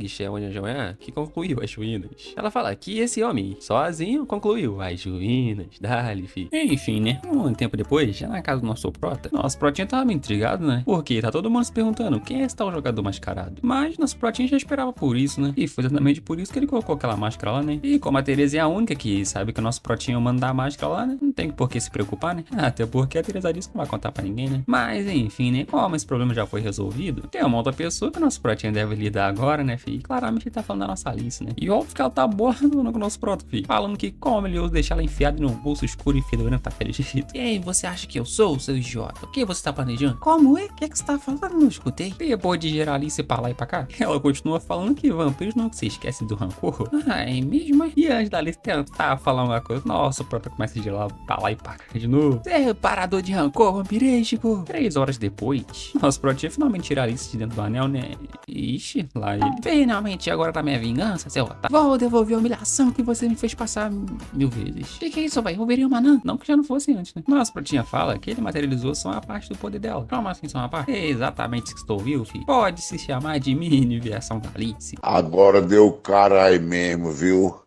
que concluiu as ruínas. Ela fala que esse homem, sozinho, concluiu as ruínas. Dale, filho. Enfim, né? Um tempo depois, já na casa do nosso prota, nosso protinha tava meio intrigado, né? Porque tá todo mundo se perguntando quem é esse tal jogador mascarado. Mas nosso protinha já esperava por isso, né? E foi exatamente por isso que ele colocou aquela máscara lá, né? E como a Teresa é a única que sabe que o nosso protinha manda a máscara lá, né? Não tem por que se preocupar, né? Até porque a Teresa disse que não vai contar pra ninguém, né? Mas enfim, né? Como esse problema já foi resolvido, tem uma outra pessoa que o nosso protinha deve lidar agora, né, filho? E claramente ele tá falando da nossa Alice, né? E óbvio que ela tá borrando com o nosso proto, filho. Falando que como ele ousa deixar ela enfiada no bolso escuro e fedorento daquele jeito. E aí, você acha que eu sou, seu idiota? O que você tá planejando? Como é? O que é que você tá falando? Não escutei. Depois de gerar Alice pra lá e pra cá, ela continua falando que vampiros não se esquecem do rancor. É mesmo? E antes da Alice tentar falar uma coisa, nossa, o proto começa a gerar pra lá e pra cá de novo. Você é reparador de rancor vampirístico. 3 horas depois, nosso protinha finalmente tira a Alice de dentro do anel, né? Ixi, lá ele. Finalmente, agora tá minha vingança, seu otário. Vou devolver a humilhação que você me fez passar 1000 vezes. Que é isso, vai? Roubaria uma anã? Não que já não fosse antes, né? Nossa protinha fala que ele materializou só uma parte do poder dela. Como assim só uma parte? É exatamente isso que estou ouvindo, filho. Pode se chamar de mini versão da Alice. Agora deu caralho mesmo, viu?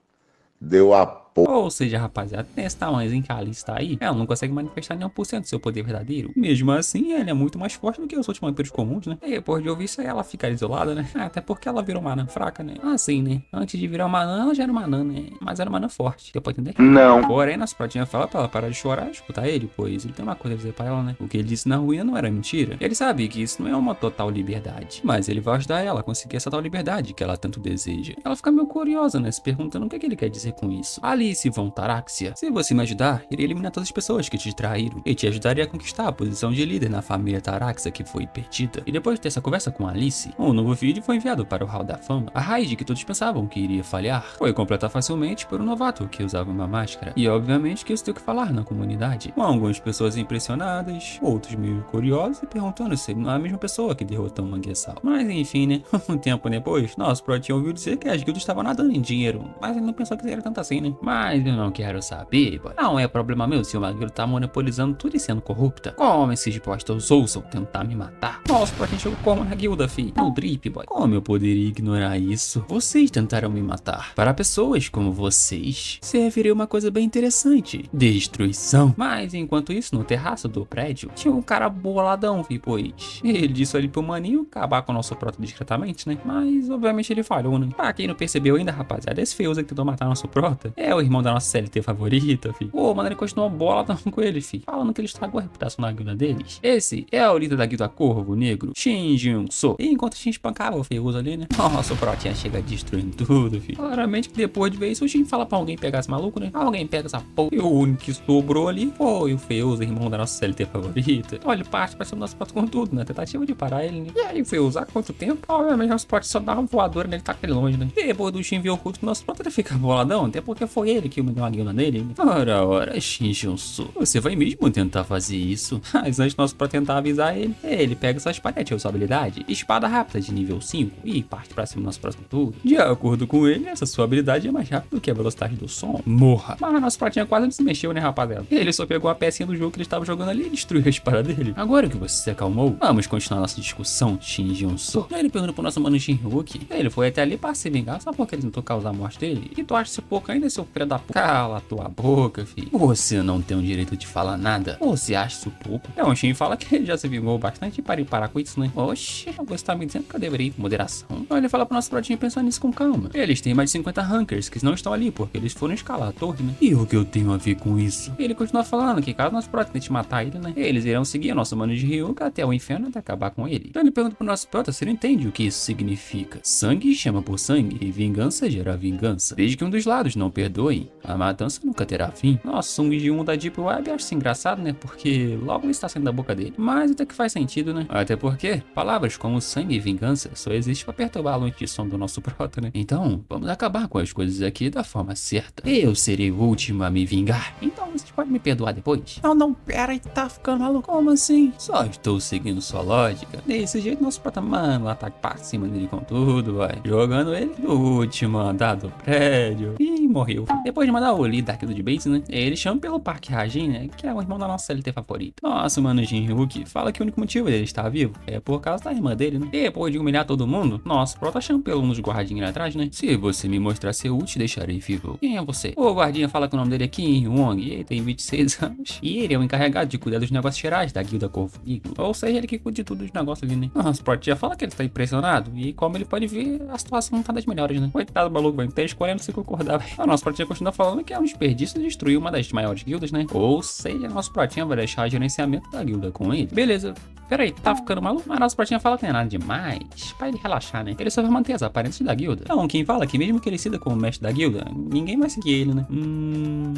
Deu a Ou seja, rapaziada, nesse tamanhozinho que a Alice tá aí, ela não consegue manifestar nenhum por cento do seu poder verdadeiro. Mesmo assim, ela é muito mais forte do que os outros vampiros comuns, né? E depois de ouvir isso aí, ela fica isolada, né? Até porque ela virou uma anã fraca, né? Assim, né? Antes de virar uma anã, ela já era uma anã, né? Mas era uma anã forte, deu pra entender? Não. Porém, nosso protinha fala pra ela parar de chorar e escutar ele, pois ele tem uma coisa a dizer pra ela, né? O que ele disse na ruína não era mentira. Ele sabe que isso não é uma total liberdade, mas ele vai ajudar ela a conseguir essa tal liberdade que ela tanto deseja. Ela fica meio curiosa, né? Se perguntando o que ele quer dizer com isso. A Alice von Taraxia. Se você me ajudar, irei eliminar todas as pessoas que te traíram e te ajudaria a conquistar a posição de líder na família Taraxia que foi perdida. E depois de ter essa conversa com Alice, um novo vídeo foi enviado para o Hall da Fama. A raid que todos pensavam que iria falhar foi completada facilmente por um novato que usava uma máscara. E obviamente que isso tem o que falar na comunidade, com algumas pessoas impressionadas, outros meio curiosos e perguntando se não é a mesma pessoa que derrotou o Manguezal. Mas enfim, né? Um tempo depois, nosso Protinho ouviu dizer que as guildas estavam nadando em dinheiro, mas ele não pensou que era tanto assim, né? Mas eu não quero saber, boy. Não é problema meu se uma guilda tá monopolizando tudo e sendo corrupta. Como esses postos ousam tentar me matar? Nosso Protinho chegou como na guilda, fi. No drip, boy. Como eu poderia ignorar isso? Vocês tentaram me matar. Para pessoas como vocês, serviria uma coisa bem interessante: destruição. Mas enquanto isso, no terraço do prédio, tinha um cara boladão, fi, pois ele disse ali pro maninho acabar com o nosso Prota discretamente, né? Mas obviamente ele falhou, né? Pra quem não percebeu ainda, rapaziada, esse Feuza que tentou matar nosso Prota é o irmão da nossa CLT favorita, fi. Pô, mano, ele continuou boladão com ele, fi, falando que ele estragou a reputação da guilda deles. Esse é o líder da guilda Corvo Negro, Shin Jun-So. E enquanto a gente espancava o Feuza ali, né? Nossa, o Protinha chega destruindo tudo, fi. Claramente que depois de ver isso, o Shin fala pra alguém pegar esse maluco, né? Alguém pega essa porra. E o único que sobrou ali foi o Feuza, irmão da nossa CLT favorita. Então ele parte pra cima do nosso Prota com tudo, né? Tentativa de parar ele, né? E aí o Feuza, há quanto tempo? Obviamente nosso Prota só dá uma voadora nele, tá aquele longe, né? Depois do Shin ver o culto do nosso Prota, ele fica boladão, até porque foi ele que me deu uma guilda nele. Né? Ora, Shin Jun-So, você vai mesmo tentar fazer isso? Mas antes nosso Prota tentar avisar ele pega sua espadete, sua habilidade, espada rápida de nível 5, e parte pra cima do nosso Prota com tudo. De acordo com ele, essa sua habilidade é mais rápida do que a velocidade do som. Morra. Mas nosso Protinha quase não se mexeu, né, rapaziada? Ele só pegou a pecinha do jogo que ele estava jogando ali e destruiu a espada dele. Agora que você se acalmou, vamos continuar nossa discussão, Shin Jun-So. Aí ele perguntou pro nosso mano Shinryuki. Ele foi até ali pra se vingar, só porque ele tentou causar a morte dele. E tu acha esse pouco ainda, seu filho da puta? Cala tua boca, filho. Você não tem o direito de falar nada. Você acha isso pouco? O Shin fala que ele já se vingou bastante e para parar com isso, né? Oxi, você tá me dizendo que eu deveria ir com moderação. Então ele fala pro nosso Protinho pensar nisso com calma. Eles têm mais de 50 rankers que não estão ali porque eles foram escalar a torre, né? E o que eu tenho a ver com isso? Ele continua falando que caso nosso Prota tente matar ele, né? Eles irão seguir o nosso mano de Ryuga até o inferno até acabar com ele. Então ele pergunta pro nosso Prota se ele entende o que isso significa. Sangue chama por sangue e vingança gera vingança. Desde que um dos lados não perdoe, a matança nunca terá fim. Nossa, Sung Ji-1 da Deep Web acha isso engraçado, né? Porque logo isso tá saindo da boca dele. Mas até que faz sentido, né? Até porque palavras como sangue e vingança só existem pra perturbar a luz de som do nosso Prota, né? Então, vamos acabar com as coisas aqui da forma certa. Eu serei o último a me vingar. Então, vocês podem me perdoar depois? Não, pera aí, tá ficando maluco. Como assim? Só estou seguindo sua lógica. Desse jeito, nosso Prota, mano, ataque pra cima dele com tudo, vai. Jogando ele no último andar do prédio. E morreu. Depois de mandar o líder aqui do Debates, né? Ele chama pelo Park Hajin, né? Que é o irmão da nossa CLT favorita. Nossa, mano, Shinryuki fala que o único motivo dele estar vivo é por causa da irmã dele, né? Depois de humilhar todo mundo, nosso Prota chama pelo um dos guardinhas ali atrás, né? Se você me mostrar ser útil, deixarei vivo. Quem é você? O guardinha fala que o nome dele é Kim Wong e ele tem 26 anos. E ele é o encarregado de cuidar dos negócios gerais da guilda Corvo Negro. Ou seja, ele que cuida de tudo dos negócios ali, né? Nosso Prota já fala que ele tá impressionado. E como ele pode ver, a situação não tá das melhores, né? Coitado do maluco, vai ter escolhendo se concordar, velho. O nosso Protinha continua falando que é um desperdício destruir uma das maiores guildas, né? Ou seja, nosso Protinha vai deixar o gerenciamento da guilda com ele. Beleza. Pera aí, tá ficando maluco? Mas nosso Protinha fala que não é nada demais. Pra ele relaxar, né? Ele só vai manter as aparências da guilda. Então, quem fala que mesmo que ele siga como mestre da guilda, ninguém vai seguir ele, né?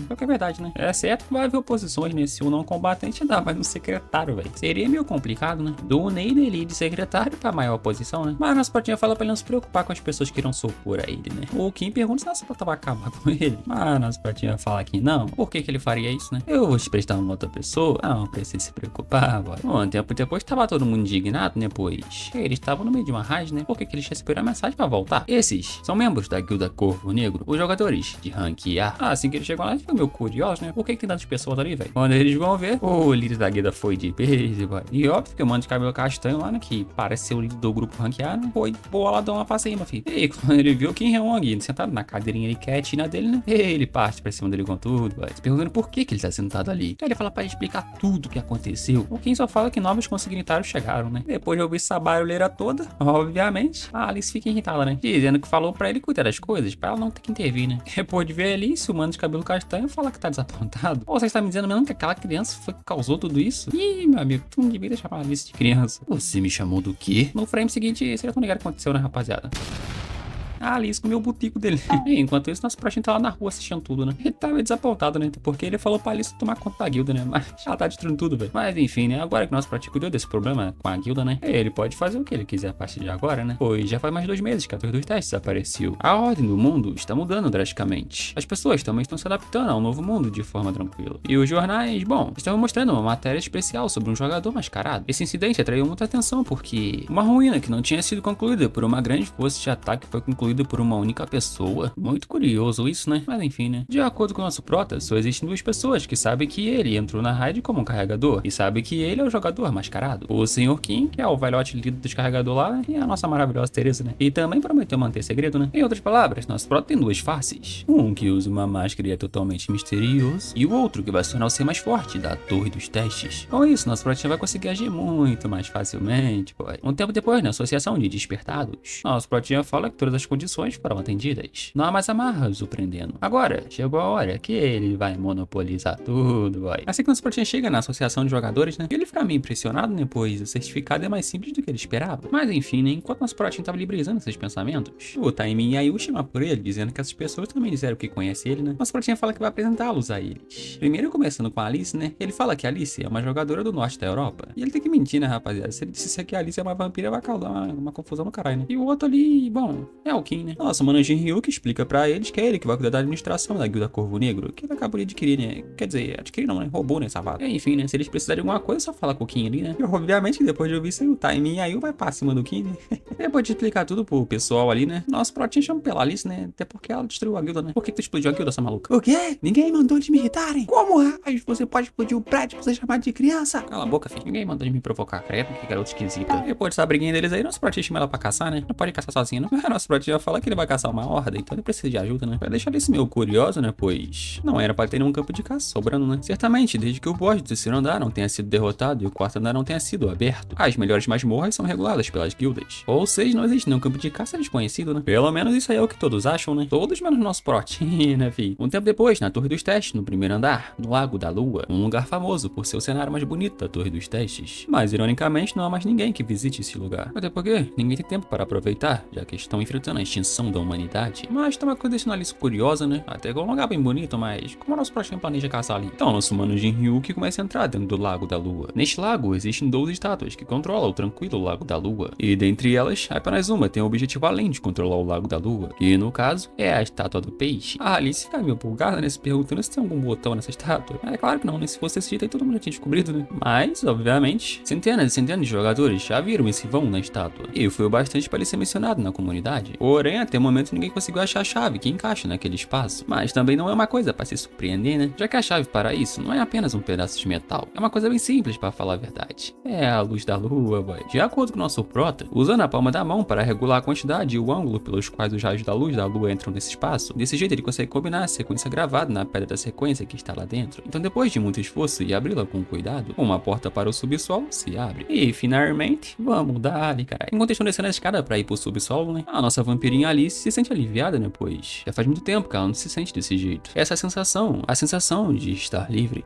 Pior que é verdade, né? É certo que vai haver oposições, né? Se o não combatente dá, mas no secretário, velho. Seria meio complicado, né? Do Neide ali de secretário pra maior oposição, né? Mas nosso Protinha fala pra ele não se preocupar com as pessoas que irão supor a ele, né? O Kim pergunta se nosso Prota vai acabar com ele. Mas nosso Protinha fala que não. Por que ele faria isso, né? Eu vou te prestar uma outra pessoa. Não precisa se preocupar, boy. Um tempo depois tava todo mundo indignado, né? Pois eles estavam no meio de uma raid, né? Por que eles receberam a mensagem pra voltar? Esses são membros da guilda Corvo Negro, os jogadores de rank A. Assim que eles chegam lá, eles ficam meio curiosos, né? Por que tem tantas pessoas ali, velho? Quando eles vão ver, o líder da guilda foi de base, boy. E óbvio que o mano de cabelo castanho lá, né? Que parece ser o líder do grupo rank A, né? Foi boladão lá pra cima, filho. E quando ele viu o Kim Wong sentado na cadeirinha ali quietinha dele, né? Ele parte pra cima dele com tudo, boy. Se perguntando por que ele tá sentado ali. Então ele fala pra explicar tudo o que aconteceu. O Kim só fala que novos consignatários chegaram, né? Depois de ouvir essa barulheira toda, obviamente, a Alice fica irritada, né? Dizendo que falou pra ele cuidar das coisas, pra ela não ter que intervir, né? Depois de ver a Alice, o mano de cabelo castanho fala que tá desapontado. Pô, você está me dizendo mesmo que aquela criança foi que causou tudo isso? Ih, meu amigo, tu não devia chamar a Alice de criança. Você me chamou do quê? No frame seguinte, vocês já estão ligados o que aconteceu, né, rapaziada? A Alice comeu o butico dele. E enquanto isso, nosso protinho tá lá na rua assistindo tudo, né? Ele tá meio desapontado, né? Porque ele falou pra Alice tomar conta da guilda, né? Mas ela tá destruindo tudo, velho. Mas enfim, né? Agora que nosso protinho cuidou desse problema com a guilda, né? Ele pode fazer o que ele quiser a partir de agora, né? Pois já faz mais 2 meses que a Torre dos Testes apareceu. A ordem do mundo está mudando drasticamente. As pessoas também estão se adaptando ao novo mundo de forma tranquila. E os jornais, bom, estão mostrando uma matéria especial sobre um jogador mascarado. Esse incidente atraiu muita atenção porque uma ruína que não tinha sido concluída por uma grande força de ataque foi concluída por uma única pessoa. Muito curioso isso, né? Mas enfim, né? De acordo com o nosso prota, só existem 2 pessoas que sabem que ele entrou na raid como um carregador e sabem que ele é o jogador mascarado. O Sr. Kim, que é o velhote líder dos carregadores lá, e a nossa maravilhosa Teresa, né? E também prometeu manter segredo, né? Em outras palavras, nosso prota tem 2 faces. Um que usa uma máscara e é totalmente misterioso, e o outro que vai se tornar o ser mais forte da Torre dos Testes. Com isso, nosso protinho vai conseguir agir muito mais facilmente, boy. Um tempo depois, na Associação de Despertados, nosso protinho fala que todas as condições foram atendidas. Não há mais amarras o prendendo. Agora, chegou a hora que ele vai monopolizar tudo, boy. Assim que nosso protinho chega na Associação de Jogadores, né? Ele fica meio impressionado, né? Pois o certificado é mais simples do que ele esperava. Mas enfim, né? Enquanto nosso protinho tava librizando esses pensamentos, o Taimin Yayu chama por ele, dizendo que essas pessoas também disseram que conhece ele, né? Nosso protinho fala que vai apresentá-los a eles. Primeiro, começando com a Alice, né? Ele fala que a Alice é uma jogadora do norte da Europa. E ele tem que mentir, né, rapaziada? Se ele dissesse que a Alice é uma vampira, vai causar uma confusão no caralho, né? E o outro ali, bom, é o Kim, né? Nossa, mano, Jinryu que explica pra eles que é ele que vai cuidar da administração da Guilda Corvo Negro, que ele acabou de adquirir, né? Quer dizer, adquirir não, né? Roubou, né, safado? E, enfim, né? Se eles precisarem de alguma coisa, só fala com o Kim ali, né? E obviamente que depois de ouvir isso, o Taimin Yayu vai pra cima do Kim, né? Depois de explicar tudo pro pessoal ali, né? Nosso protinho chama pela Alice, né? Até porque ela destruiu a guilda, né? Por que tu explodiu a guilda, essa maluca? O quê? Ninguém mandou eles me irritarem? Como, rapaz? Você pode explodir o prédio pra ser chamado de criança? Cala a boca, filho. Ninguém mandou eles me provocar, credo, que garoto esquisita. Depois dessa briguinha deles aí, nosso protinho chama ela pra caçar, né? Não pode caçar sozinho, não. Nosso protinho fala que ele vai caçar uma horda, então ele precisa de ajuda, né? Vai deixar Alice meio curioso, né? Pois não era pra ter nenhum campo de caça sobrando, né? Certamente, desde que o boss do terceiro andar não tenha sido derrotado e o quarto andar não tenha sido aberto, as melhores masmorras são reguladas pelas guildas. Ou seja, não existe nenhum campo de caça desconhecido, né? Pelo menos isso aí é o que todos acham, né? Todos menos nosso protinho, né, fi? Um tempo depois, na Torre dos Testes, no primeiro andar, no Lago da Lua, um lugar famoso por ser o cenário mais bonito da Torre dos Testes. Mas, ironicamente, não há mais ninguém que visite esse lugar. Até porque ninguém tem tempo para aproveitar, já que estão enfrentando a extinção da humanidade. Mas tem uma coisa deixando a Alice curiosa, né? Até que é um lugar bem bonito, mas como o nosso protinho planeja caçar ali? Então, nosso mano Jinryu que começa a entrar dentro do Lago da Lua. Neste lago, existem 12 estátuas que controlam o tranquilo Lago da Lua. E dentre elas, apenas uma tem o objetivo além de controlar o Lago da Lua, que no caso é a estátua do peixe. A Alice fica meio pulgada, né? Se perguntando se tem algum botão nessa estátua. É claro que não, né? Se fosse esse jeito aí todo mundo já tinha descobrido, né? Mas, obviamente, centenas e centenas de jogadores já viram esse vão na estátua. E foi o bastante para ele ser mencionado na comunidade. Porém, até o momento ninguém conseguiu achar a chave que encaixa naquele espaço. Mas também não é uma coisa para se surpreender, né? Já que a chave para isso não é apenas um pedaço de metal. É uma coisa bem simples para falar a verdade. É a luz da lua, boy. De acordo com o nosso prota, usando a palma da mão para regular a quantidade e o ângulo pelos quais os raios da luz da lua entram nesse espaço, desse jeito ele consegue combinar a sequência gravada na pedra da sequência que está lá dentro. Então depois de muito esforço e abri-la com cuidado, uma porta para o subsolo se abre. E finalmente, vamos dar ali, caralho. Enquanto estão descendo a escada para ir pro subsolo, né? A nossa vampirinha Alice se sente aliviada, né? Pois já faz muito tempo que ela não se sente desse jeito. Essa sensação, a sensação de estar livre.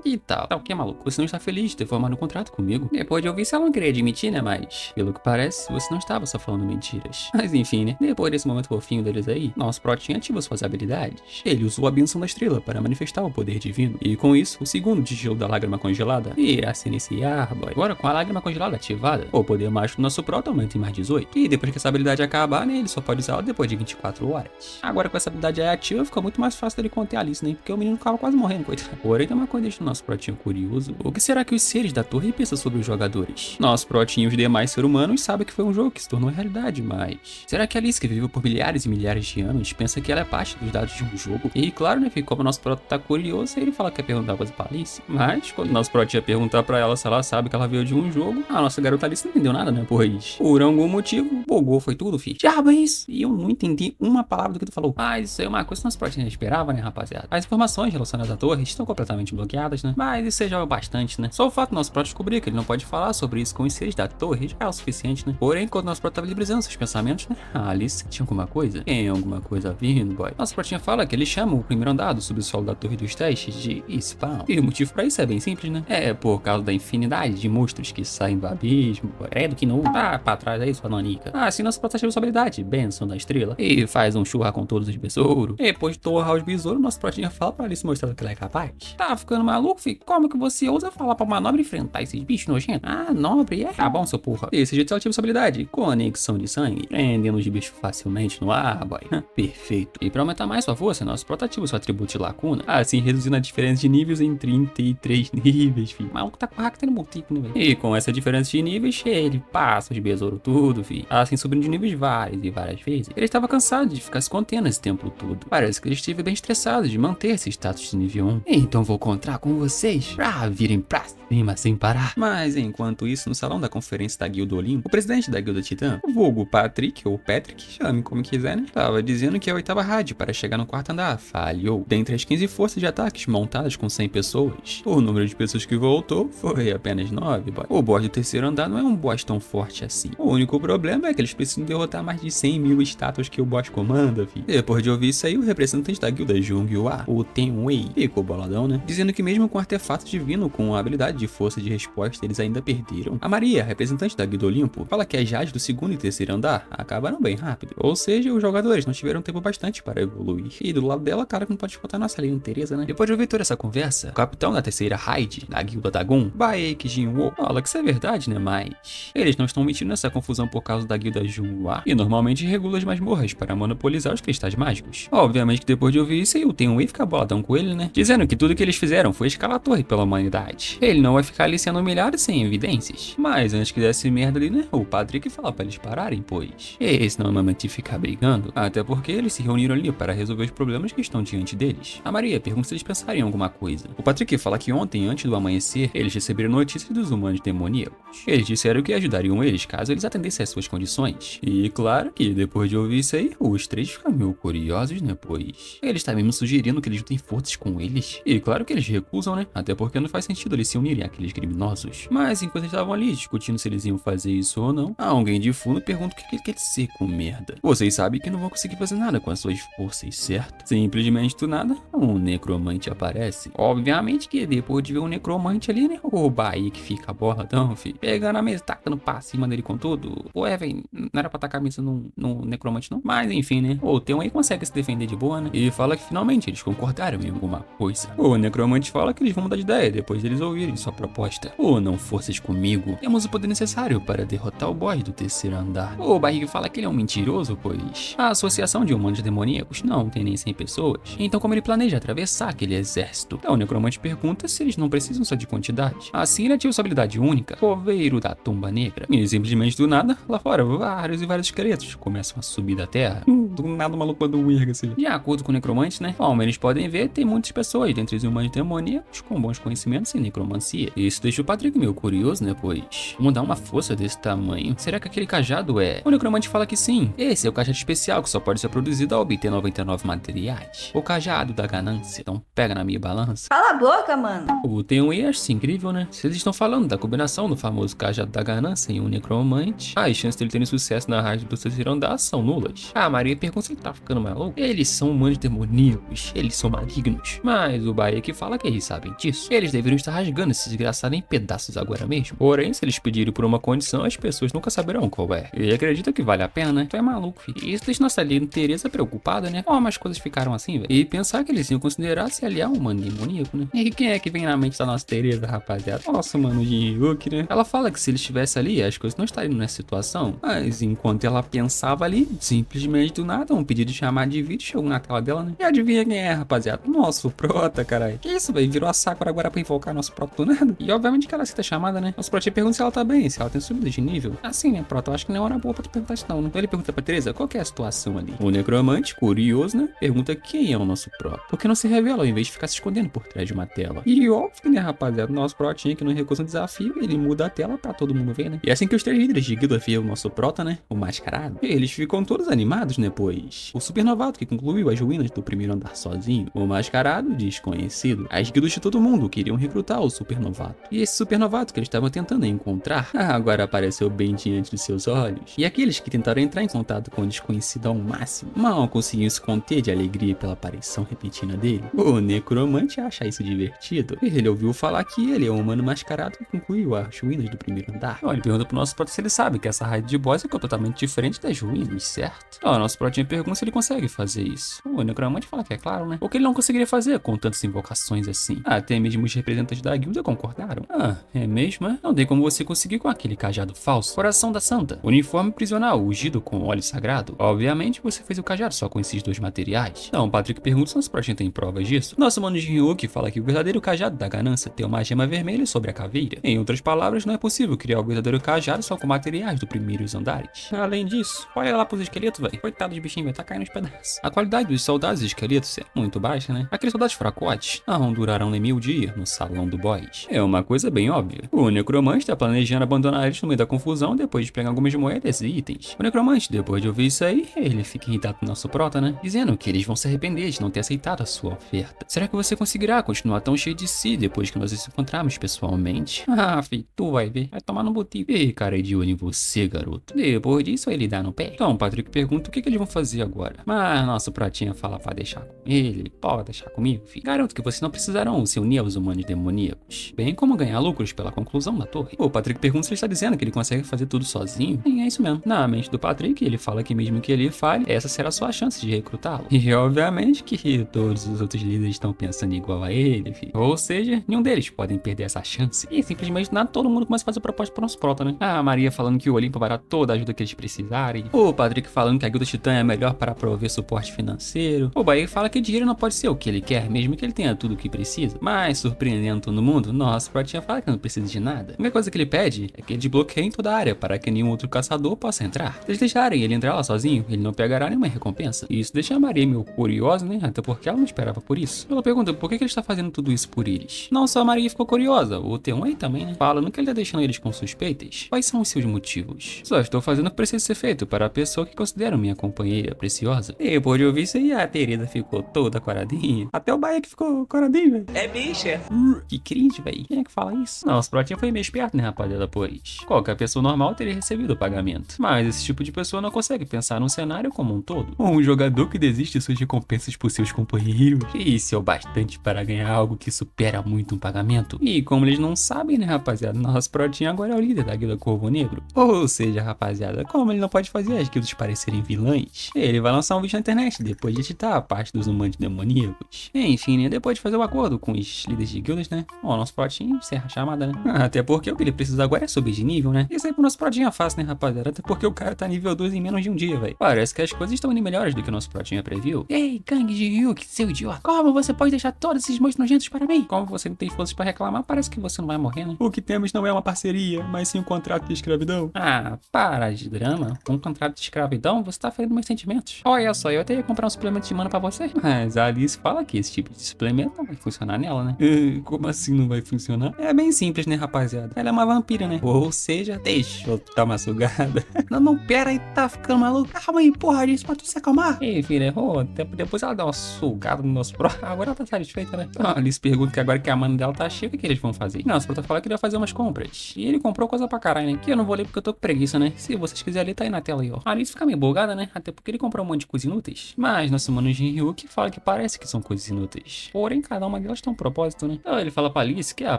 E tal. Tá o que, maluco? Você não está feliz de ter formado um contrato comigo? Depois de ouvir isso, ela não queria admitir, né? Mas, pelo que parece, você não estava só falando mentiras. Mas enfim, né? Depois desse momento fofinho deles aí, nosso protinho ativa suas habilidades. Ele usou a benção da estrela para manifestar o poder divino. E com isso, o segundo sigilo da lágrima congelada irá se iniciar, boy. Agora, com a lágrima congelada ativada, o poder mágico do nosso prota aumenta em mais 18. E depois que essa habilidade acabar, né? Ele só pode usá-la depois de 24 horas. Agora, com essa habilidade aí ativa, fica muito mais fácil dele conter a Alice, né? Porque o menino ficava quase morrendo, coitado. Porém, tem uma coisa deixando o nosso protinho curioso. O que será que os seres da torre pensam sobre os jogadores? Nosso protinho e os demais seres humanos sabem que foi um jogo que se tornou realidade, mas... será que a Alice, que viveu por milhares e milhares de anos, pensa que ela é parte dos dados de um jogo? E claro, né, que como o nosso prota tá curioso, ele fala que quer perguntar coisa pra Alice. Mas, quando o nosso prota ia perguntar pra ela se ela sabe que ela veio de um jogo, a nossa garota Alice não entendeu nada, né? Pois, por algum motivo, bugou, foi tudo, filho. Diabo é isso? E eu não entendi uma palavra do que tu falou. Mas isso aí é uma coisa que o nosso prota esperava, né, rapaziada? As informações relacionadas à torre estão completamente bloqueadas, né? Mas isso já é o bastante, né? Só o fato do nosso prota descobrir que ele não pode falar sobre isso com os seres da torre já é o suficiente, né? Porém, quando o nosso prota tava librizando seus pensamentos, né? A Alice tinha alguma coisa? Tem alguma coisa vindo, boy. Nosso protinha fala que ele chama o primeiro andar do subsolo da torre dos testes de spawn. E o motivo pra isso é bem simples, né? É por causa da infinidade de monstros que saem do abismo. Credo que não. Ah, pra trás aí, sua nanica. Assim nossa prota ativa sua habilidade, benção da estrela, e faz um churra com todos os besouros. E depois de torrar os besouros, nosso protinha fala pra Alice mostrar que ela é capaz. Tá ficando maluco, filho? Como que você ousa falar pra uma nobre enfrentar esses bichos nojentos? Ah, nobre, é? Tá bom, seu porra. Desse jeito ela ativa sua habilidade, conexão de sangue, prendendo os bichos facilmente no ar, boy. Perfeito. E pra aumentar mais sua força, nosso prota ativa seu atributo de lacuna, assim reduzindo a diferença de níveis em 33 níveis, filho. O maluco tá com hack tendo multiplico, né, velho? E com essa diferença de níveis, ele passa os besouros tudo, filho. Assim subindo de níveis várias e várias vezes. Ele estava cansado de ficar se contendo esse tempo todo. Parece que ele esteve bem estressado de manter esse status de nível 1. Então vou contar com vocês pra virem pra cima sem parar. Mas enquanto isso, no salão da conferência da Guilda Olimpo, o presidente da Guilda Titã, o vulgo Patrick, ou Patrick, chame como quiser, né? Tava dizendo que a 8ª raid para chegar no 4º andar falhou. Dentre as 15 forças de ataques montadas com 100 pessoas, o número de pessoas que voltou foi apenas 9, boy. O boss do 3º andar não é um boss tão forte assim. O único problema é que eles precisam derrotar mais de 100 mil estátuas que o boss comanda, fi. Depois de ouvir isso aí, o representante da guilda Jung-Hwa, o Tenwei, ficou boladão, né? Dizendo que mesmo com artefato divino com a habilidade de força de resposta, eles ainda perderam. A Maria, representante da guilda Olimpo, fala que as Jades do 2º e 3º andar acabaram bem rápido. Ou seja, os jogadores não tiveram tempo bastante para evoluir. E do lado dela, cara, que não pode faltar nossa linha Teresa, né? Depois de ouvir toda essa conversa, o capitão da 3ª raid, da guilda Dagon, Baek Jinwo, fala que isso é verdade, né? Mas eles não estão mentindo nessa confusão por causa da guilda Junhua, e normalmente regula as masmorras para monopolizar os cristais mágicos. Obviamente que depois de ouvir isso aí, o Tenwei fica boladão com ele, né? Dizendo que tudo que eles fizeram foi escalar a torre pela humanidade. Ele não vai ficar ali sendo humilhado sem evidências. Mas antes que desse merda ali, né? O Patrick fala pra eles pararem, pois esse não é o momento de ficar brigando. Até porque eles se reuniram ali para resolver os problemas que estão diante deles. A Maria pergunta se eles pensarem em alguma coisa. O Patrick fala que ontem, antes do amanhecer, eles receberam notícias dos humanos demoníacos. Eles disseram que ajudariam eles caso eles atendessem às suas condições. E claro que depois de ouvir isso aí, os três ficam meio curiosos, né? Pois eles estão mesmo sugerindo que eles juntem forças com eles. E claro que eles recusam, né? Até porque não faz sentido eles se unirem àqueles criminosos. Mas enquanto eles estavam ali discutindo se eles iam fazer isso ou não, alguém de fundo pergunta o que ele quer dizer com merda. Vocês sabem que não vão conseguir fazer nada com as suas forças, certo? Simplesmente do nada, um necromante aparece. Obviamente que depois de ver um necromante ali, né? O Bahia que fica boladão, filho. Pegando a mesa, tacando passo em cima dele com tudo. Ué, velho, não era pra tacar a mesa no necromante, não. Mas enfim, né? O Theon aí consegue se defender de boa, né? E fala que finalmente eles concordaram em alguma coisa. O necromante fala que eles vão mudar de ideia depois deles ouvirem sua proposta. Ou não forças comigo. Temos o poder necessário para derrotar o boss do 3º andar. O Barriga fala que ele é um mentiroso, pois a associação de humanos demoníacos não tem nem 100 pessoas. Então como ele planeja atravessar aquele exército? Então o necromante pergunta se eles não precisam só de quantidade. Assim ele ativa sua habilidade única, Coveiro da Tumba Negra. E simplesmente do nada, lá fora, vários e vários esqueletos começam a subir da terra. Do nada o maluco manda um erga assim. De acordo com o necromante, né? Como eles podem ver, tem muitas pessoas dentre os humanos demoníacos com bons conhecimentos em necromancia. Isso deixa o Patrick meio curioso, né? Pois como dar uma força desse tamanho? Será que aquele cajado é? O necromante fala que sim. Esse é o cajado especial que só pode ser produzido ao obter 99 materiais. O cajado da ganância. Então pega na minha balança. Cala a boca, mano. O Tenwei acha isso incrível, né? Se eles estão falando da combinação do famoso cajado da ganância em um necromante, as chances dele terem sucesso na raid do 3º andar são nulas. A Maria pergunta se ele tá ficando maluco. Eles são humanos demoníacos, eles são malignos. Mas o Bahia que fala que eles sabem disso. Eles deveriam estar rasgando esse desgraçado em pedaços agora mesmo. Porém, se eles pedirem por uma condição, as pessoas nunca saberão qual é. E acredita que vale a pena, né? Tu é maluco, filho. E isso deixa nossa linha Teresa preocupada, né? Como as coisas ficaram assim, velho. E pensar que eles iam considerar se aliar um humano demoníaco, né? E quem é que vem na mente da nossa Teresa, rapaziada? Nossa, mano, de Hulk, né? Ela fala que se ele estivesse ali, as coisas não estariam nessa situação. Mas enquanto ela pensava ali, simplesmente do nada, um pedido de chamar de vídeo chegou na tela dela, né? E adivinha quem é, rapaziada? Nosso prota, caralho. Que isso, velho? Virou a Sakura agora pra invocar nosso prota do nada. E obviamente que ela aceita a chamada, né? Nosso prota pergunta se ela tá bem, se ela tem subido de nível. Assim, né, prota? Eu acho que não é hora boa pra tu perguntar isso não, né? Então ele pergunta pra Teresa qual que é a situação ali. O necromante, curioso, né? Pergunta quem é o nosso prota. Porque não se revela ao invés de ficar se escondendo por trás de uma tela. E óbvio que, né, rapaziada? Nosso protinha que não recusa um desafio, ele muda a tela pra todo mundo ver, né? E é assim que os 3 líderes de guilda viram o nosso prota, né? O mascarado. Eles ficam todos animados, né? Pois o super novato que concluiu as ruínas do 1º andar sozinho. O mascarado, desconhecido. As guildas de todo mundo queriam recrutar o super novato. E esse super novato que eles estavam tentando encontrar, agora apareceu bem diante de seus olhos. E aqueles que tentaram entrar em contato com o desconhecido ao máximo, mal conseguiam se conter de alegria pela aparição repentina dele. O necromante acha isso divertido. Ele ouviu falar que ele é um humano mascarado que concluiu as ruínas do 1º andar. Então ele pergunta pro nosso prota se ele sabe que essa raid de boss rosa que é totalmente diferente das ruínas, certo? Ó, nosso protinho pergunta se ele consegue fazer isso. O necromante fala que é claro, né? O que ele não conseguiria fazer com tantas invocações assim? Até mesmo os representantes da guilda concordaram. Ah, é mesmo? É? Não tem como você conseguir com aquele cajado falso. Coração da santa. Uniforme prisional, ungido com óleo sagrado. Obviamente você fez o cajado só com esses dois materiais. Então, Patrick pergunta se nosso protinho tem provas disso. Nosso mano de Ryuki fala que o verdadeiro cajado da ganância tem uma gema vermelha sobre a caveira. Em outras palavras, não é possível criar o verdadeiro cajado só com materiais do primeiros andares. Além disso, olha lá pros esqueletos, velho. Coitado de bichinho, vai tá caindo nos pedaços. A qualidade dos soldados e esqueletos é muito baixa, né? Aqueles soldados fracotes não durarão nem 1000 dias no salão do boss. É uma coisa bem óbvia. O necromante está planejando abandonar eles no meio da confusão depois de pegar algumas moedas e itens. O necromante, depois de ouvir isso aí, ele fica irritado com o nosso prota, né? Dizendo que eles vão se arrepender de não ter aceitado a sua oferta. Será que você conseguirá continuar tão cheio de si depois que nós nos encontrarmos pessoalmente? Ah, filho, tu vai ver. Vai tomar no botico. Ih, cara, de olho em você, garoto. Depois disso, ele dá no pé. Então, o Patrick pergunta o que eles vão fazer agora. Mas nosso pratinha fala pra deixar com ele. Pode deixar comigo, filho. Garanto que vocês não precisarão se unir aos humanos demoníacos, bem como ganhar lucros pela conclusão da torre. O Patrick pergunta se ele está dizendo que ele consegue fazer tudo sozinho. E é isso mesmo. Na mente do Patrick, ele fala que mesmo que ele falhe, essa será a sua chance de recrutá-lo. E obviamente que todos os outros líderes estão pensando igual a ele, filho. Ou seja, nenhum deles podem perder essa chance. E simplesmente nada, todo mundo começa a fazer proposta pro nosso prota, né? A Maria falando que o Olimpo vai dar toda a ajuda que eles precisarem. O Patrick falando que a guilda titã é melhor para prover suporte financeiro. O Bahia fala que dinheiro não pode ser o que ele quer, mesmo que ele tenha tudo o que precisa. Mas, surpreendendo todo mundo, nosso protinha fala que não precisa de nada. A única coisa que ele pede é que ele desbloqueie toda a área para que nenhum outro caçador possa entrar. Se eles deixarem ele entrar lá sozinho, ele não pegará nenhuma recompensa. E isso deixa a Maria meio curiosa, né? Até porque ela não esperava por isso. Ela pergunta por que ele está fazendo tudo isso por eles. Não só a Maria ficou curiosa, o T1 aí também, né? Falando que ele tá deixando eles com suspeitas. Quais são os seus motivos? Só estou fazendo o que precisa ser feito para a pessoa que considero minha companheira preciosa. E depois de ouvir isso aí, a Teresa ficou toda coradinha. Até o Bahia que ficou coradinho, velho. É bicha. Que cringe, velho. Quem é que fala isso? Nossa, o protinha foi meio esperto, né, rapaziada, pois qualquer pessoa normal teria recebido o pagamento. Mas esse tipo de pessoa não consegue pensar num cenário como um todo. Um jogador que desiste de suas recompensas por seus companheiros. Isso é o bastante para ganhar algo que supera muito um pagamento. E como eles não sabem, né, rapaziada, nosso protinha agora é o líder da guilda Corvo Negro. Ou seja, rapaziada, como ele não pode fazer as guildas parecerem vilãs, ele vai lançar um vídeo na internet depois de editar a parte dos humanos demoníacos. Enfim, né, depois de fazer o acordo com os líderes de guildas, né, o nosso protinha encerra a chamada, né. Até porque o que ele precisa agora é subir de nível, né. Isso aí pro nosso protinha é fácil, né, rapaziada, até porque o cara tá nível 2 em menos de um dia, velho. Parece que as coisas estão indo melhores do que o nosso protinha previu. Ei, gangue de Ryuki, seu idiota, como você pode deixar todos esses monstros nojentos para mim? Como você não tem forças para reclamar, parece que você não vai morrer, né. O que temos não é uma parceria, mas sim um contrato de escravidão. Ah, para de drama. Um contrato de escravidão? Você tá ferindo meus sentimentos. Olha só, eu até ia comprar um suplemento de mana pra você. Mas a Alice fala que esse tipo de suplemento não vai funcionar nela, né? Como assim não vai funcionar? É bem simples, né, rapaziada? Ela é uma vampira, né? Ou seja, deixa eu dar uma sugada. Não, pera aí, tá ficando maluco. Calma aí, porra, disso pra tu se acalmar. Ei, filha, errou. Depois ela dá uma sugada no nosso pro. Agora ela tá satisfeita, né? Então, a Alice pergunta que agora que a mana dela tá cheia, o que eles vão fazer? Nossa, o prota fala que ele vai fazer umas compras. E ele comprou coisa pra caralho, né? Que eu não vou ler porque eu tô com preguiça, né? Se vocês quiserem ler, tá aí na tela aí, ó. A Alice fica meio bugada, né? Até porque ele comprou um monte de coisas inúteis. Mas nosso mano de Ryuki fala que parece que são coisas inúteis. Porém, cada uma delas tem um propósito, né? Então ele fala pra Alice que a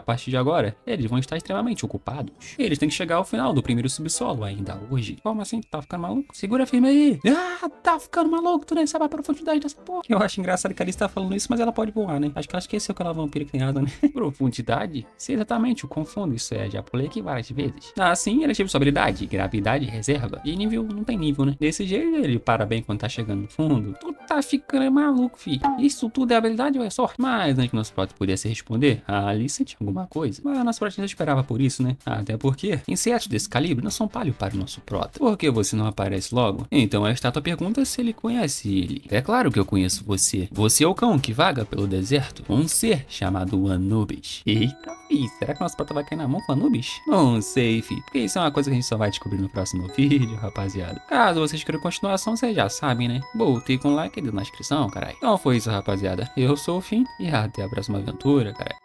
partir de agora, eles vão estar extremamente ocupados. Eles têm que chegar ao final do primeiro subsolo ainda hoje. Como assim? Tá ficando maluco? Segura firme aí. Ah, tá ficando maluco. Tu nem sabe a profundidade dessa porra. Eu acho engraçado que a Alice tá falando isso, mas ela pode voar, né? Acho que ela esqueceu que ela é vampira que tem asa, né? Profundidade? Sim, exatamente, eu confundo. Isso já pulei aqui várias vezes. Assim, ele ativa sua habilidade, gravidade e reserva. E nível, não tem nível, né? Desse jeito, ele para bem quando tá chegando no fundo. Tu tá ficando maluco, fi. Isso tudo é habilidade ou é sorte? Mas antes que nosso prota pudesse responder, a Alice tinha alguma coisa. Mas a nossa prota não esperava por isso, né? Até porque insetos desse calibre não são palho para o nosso prota. Por que você não aparece logo? Então a estátua pergunta se ele conhece ele. É claro que eu conheço você. Você é o cão que vaga pelo deserto. Um ser chamado Anubis. Eita, fi. Será que nosso prota vai cair na mão com Anubis? Não sei, fi. Porque isso é uma coisa que a gente só vai descobrir no próximo vídeo, rapaziada. Caso vocês queiram continuação, vocês já sabem, né? Botei com like aí na descrição, caralho. Então foi isso, rapaziada. Eu sou o Fim e até a próxima aventura, caralho.